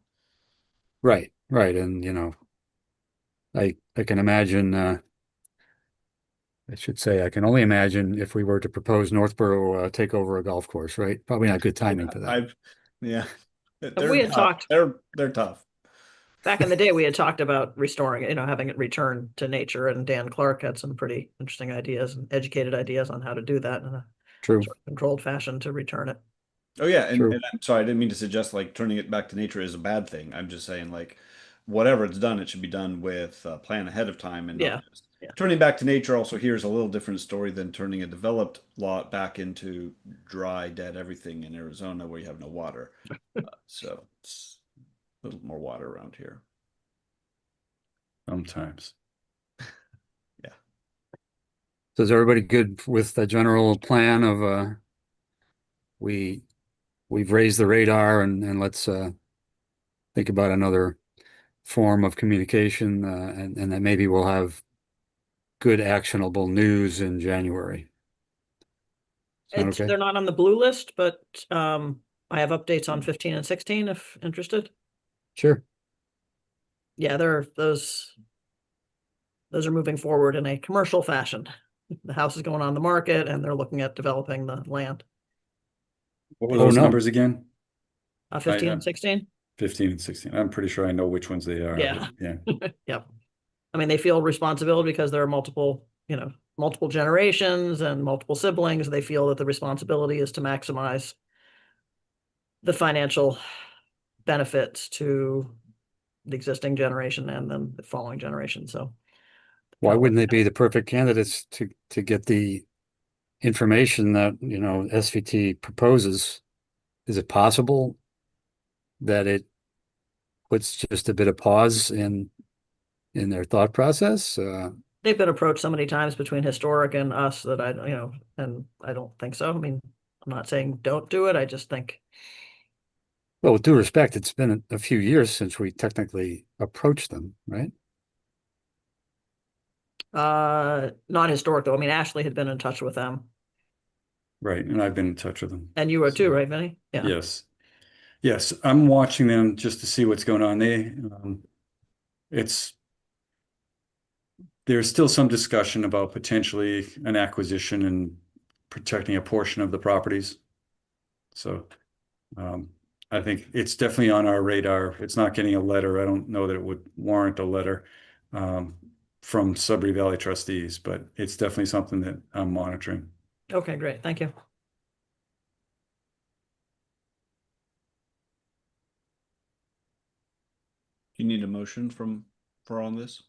Right. And, I can imagine, I should say, I can only imagine if we were to propose Northborough take over a golf course, right? Probably not good timing for that. yeah, we had talked. They're tough. Back in the day, we had talked about restoring it, having it return to nature, and Dan Clark had some pretty interesting ideas and educated ideas on how to do that in a True. sort of controlled fashion to return it. Oh yeah, True. and I'm sorry, I didn't mean to suggest like turning it back to nature is a bad thing. I'm just saying, like, whatever it's done, it should be done with a plan ahead of time, and Yeah, not just yeah. turning back to nature. Also, here's a little different story than turning a developed lot back into dry, dead everything in Arizona where you have no water. So it's a little more water around here. Sometimes. Yeah. So is everybody good with the general plan of we've raised the radar, and let's think about another form of communication, and then maybe we'll have good actionable news in January. Sound okay? They're not on the blue list, but I have updates on 15 and 16 if interested. Sure. Yeah, those are moving forward in a commercial fashion. The house is going on the market, and they're looking at developing the land. What were those no. numbers again? 15 and 16. 15 and 16. I'm pretty sure I know which ones they are. Yeah. Yeah. Yep. I mean, they feel responsibility because there are multiple generations and multiple siblings. They feel that the responsibility is to maximize the financial benefits to the existing generation and then the following generation. So Why wouldn't they be the perfect candidates to get the information that, SVT proposes is it possible that it puts just a bit of pause in their thought process? They've been approached so many times between historic and us that and I don't think so. I mean, I'm not saying don't do it. I just think, Well, with due respect, it's been a few years since we technically approached them, right? not historic though. I mean, Ashley had been in touch with them Right, and I've been in touch with them. and you were too, So, right, Vinny? Yeah. Yes. Yes, I'm watching them just to see what's going on. There's still some discussion about potentially an acquisition and protecting a portion of the properties. So I think it's definitely on our radar. It's not getting a letter. I don't know that it would warrant a letter from Sudbury Valley trustees, but it's definitely something that I'm monitoring. Okay, great. Thank you. You need a motion for on this?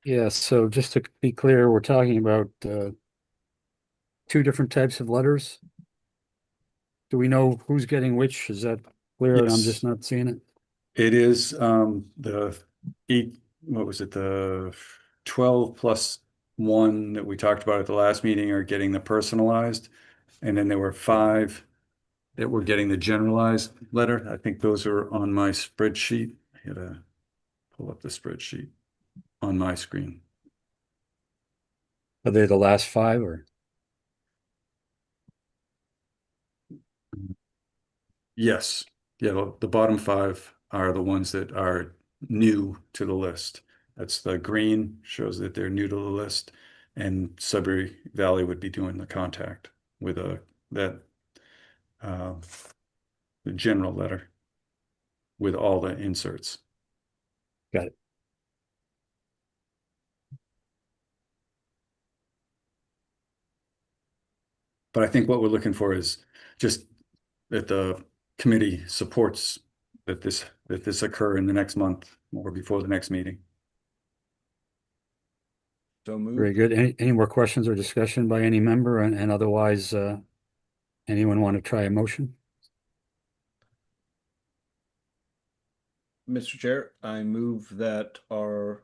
Yeah, so just to be clear, we're talking about two different types of letters. Do we know who's getting which? Is that clear? And I'm Yes. just not seeing it. It is the 12 plus 1 that we talked about at the last meeting are getting the personalized, and then there were 5 that were getting the generalized letter. I think those are on my spreadsheet. I gotta pull up the spreadsheet on my screen. Are they the last 5 or? Yes. Yeah, the bottom 5 are the ones that are new to the list. That's the green, shows that they're new to the list, and Sudbury Valley would be doing the contact with the general letter with all the inserts. Got it. But I think what we're looking for is just that the committee supports that this occur in the next month or before the next meeting. So moved. Very good. Any more questions or discussion by any member, and otherwise, anyone want to try a motion? Mr. Chair, I move that our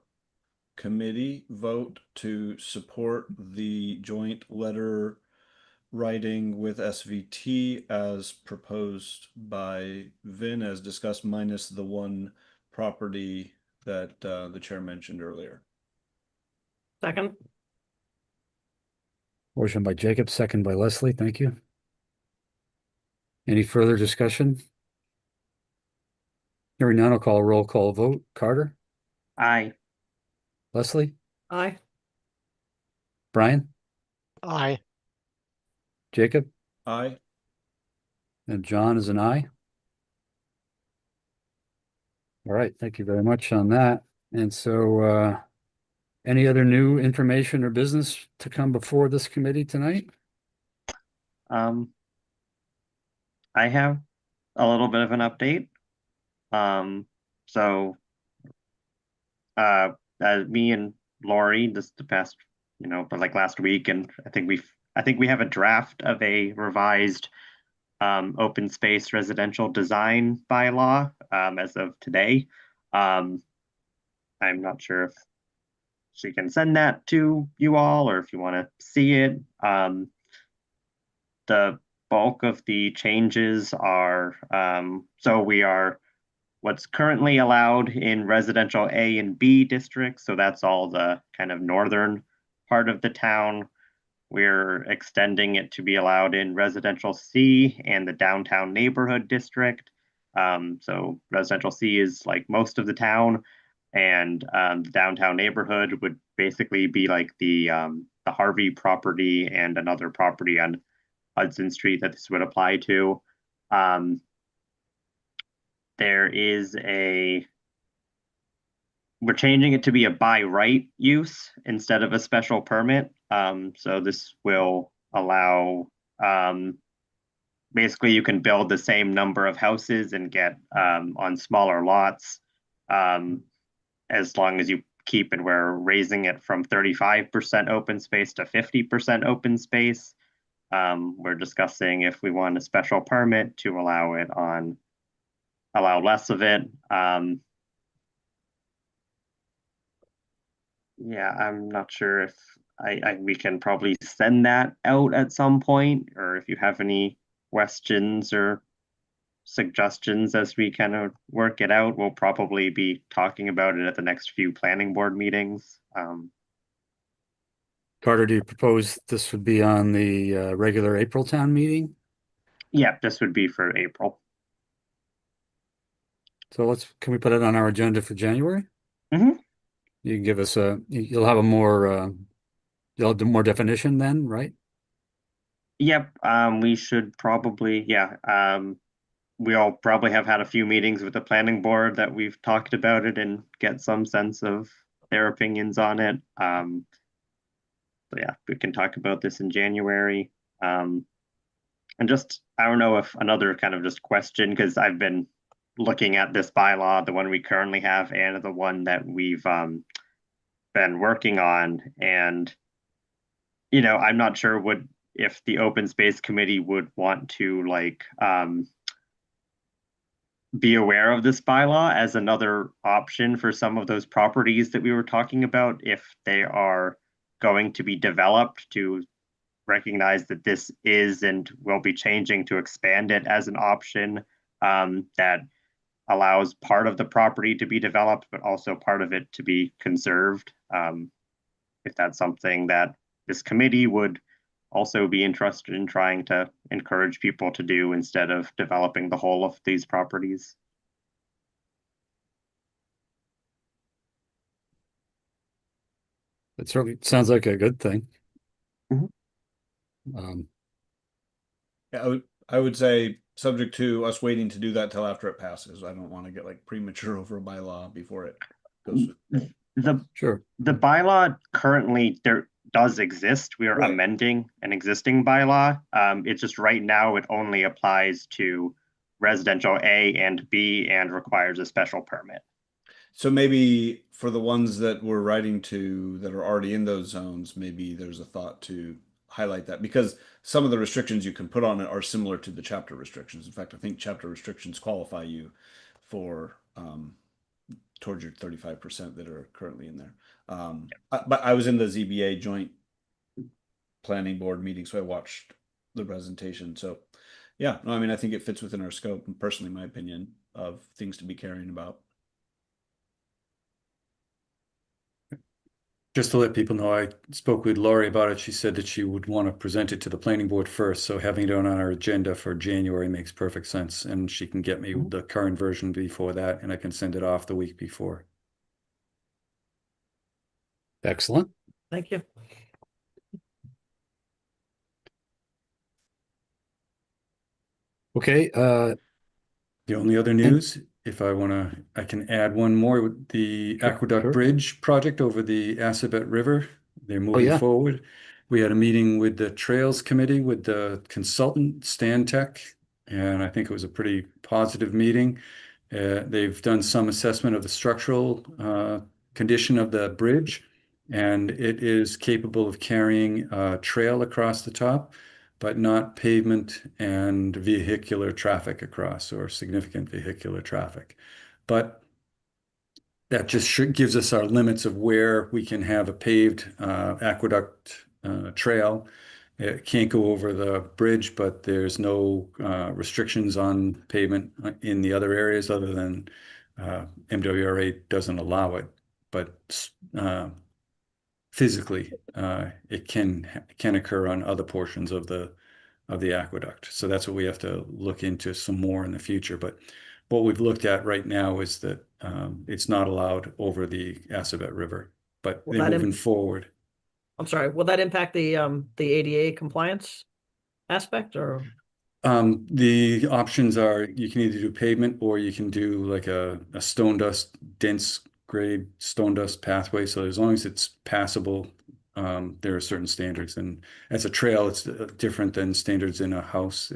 committee vote to support the joint letter writing with SVT as proposed by Vin, as discussed, minus the one property that the chair mentioned earlier. Second. Motion by Jacob, second by Leslie. Thank you. Any further discussion? Hearing none, I'll call a roll call vote. Carter, Aye. Leslie, Aye. Brian, Aye. Jacob, Aye. and John is an aye. All right, thank you very much on that. And so, any other new information or business to come before this committee tonight? I have a little bit of an update. So me and Lori, this the past, but like last week, and I think we have a draft of a revised open space residential design bylaw as of today. I'm not sure if she can send that to you all or if you want to see it. The bulk of the changes are so we are what's currently allowed in residential A and B districts. So that's all the kind of northern part of the town. We're extending it to be allowed in residential C and the downtown neighborhood district. So residential C is like most of the town, and the downtown neighborhood would basically be like the Harvey property and another property on Hudson Street that this would apply to. We're changing it to be a by right use instead of a special permit. So this will allow, basically you can build the same number of houses and get on smaller lots, as long as you keep it, we're raising it from 35% open space to 50% open space. We're discussing if we want a special permit to allow less of it. Yeah, I'm not sure if we can probably send that out at some point, or if you have any questions or suggestions as we kind of work it out. We'll probably be talking about it at the next few planning board meetings. Carter, do you propose this would be on the regular April town meeting? Yeah, this would be for April. So can we put it on our agenda for January? Mhm. You can give us you'll have you'll have more definition then, right? Yep, we should probably, we'll probably have had a few meetings with the planning board that we've talked about it and get some sense of their opinions on it. So yeah, we can talk about this in January. And just, I don't know if another kind of just question, because I've been looking at this bylaw, the one we currently have and the one that we've been working on. And, I'm not sure if the open space committee would want to be aware of this bylaw as another option for some of those properties that we were talking about, if they are going to be developed, to recognize that this is and will be changing, to expand it as an option that allows part of the property to be developed, but also part of it to be conserved. If that's something that this committee would also be interested in trying to encourage people to do instead of developing the whole of these properties. It certainly sounds like a good thing. Mhm. Yeah, I would say subject to us waiting to do that till after it passes. I don't want to get like premature over a bylaw before it goes. Sure. The bylaw currently does exist. We are Right. amending an existing bylaw. It's just right now it only applies to residential A and B and requires a special permit. So maybe for the ones that we're writing to that are already in those zones, maybe there's a thought to highlight that, because some of the restrictions you can put on it are similar to the chapter restrictions. In fact, I think chapter restrictions qualify you for towards your 35% that are currently in there. But I was in the ZBA joint planning board meeting, so I watched the presentation. So yeah, no, I mean, I think it fits within our scope, and personally, my opinion of things to be caring about. Just to let people know, I spoke with Laurie about it. She said that she would want to present it to the planning board first. So having it on our agenda for January makes perfect sense. And she can get me the current version before that, and I can send it off the week before. Excellent. Thank you. Okay. The only other news, if I can add one more, the Aqueduct Bridge project over the Assabet River. They're moving forward. We had a meeting with the Trails Committee with the consultant, Stantec, and I think it was a pretty positive meeting. They've done some assessment of the structural condition of the bridge, and it is capable of carrying a trail across the top, but not pavement and vehicular traffic across, or significant vehicular traffic. But that just gives us our limits of where we can have a paved aqueduct trail. It can't go over the bridge, but there's no restrictions on pavement in the other areas other than MWRA doesn't allow it. But physically, it can occur on other portions of the aqueduct. So that's what we have to look into some more in the future. But what we've looked at right now is that it's not allowed over the Assabet River, but they're moving forward. I'm sorry, will that impact the ADA compliance aspect, or? The options are you can either do pavement or you can do like a stone dust, dense grade stone dust pathway. So as long as it's passable, there are certain standards. And as a trail, it's different than standards in a house,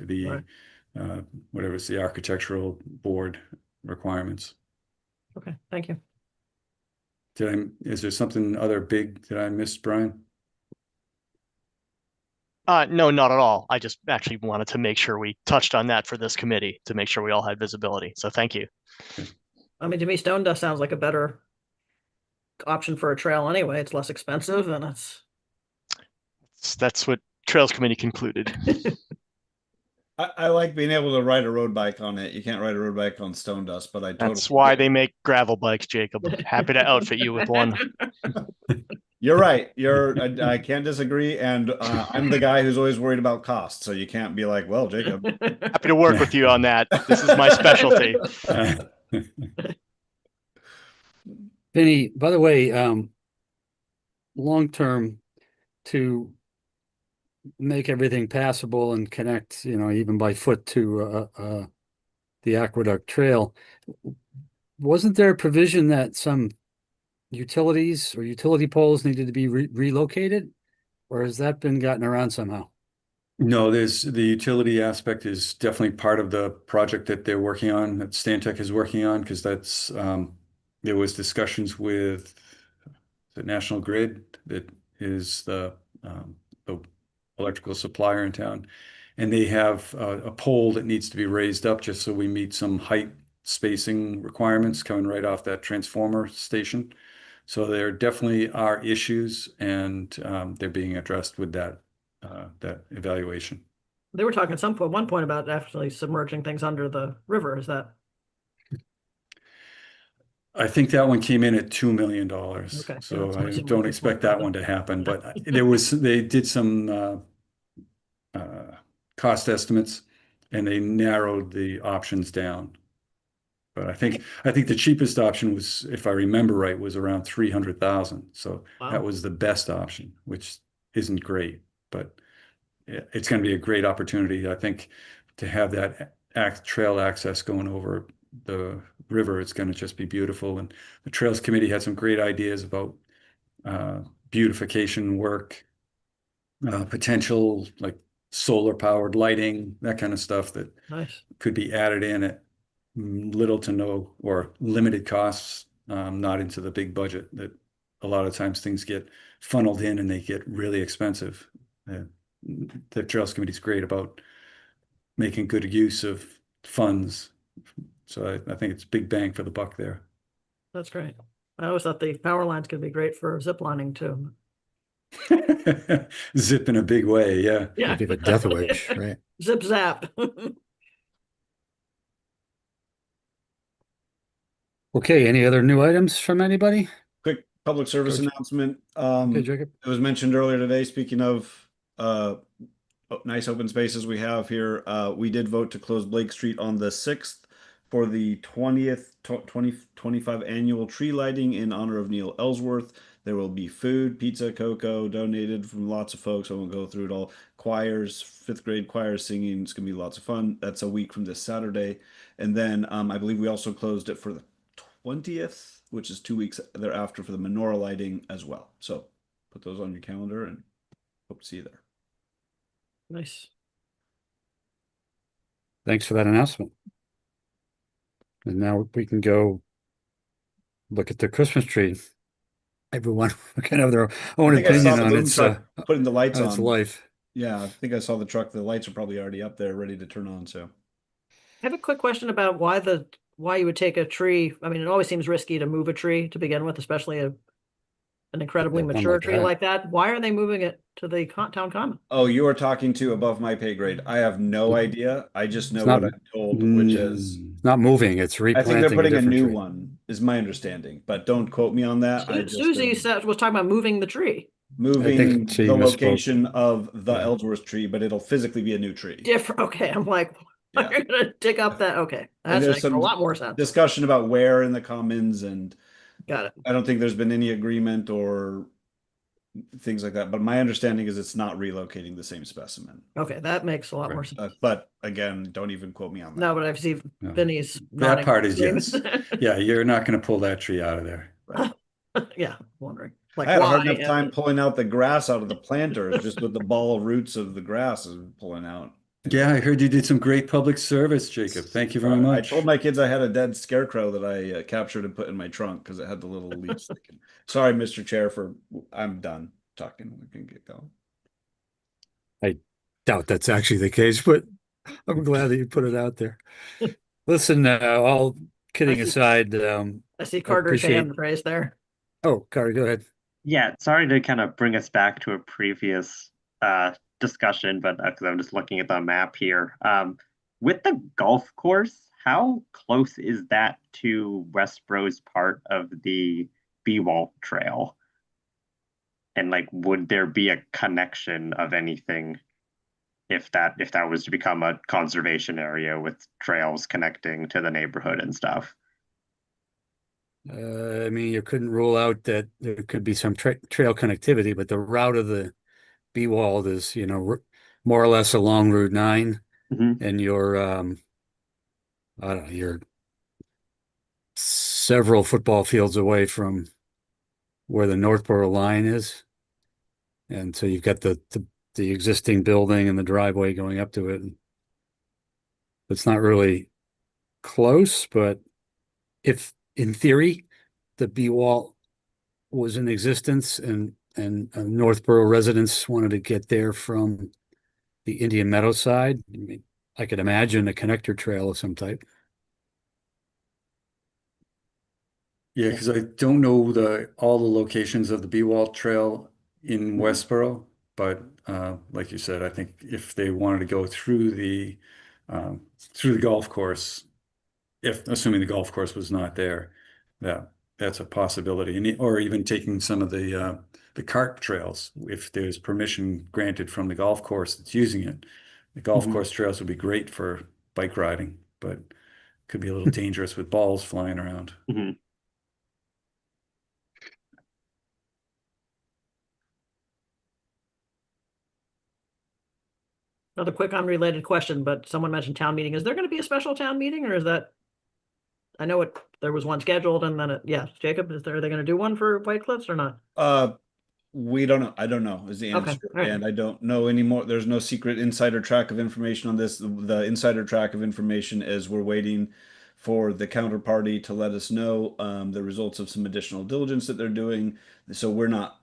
whatever it's the architectural board requirements. Okay, thank you. Is there something other big that I missed, Brian? No, not at all. I just actually wanted to make sure we touched on that for this committee to make sure we all had visibility. So thank you. I mean, to me, stone dust sounds like a better option for a trail anyway. It's less expensive and it's. That's what Trails Committee concluded. I like being able to ride a road bike on it. You can't ride a road bike on stone dust, but I totally That's why get they it. make gravel bikes, Jacob. Happy to outfit you with one. You're right. I can't disagree, and I'm the guy who's always worried about cost. So you can't be like, well, Jacob. Happy to work with you on that. This is my specialty. Vinny, by the way, long term, to make everything passable and connect, even by foot to the Aqueduct Trail, wasn't there a provision that some utilities or utility poles needed to be relocated, or has that been gotten around somehow? No, there's the utility aspect is definitely part of the project that they're working on, that Stantec is working on, because that's there was discussions with the National Grid, that is the electrical supplier in town, and they have a pole that needs to be raised up just so we meet some height spacing requirements coming right off that transformer station. So there definitely are issues, and they're being addressed with that evaluation. They were talking at one point about actually submerging things under the river. Is that? I think that one came in at $2 million. Okay, So that's I what don't expect that one to happen, but they did some cost estimates, and they narrowed the options down. But I think the cheapest option was, if I remember right, was around 300,000. So that was the best option, which isn't great, but it's going to be a great opportunity, I think, to have that trail access going over the river. It's going to just be beautiful. And the Trails Committee had some great ideas about beautification work, potential like solar powered lighting, that kind of stuff that could be added in at little to no or limited costs, not into the big budget that a lot of times things get funneled in and they get really expensive. The Trails Committee is great about making good use of funds. So I think it's big bang for the buck there. That's great. I always thought the power lines could be great for zip lining too. Zip in a big way, yeah. Yeah. Be the death wish, right? Zip zap. Okay, any other new items from anybody? Quick public service announcement. Okay, Jacob. It was mentioned earlier today, speaking of nice open spaces we have here, we did vote to close Blake Street on the 6th for the 2025 annual tree lighting in honor of Neil Ellsworth. There will be food, pizza, cocoa donated from lots of folks. I won't go through it all. Choirs, 5th grade choirs singing. It's going to be lots of fun. That's a week from this Saturday. And then I believe we also closed it for the 20th, which is 2 weeks thereafter, for the menorah lighting as well. So put those on your calendar and hope to see you there. Nice. Thanks for that announcement. And now we can go look at the Christmas tree. Everyone can have their own opinion on its putting the lights on its life. Yeah, I think I saw the truck. The lights are probably already up there, ready to turn on. So, I have a quick question about why you would take a tree. I mean, it always seems risky to move a tree to begin with, especially an incredibly mature tree like that. Why are they moving it to the town common? Oh, you are talking to above my pay grade. I have no idea. I just know what I'm told, which is not moving. It's replanting. I think they're putting a new tree. one, is my understanding, but don't quote me on that. Susie was talking about moving the tree. Moving the location of the Ellsworth tree, but it'll physically be a new tree. Different. Okay, I'm like, you're gonna dig up that. Okay, that makes a lot more sense. Discussion about where in the commons, and got it. I don't think there's been any agreement or things like that, but my understanding is it's not relocating the same specimen. Okay, that makes a lot more sense. But again, don't even quote me on that. No, but I've seen Vinny's. That part is yes. Yeah, you're not going to pull that tree out of there. Right. Yeah, wondering. Like, I had a hard enough time pulling out the grass out of the planters, just with the ball roots of the grass pulling out. Yeah, I heard you did some great public service, Jacob. Thank you very much. I told my kids I had a dead scarecrow that I captured and put in my trunk because it had the little leaves sticking. Sorry, Mr. Chair, I'm done talking. We can get going. Doubt that's actually the case, but I'm glad that you put it out there. Listen, all kidding I see- aside, I see Carter's appreciate- hand raised there. oh, Carter, go ahead. Yeah, sorry to kind of bring us back to a previous discussion, but because I'm just looking at the map here. With the golf course, how close is that to Westboro's part of the Bewalt Trail? And like, would there be a connection of anything if that was to become a conservation area with trails connecting to the neighborhood and stuff? I mean, you couldn't rule out that there could be some trail connectivity, but the route of the Bewald is, more or less along Route 9, and you're, I don't know, you're several football fields away from where the Northborough line is. And so you've got the existing building and the driveway going up to it. It's not really close, but if in theory the B-wall was in existence and Northborough residents wanted to get there from the Indian Meadow side, I mean, I could imagine a connector trail of some type. Yeah, because I don't know all the locations of the Bewalt Trail in Westboro, but like you said, I think if they wanted to go through the golf course, if assuming the golf course was not there, that's a possibility, or even taking some of the cart trails if there's permission granted from the golf course that's using it. The golf course trails would be great for bike riding, but could be a little dangerous with balls flying around. Another quick unrelated question, but someone mentioned town meeting. Is there going to be a special town meeting, or is that? I know there was one scheduled, and then yeah, Jacob, are they going to do one for White Cliffs or not? We don't know. I don't know is the answer. Okay, all right. And I don't know anymore. There's no secret insider track of information on this. The insider track of information is we're waiting for the counterparty to let us know the results of some additional diligence that they're doing. So we're not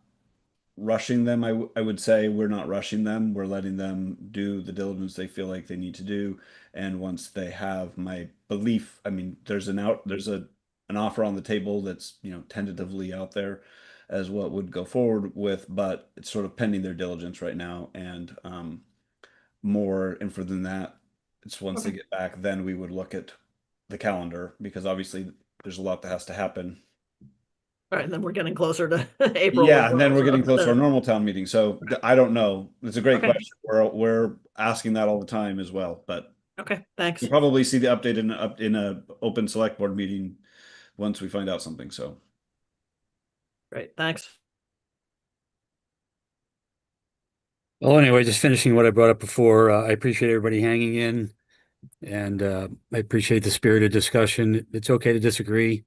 rushing them. I would say we're not rushing them. We're letting them do the diligence they feel like they need to do. And once they have my belief, I mean, there's an offer on the table that's, tentatively out there as what would go forward with, but it's sort of pending their diligence right now. And more info than that, it's once they get back, then we would look at the calendar, because obviously there's a lot that has to happen. All right, and then we're getting closer to April. Yeah, and then we're getting closer to our normal town meeting. So I don't know. It's a great Okay. question. We're asking that all the time as well. But Okay, thanks. you'll probably see the update in a open select board meeting once we find out something. So Great, thanks. Well, anyway, just finishing what I brought up before, I appreciate everybody hanging in, and I appreciate the spirited discussion. It's okay to disagree,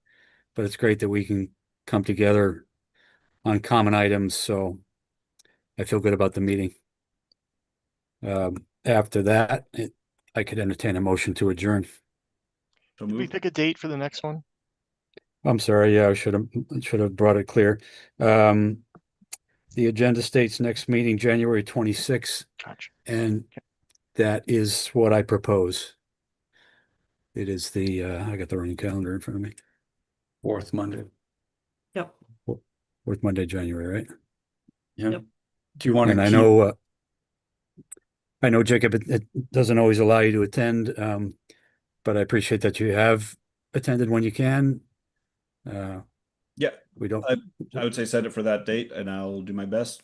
but it's great that we can come together on common items, so I feel good about the meeting. After that, I could entertain a motion to adjourn. so Did we move. pick a date for the next one? I'm sorry, yeah, I should have brought it clear. The agenda states next meeting, January 26th, Gotcha. and that is what I propose. It is I got the wrong calendar in front of me. Fourth Monday. Yep. Fourth Monday, January, right? Yeah. Yep. Do you want to And I know Jacob, it doesn't always allow you to attend, but I appreciate that you have attended when you can. Yeah, We don't. I would say set it for that date, and I'll do my best.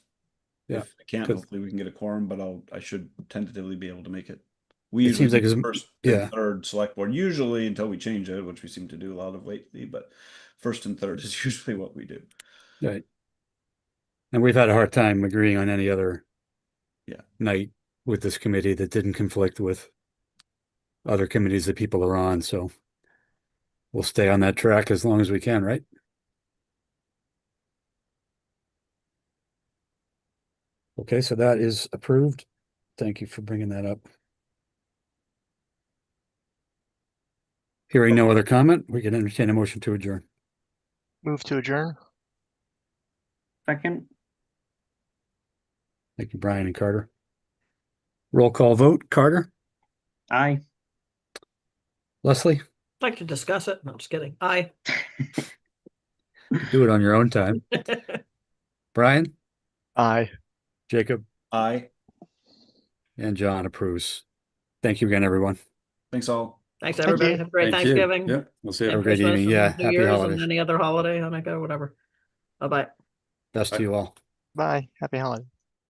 Yeah, If I can't, good. hopefully we can get a quorum, but I should tentatively be able to make it. We It usually seems like do it's- first yeah. and third select board, usually until we change it, which we seem to do a lot of lately, but first and third is usually what we do. Right. And we've had a hard time agreeing on any other night with this committee that didn't conflict with other committees that people are on, so we'll stay on that track as long as we can, right? Okay, so that is approved. Thank you for bringing that up. Hearing no other comment, we can entertain a motion to adjourn. Move to adjourn. Second. Thank you, Brian and Carter. Roll call vote. Carter, Aye. Leslie, I'd like to discuss it. No, I'm just kidding. Aye. do it on your own time. Brian, Aye. Jacob, Aye. and John approves. Thank you again, everyone. Thanks all. Thanks, Thank everybody. you. Have a great Thank you. Thanksgiving. Yep, we'll see you. and Have a great Christmas evening. and Yeah, New happy Year's holidays. and any other holiday, Hanukkah, whatever. Bye-bye. Best to you all. Bye. Happy holiday.